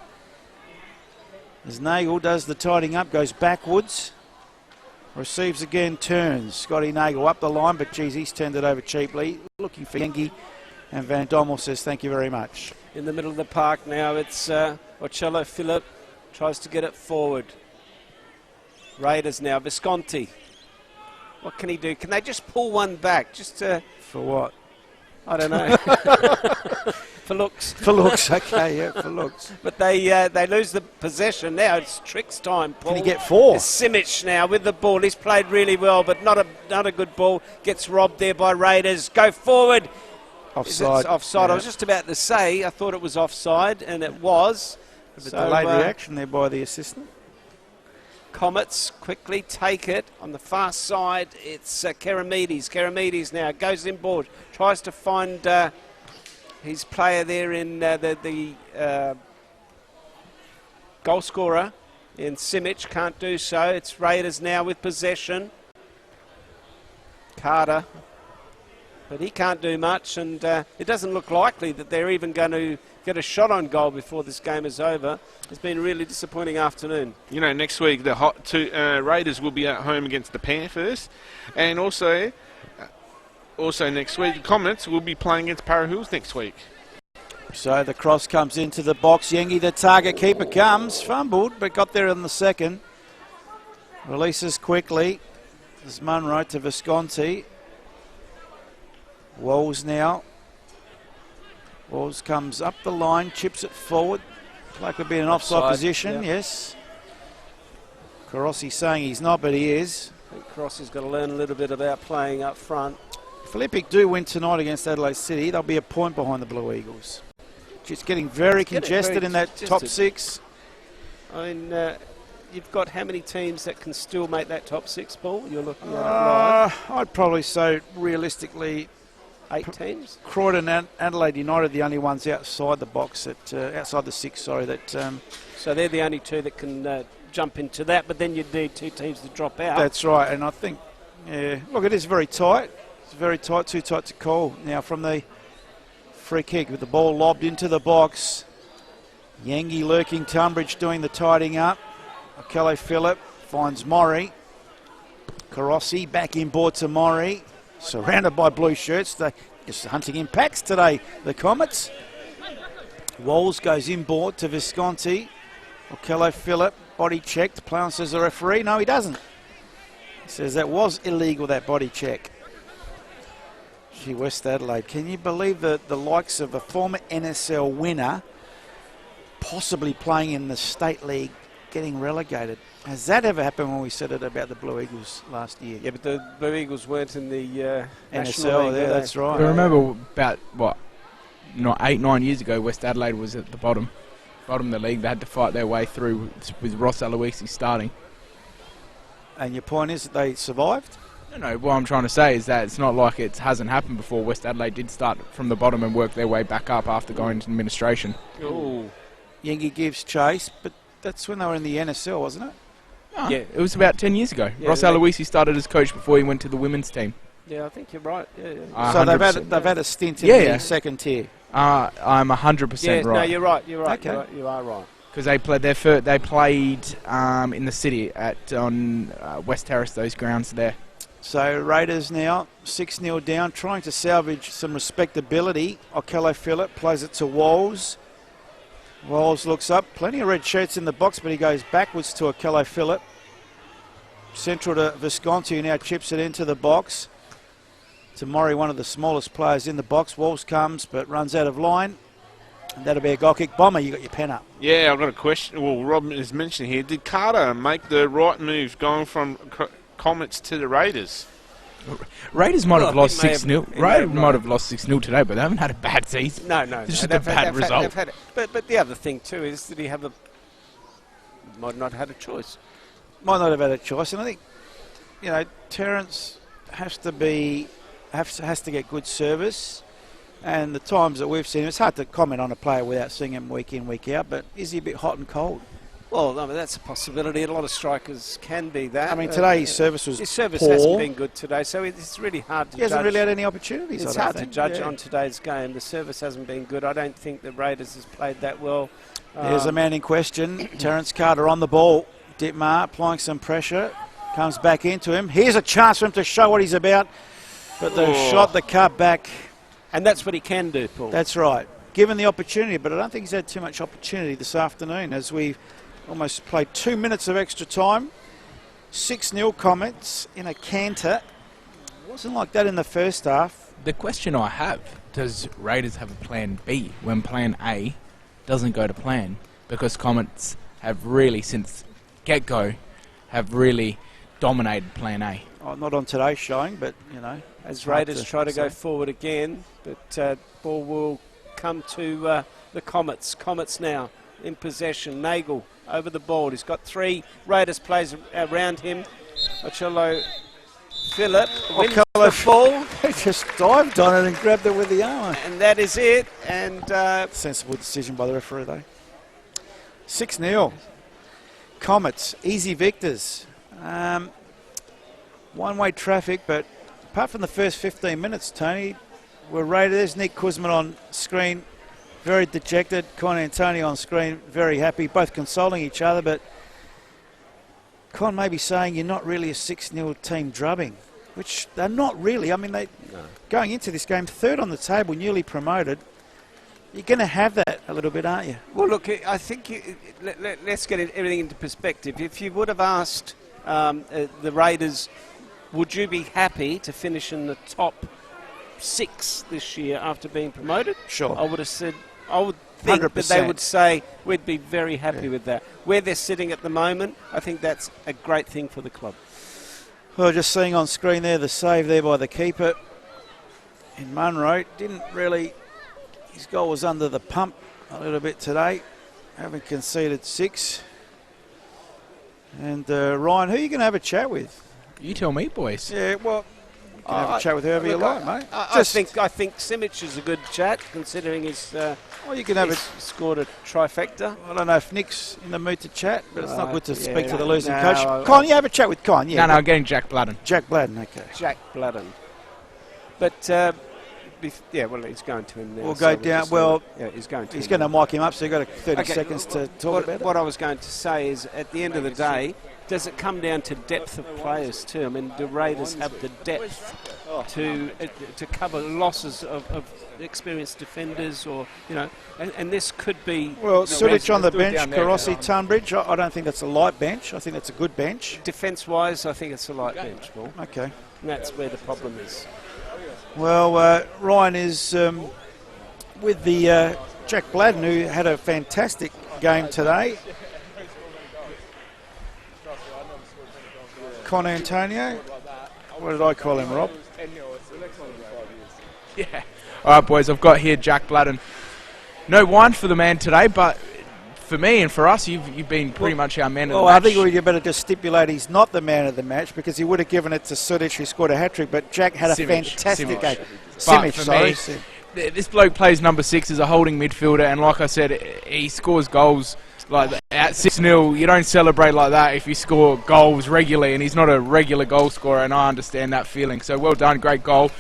As Nagel does the tidying up, goes backwards. Receives again, turns. Scotty Nagel up the line, but geez, he's turned it over cheaply. Looking for Yengi. And Van Dommel says thank you very much. In the middle of the park now, it's Ocello Phillip tries to get it forward. Raiders now, Visconti. What can he do? Can they just pull one back? Just to... For what? I don't know. For looks. For looks, okay, yeah, for looks. But they lose the possession now. It's Tricks time, Paul. Can he get 4? It's Simic now with the ball. He's played really well, but not a good ball. Gets robbed there by Raiders. Go forward. Offside. Offside. Yeah. I was just about to say, I thought it was offside, and it was. A bit delayed reaction there by the assistant. Comets quickly take it on the far side. It's Keramides. Keramides now goes inboard, tries to find his player there in the goal scorer in Simic. Can't do so. It's Raiders now with possession. Carter. But he can't do much, and it doesn't look likely that they're even going to get a shot on goal before this game is over. It's been a really disappointing afternoon. You know, next week the Raiders will be at home against the Panthers, and also next week the Comets will be playing against Para Hills next week. So the cross comes into the box. Yengi, the target keeper, comes. Fumbled, but got there in the second. Releases quickly. There's Munro to Visconti. Walls now. Walls comes up the line, chips it forward. Like would be in an offside position, yeah. Yes. Karossi saying he's not, but he is. I think Crossi's got to learn a little bit about playing up front. If Olympic do win tonight against Adelaide City, they'll be a point behind the Blue Eagles. It's getting very congested in that top 6. I mean, you've got how many teams that can still make that top 6, Paul? You're looking at it live. I'd probably say realistically 8 teams. Croydon and Adelaide United, the only ones outside the box, outside the 6. Sorry, so they're the only 2 that can jump into that. But then you'd need 2 teams to drop out. That's right, and I think, look, it is very tight. It's very tight, too tight to call. Now from the free kick with the ball lobbed into the box. Yengi lurking, Tunbridge doing the tidying up. Okello Phillip finds Maury. Karossi back inboard to Maury. Surrounded by blue shirts. They're just hunting in packs today, the Comets. Walls goes inboard to Visconti. Okello Phillip, body checked. Plown says the referee. No, he doesn't. He says that was illegal, that body check. Gee, West Adelaide, can you believe that the likes of a former NSL winner possibly playing in the State League getting relegated? Has that ever happened when we said it about the Blue Eagles last year? Yeah, but the Blue Eagles weren't in the NSL, League, yeah, that's right. I remember about, 8-9 years ago, West Adelaide was at the bottom of the league. They had to fight their way through with Ross Aloisi starting. And your point is that they survived? No, what I'm trying to say is that it's not like it hasn't happened before. West Adelaide did start from the bottom and work their way back up after going into administration. Oh, Yengi gives chase, but that's when they were in the NSL, wasn't it? Oh, yeah, it was about 10 years ago. Yeah, Ross Aloisi started as coach before he went to the women's team. Yeah, I think you're right. Yeah. So they've had a stint in the second tier. I'm 100% right. No, you're right. You're right. Okay. You are right. Because they played in the city on West Terrace, those grounds there. So Raiders now 6-0 down, trying to salvage some respectability. Okello Phillip plays it to Walls. Walls looks up, plenty of red shirts in the box, but he goes backwards to Okello Phillip. Central to Visconti, who now chips it into the box. To Murray, one of the smallest players in the box. Walls comes, but runs out of line. And that'll be a goal kick. Bomber, you got your pen up. Yeah, I've got a question. Well, Rob is mentioning here, did Carter make the right move going from Comets to the Raiders? Raiders might have lost 6-0. Raiders might have lost 6-0 today, but they haven't had a bad season. No. It's just a bad result. But the other thing too is that might not have had a choice. Might not have had a choice, and I think, Terrence has to get good service. And the times that we've seen him, it's hard to comment on a player without seeing him week in, week out, but is he a bit hot and cold? Well, that's a possibility. A lot of strikers can be that. I mean, today his service was His service poor. hasn't been good today, so it's really hard to judge. He hasn't really had any opportunities, It's hard to judge on today's game. The service hasn't been good. I don't think the Raiders has played that well. There's a man in question, Terrence Carter on the ball. Dittmar applying some pressure, comes back into him. Here's a chance for him to show what he's about, but the shot, the cut back. And that's what he can do, Paul. That's right. Given the opportunity, but I don't think he's had too much opportunity this afternoon as we've almost played 2 minutes of extra time. 6-0 Comets in a canter. Wasn't like that in the first half. The question I have, does Raiders have a plan B when plan A doesn't go to plan? Because Comets have really, since get-go, have really dominated plan A. Oh, not on today's showing, but, As Raiders try to go forward again, but ball will come to the Comets. Comets now in possession. Nagel over the ball. He's got 3 Raiders players around him. Okello Phillip wins the ball. He just dived on it and grabbed it with the arm. And that is it. And sensible decision by the referee, though. 6-0. Comets, easy victors. One-way traffic, but apart from the first 15 minutes, Tony, we're Raiders. There's Nick Kuzman on screen, very dejected. Con and Tony on screen, very happy, both consoling each other, but Con may be saying you're not really a 6-0 team drubbing, which they're not really. I mean, going into this game, third on the table, newly promoted. You're going to have that a little bit, aren't you? Well, look, I think let's get everything into perspective. If you would have asked the Raiders, would you be happy to finish in the top 6 this year after being promoted? Sure. I would think 100%. That they would say we'd be very happy with that. Where they're sitting at the moment, I think that's a great thing for the club. Well, just seeing on screen there the save there by the keeper in Munro. Didn't really... His goal was under the pump a little bit today. Haven't conceded 6. And Ryan, who are you going to have a chat with? You tell me, boys. Yeah, well, you can have a chat with whoever you like, mate. I think Simic is a good chat, considering he's you can have scored a trifecta. I don't know if Nick's in the mood to chat, but it's not good to speak to the losing coach. Con, you have a chat with Con, yeah. No, I'm getting Jack Bladden. Jack Bladden, okay. Jack Bladden. But, he's going to him now. We'll go down. Well, he's going to. He's going to mic him up, so you've got 30 seconds to talk about it. What I was going to say is, at the end of the day, does it come down to depth of players too? I mean, do Raiders have the depth to cover losses of experienced defenders, or and this could be. Well, Sudic on the bench, Karossi, Tunbridge. I don't think that's a light bench. I think that's a good bench. Defence-wise, I think it's a light bench, Paul. Okay. And that's where the problem is. Well, Ryan is with the Jack Bladden, who had a fantastic game today. Con Antonio. What did I call him, Rob? Yeah. All right, boys, I've got here Jack Bladden. No wine for the man today, but for me and for us, you've been pretty much our man of the match. I think we better just stipulate he's not the man of the match because he would have given it to Sudic, who scored a hat-trick, but Jack had a fantastic game. Simic, sorry. This bloke plays number 6 as a holding midfielder, and like I said, he scores goals like that. At 6-0. You don't celebrate like that if you score goals regularly, and he's not a regular goal scorer, and I understand that feeling. So well done, great goal.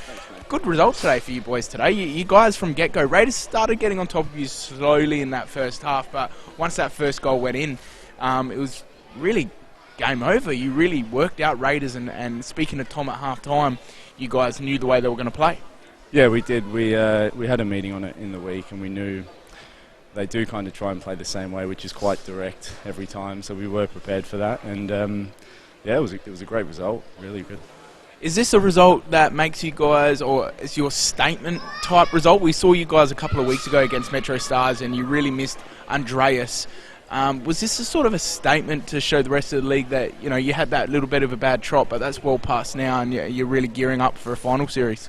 Good result today for you boys today. You guys from get-go, Raiders started getting on top of you slowly in that first half, but once that first goal went in, it was really game over. You really worked out Raiders, and speaking to Tom at half-time, you guys knew the way they were going to play. Yeah, we did. We had a meeting on it in the week, and we knew they do kind of try and play the same way, which is quite direct every time, so we were prepared for that, and yeah, it was a great result, really good. Is this a result that makes you guys, or is your statement type result? We saw you guys a couple of weeks ago against Metro Stars and you really missed Andreas. Was this a sort of a statement to show the rest of the league that, you had that little bit of a bad trot, but that's well past now and you're really gearing up for a final series?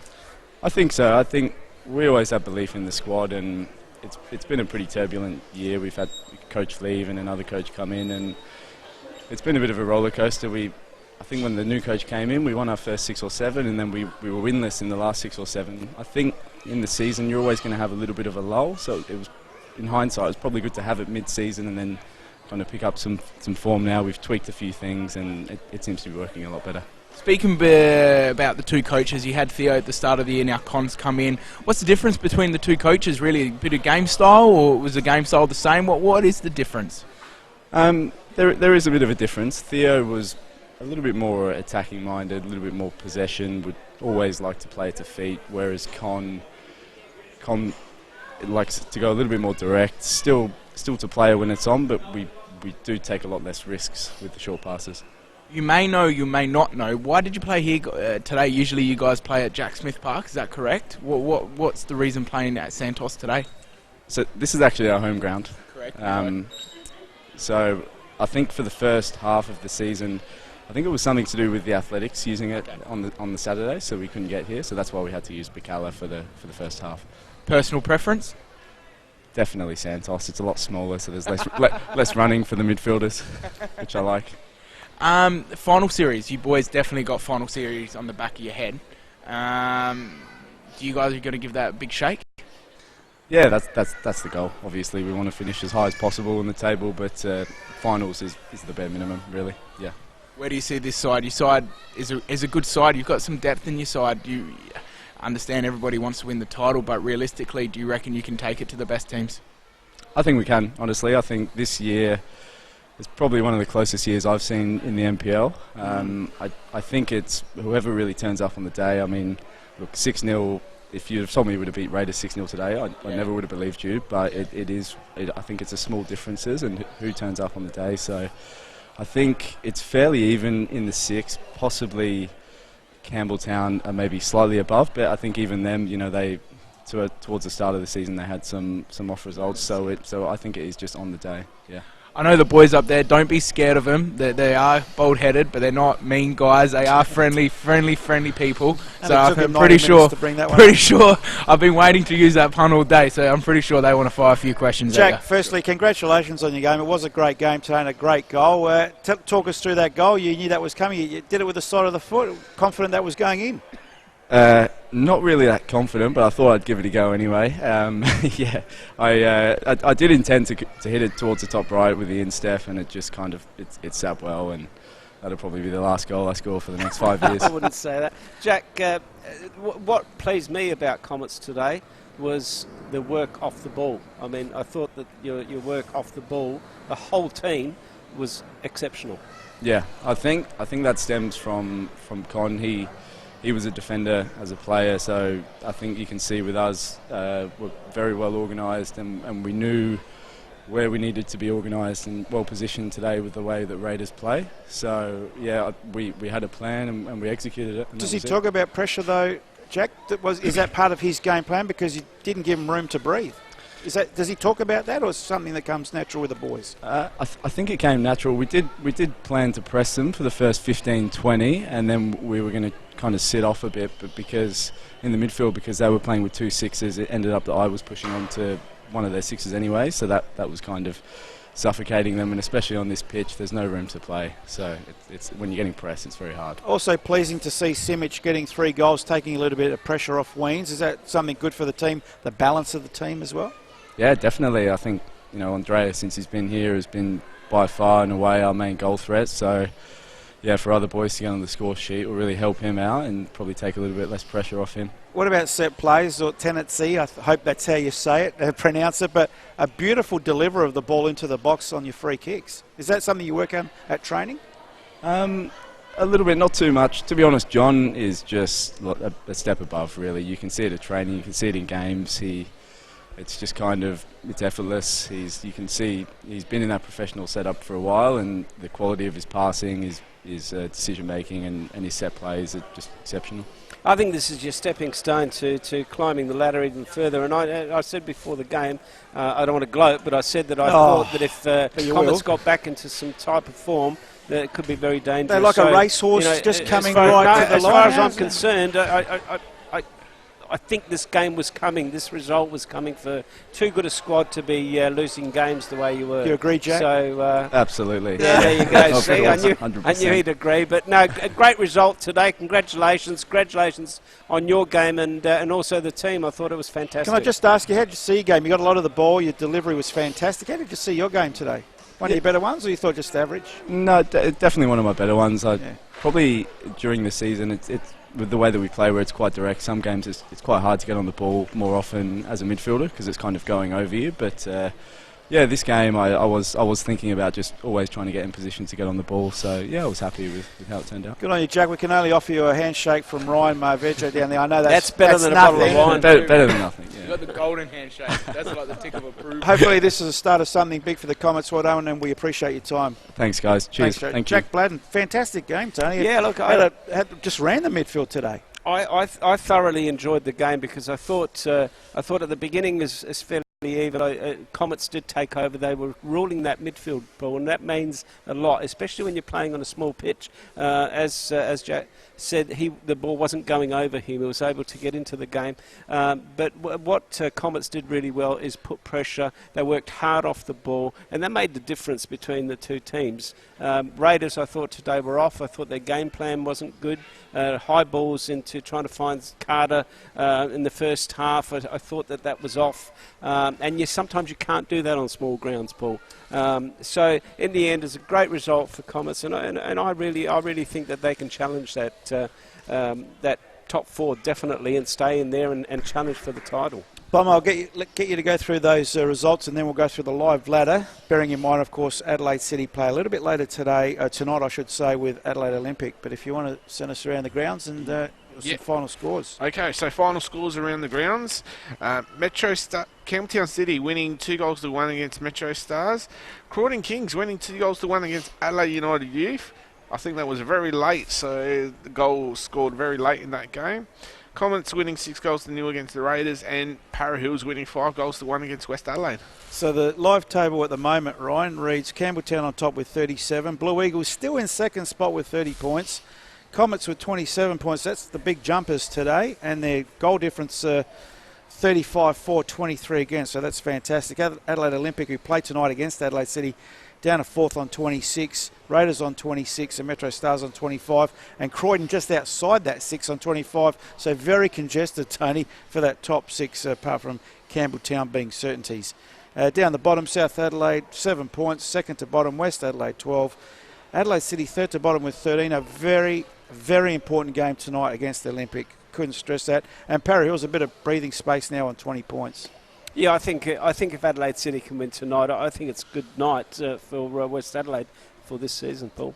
I think so. I think we always have belief in the squad, and it's been a pretty turbulent year. We've had a coach leave and another coach come in, and it's been a bit of a roller coaster. I think when the new coach came in, we won our first 6 or 7, and then we were winless in the last 6 or 7. I think in the season you're always going to have a little bit of a lull, so it was, in hindsight, it was probably good to have it mid-season and then kind of pick up some form now. We've tweaked a few things, and it seems to be working a lot better. Speaking about the two coaches, you had Theo at the start of the year, now Con's come in. What's the difference between the two coaches, really? A bit of game style, or was the game style the same? What is the difference? There is a bit of a difference. Theo was a little bit more attacking minded, a little bit more possession, would always like to play to feet, whereas Con likes to go a little bit more direct, still to play when it's on, but we do take a lot less risks with the short passes. You may know, you may not know. Why did you play here today? Usually you guys play at Jack Smith Park, is that correct? What's the reason playing at Santos today? So this is actually our home ground. Correct. So I think for the first half of the season, I think it was something to do with the athletics using it on the Saturday, so we couldn't get here. So that's why we had to use Bacala for the first half. Personal preference? Definitely Santos. It's a lot smaller, so there's less running for the midfielders, which I like. Final series. You boys definitely got final series on the back of your head. Do you guys are going to give that a big shake? Yeah, that's the goal. Obviously, we want to finish as high as possible in the table, but finals is the bare minimum, really. Yeah. Where do you see this side? Your side is a good side. You've got some depth in your side. You understand everybody wants to win the title, but realistically, do you reckon you can take it to the best teams? I think we can, honestly. I think this year is probably one of the closest years I've seen in the NPL. I think it's whoever really turns up on the day. I mean, look, 6-0, if you'd have told me we would have beat Raiders 6-0 today, I never would have believed you, but I think it's a small differences and who turns up on the day. So I think it's fairly even in the 6, possibly Campbelltown are maybe slightly above, but I think even them, they towards the start of the season they had some off results, so I think it is just on the day. Yeah. I know the boys up there, don't be scared of them. They are bold-headed, but they're not mean guys. They are friendly people. So I'm pretty sure I've been waiting to use that pun all day, so I'm pretty sure they want to fire a few questions at you. Jack, firstly, congratulations on your game. It was a great game today and a great goal. Talk us through that goal. You knew that was coming. You did it with the side of the foot, confident that was going in. Not really that confident, but I thought I'd give it a go anyway. Yeah, I did intend to hit it towards the top right with the instep, and it just kind of it sat well, and that'll probably be the last goal I score for the next 5 years. I wouldn't say that. Jack, what pleased me about Comets today was the work off the ball. I mean, I thought that your work off the ball, the whole team, was exceptional. Yeah, I think that stems from Con. He was a defender as a player, so I think you can see with us, we're very well organised, and we knew where we needed to be organised and well positioned today with the way that Raiders play. So yeah, we had a plan and we executed it. Does he talk about pressure though, Jack? Is that part of his game plan because you didn't give him room to breathe? Does he talk about that, or is it something that comes natural with the boys? I think it came natural. We did plan to press them for the first 15, 20, and then we were going to kind of sit off a bit. But because in the midfield, because they were playing with 2 sixes, it ended up that I was pushing on to one of their sixes anyway. So that was kind of suffocating them, and especially on this pitch, there's no room to play. So it's when you're getting pressed, it's very hard. Also pleasing to see Simic getting 3 goals, taking a little bit of pressure off Weens. Is that something good for the team, the balance of the team as well? Yeah, definitely. I think, Andrea, since he's been here, has been by far and away our main goal threat. So, yeah, for other boys to get on the score sheet will really help him out and probably take a little bit less pressure off him. What about set plays or tenancy? I hope that's how you say it, pronounce it, but a beautiful deliver of the ball into the box on your free kicks. Is that something you work on at training? A little bit, not too much. To be honest, John is just a step above, really. You can see it at training, you can see it in games. It's just kind of, it's effortless. You can see he's been in that professional setup for a while, and the quality of his passing, his decision making and his set plays are just exceptional. I think this is your stepping stone to climbing the ladder even further. And I said before the game, I don't want to gloat, but I said that I thought that if Comets got back into some type of form, that it could be very dangerous. They're like a racehorse just coming right to the line. As far as I'm concerned, I think this game was coming, this result was coming for too good a squad to be losing games the way you were. You agree, Jack? So, absolutely. Yeah, there you go. See, I knew he'd agree. But no, a great result today. Congratulations on your game and also the team. I thought it was fantastic. Can I just ask you, how did you see your game? You got a lot of the ball, your delivery was fantastic. How did you see your game today? One of your better ones, or you thought just average? No, definitely one of my better ones. Probably during the season, it's with the way that we play, where it's quite direct. Some games it's quite hard to get on the ball more often as a midfielder because it's kind of going over you. But yeah, this game I was thinking about just always trying to get in position to get on the ball. So yeah, I was happy with how it turned out. Good on you, Jack. We can only offer you a handshake from Ryan Marvejo down there. I know that's better than nothing. A bottle of wine. Better than nothing. Yeah. You got the golden handshake. That's like the tick of approval. Hopefully this is the start of something big for the Comets. Well done, and we appreciate your time. Thanks, guys. Cheers. Thanks, Thank Jack you. Bladden, fantastic game, Tony. Yeah, look, just ran the midfield today. I thoroughly enjoyed the game because I thought at the beginning is fairly even. Comets did take over. They were ruling that midfield ball, and that means a lot, especially when you're playing on a small pitch. As Jack said, the ball wasn't going over him. He was able to get into the game. But what Comets did really well is put pressure. They worked hard off the ball, and that made the difference between the two teams. Raiders, I thought today were off. I thought their game plan wasn't good. High balls into trying to find Carter in the first half. I thought that was off. And sometimes you can't do that on small grounds, Paul. So in the end, it's a great result for Comets, and I really think that they can challenge that top four definitely and stay in there and challenge for the title. Bum, I'll get you to go through those results, and then we'll go through the live ladder. Bearing in mind, of course, Adelaide City play a little bit later tonight, I should say, with Adelaide Olympic. But if you want to send us around the grounds and some final scores. Okay, so final scores around the grounds. Campbelltown City winning 2-1 against Metro Stars. Crawdon Kings winning 2-1 against Adelaide United Youth. I think that was very late, so the goal was scored very late in that game. Comets winning 6-0 against the Raiders, and Para Hills winning 5-1 against West Adelaide. So the live table at the moment, Ryan, reads Campbelltown on top with 37. Blue Eagles still in second spot with 30 points. Comets with 27 points. That's the big jumpers today, and their goal difference 35-4, 23 against. So that's fantastic. Adelaide Olympic, who play tonight against Adelaide City, down to fourth on 26. Raiders on 26 and Metro Stars on 25. And Croydon just outside that 6 on 25. So very congested, Tony, for that top 6, apart from Campbelltown being certainties. Down the bottom, South Adelaide, 7 points. Second to bottom, West Adelaide, 12. Adelaide City, third to bottom with 13. A very, very important game tonight against the Olympic. Couldn't stress that. And Para Hill's a bit of breathing space now on 20 points. Yeah, I think if Adelaide City can win tonight, I think it's a good night for West Adelaide for this season, Paul.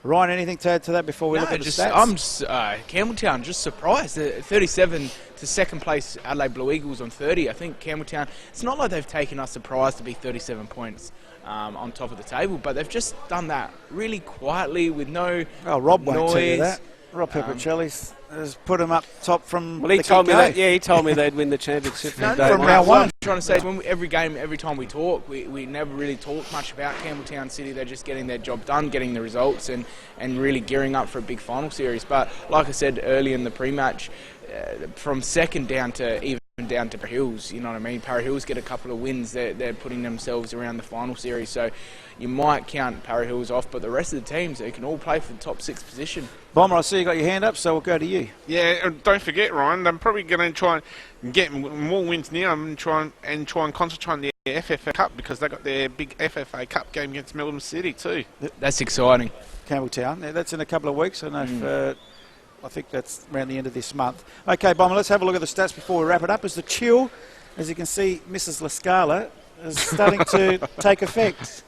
Ryan, anything to add to that before we look at the stats? Campbelltown just surprised. 37 to second place Adelaide Blue Eagles on 30. I think Campbelltown, it's not like they've taken us surprise to be 37 points on top of the table, but they've just done that really quietly with no Rob noise. won't tell you that. Rob Peppicelli's has put them up top from. Well, he the told me get-go. that. Yeah, he told me they'd win the championship from day from one. round What one. I'm trying to say is every time we talk, we never really talk much about Campbelltown City. They're just getting their job done, getting the results, and really gearing up for a big final series. But like I said early in the pre-match, from second down to even down to Para Hills, you know what I mean? Para Hills get a couple of wins. They're putting themselves around the final series. So you might count Para Hills off, but the rest of the teams, they can all play for the top 6 position. Bomber, I see you got your hand up, so we'll go to you. Yeah, and don't forget, Ryan, they're probably going to try and get more wins now and try and concentrate on the FFA Cup because they got their big FFA Cup game against Melbourne City too. That's exciting. Campbelltown. Yeah, that's in a couple of weeks. I don't know if, I think that's around the end of this month. Okay, Bomber, let's have a look at the stats before we wrap it up. As the chill, as you can see, Mrs. Lascala is starting to take effect.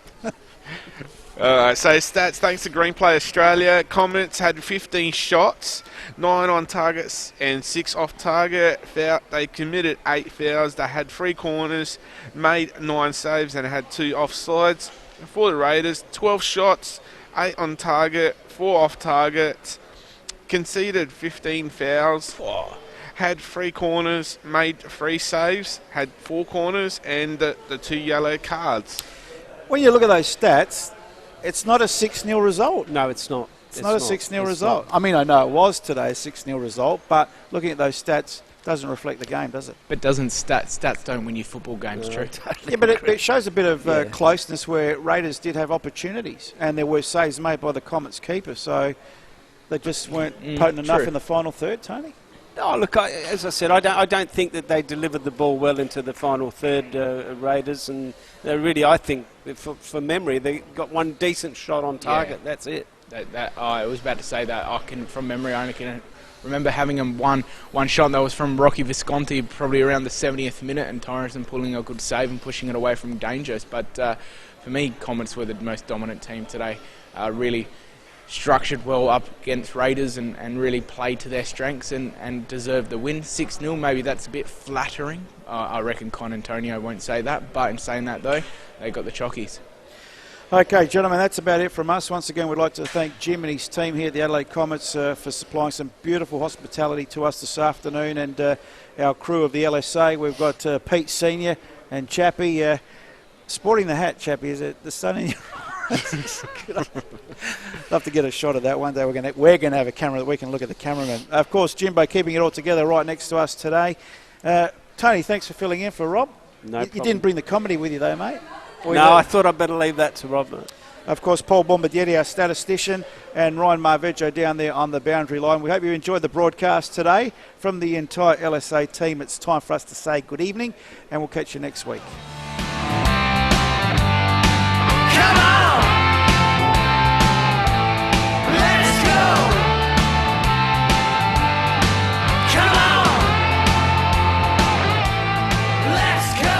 So stats, thanks to Greenplay Australia, Comets had 15 shots, 9 on targets and 6 off target. They committed 8 fouls, they had 3 corners, made 9 saves and had 2 offsides. For the Raiders, 12 shots, 8 on target, 4 off target, conceded 15 fouls, had 3 corners, made 3 saves, had 4 corners and the 2 yellow cards. When you look at those stats, it's not a 6-0 result. No, it's not. It's not a 6-0 result. I mean, I know it was today a 6-0 result, but looking at those stats doesn't reflect the game, does it? But doesn't stats don't win you football games, true? Yeah, but it shows a bit of closeness where Raiders did have opportunities and there were saves made by the Comets keeper, so they just weren't potent enough in the final third, Tony? Oh, look, as I said, I don't think that they delivered the ball well into the final third, Raiders, and really, I think, for memory, they got 1 decent shot on target. That's it. I was about to say that. From memory, I only can remember having them one shot, and that was from Rocky Visconti, probably around the 70th minute, and Tyson pulling a good save and pushing it away from Dangers. But for me, Comets were the most dominant team today. Really structured well up against Raiders and really played to their strengths and deserved the win. 6-0, maybe that's a bit flattering. I reckon Con Antonio won't say that, but in saying that though, they got the chockies. Okay, gentlemen, that's about it from us. Once again, we'd like to thank Jim and his team here at the Adelaide Comets for supplying some beautiful hospitality to us this afternoon, and our crew of the LSA. We've got Pete Senior and Chappie sporting the hat. Chappie, is it the sun in your eyes? Love to get a shot of that one day. We're going to have a camera that we can look at the cameraman. Of course, Jimbo keeping it all together right next to us today. Tony, thanks for filling in for Rob. No problem. You didn't bring the comedy with you though, mate? No, I thought I'd better leave that to Rob. Of course, Paul Bombadietti, our statistician, and Ryan Marveggio down there on the boundary line. We hope you enjoyed the broadcast today. From the entire LSA team, it's time for us to say good evening, and we'll catch you next week. Come on! Let's go! Come on! Let's go!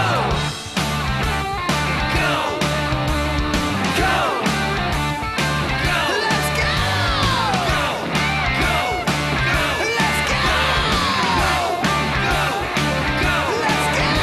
Go! Go! Go! Let's go! Go! Go! Go! Let's go! Go! Go! Go! Let's go!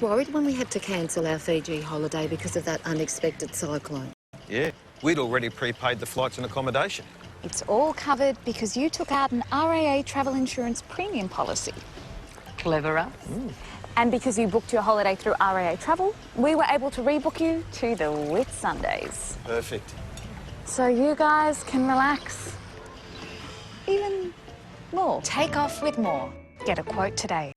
worried when we had to cancel our Fiji holiday because of that unexpected cyclone. Yeah, we'd already prepaid the flights and accommodation. It's all covered because you took out an RAA travel insurance premium policy. Clever us. And because you booked your holiday through RAA Travel, we were able to rebook you to the Whitsundays. Perfect. So you guys can relax even more. Take off with more. Get a quote today.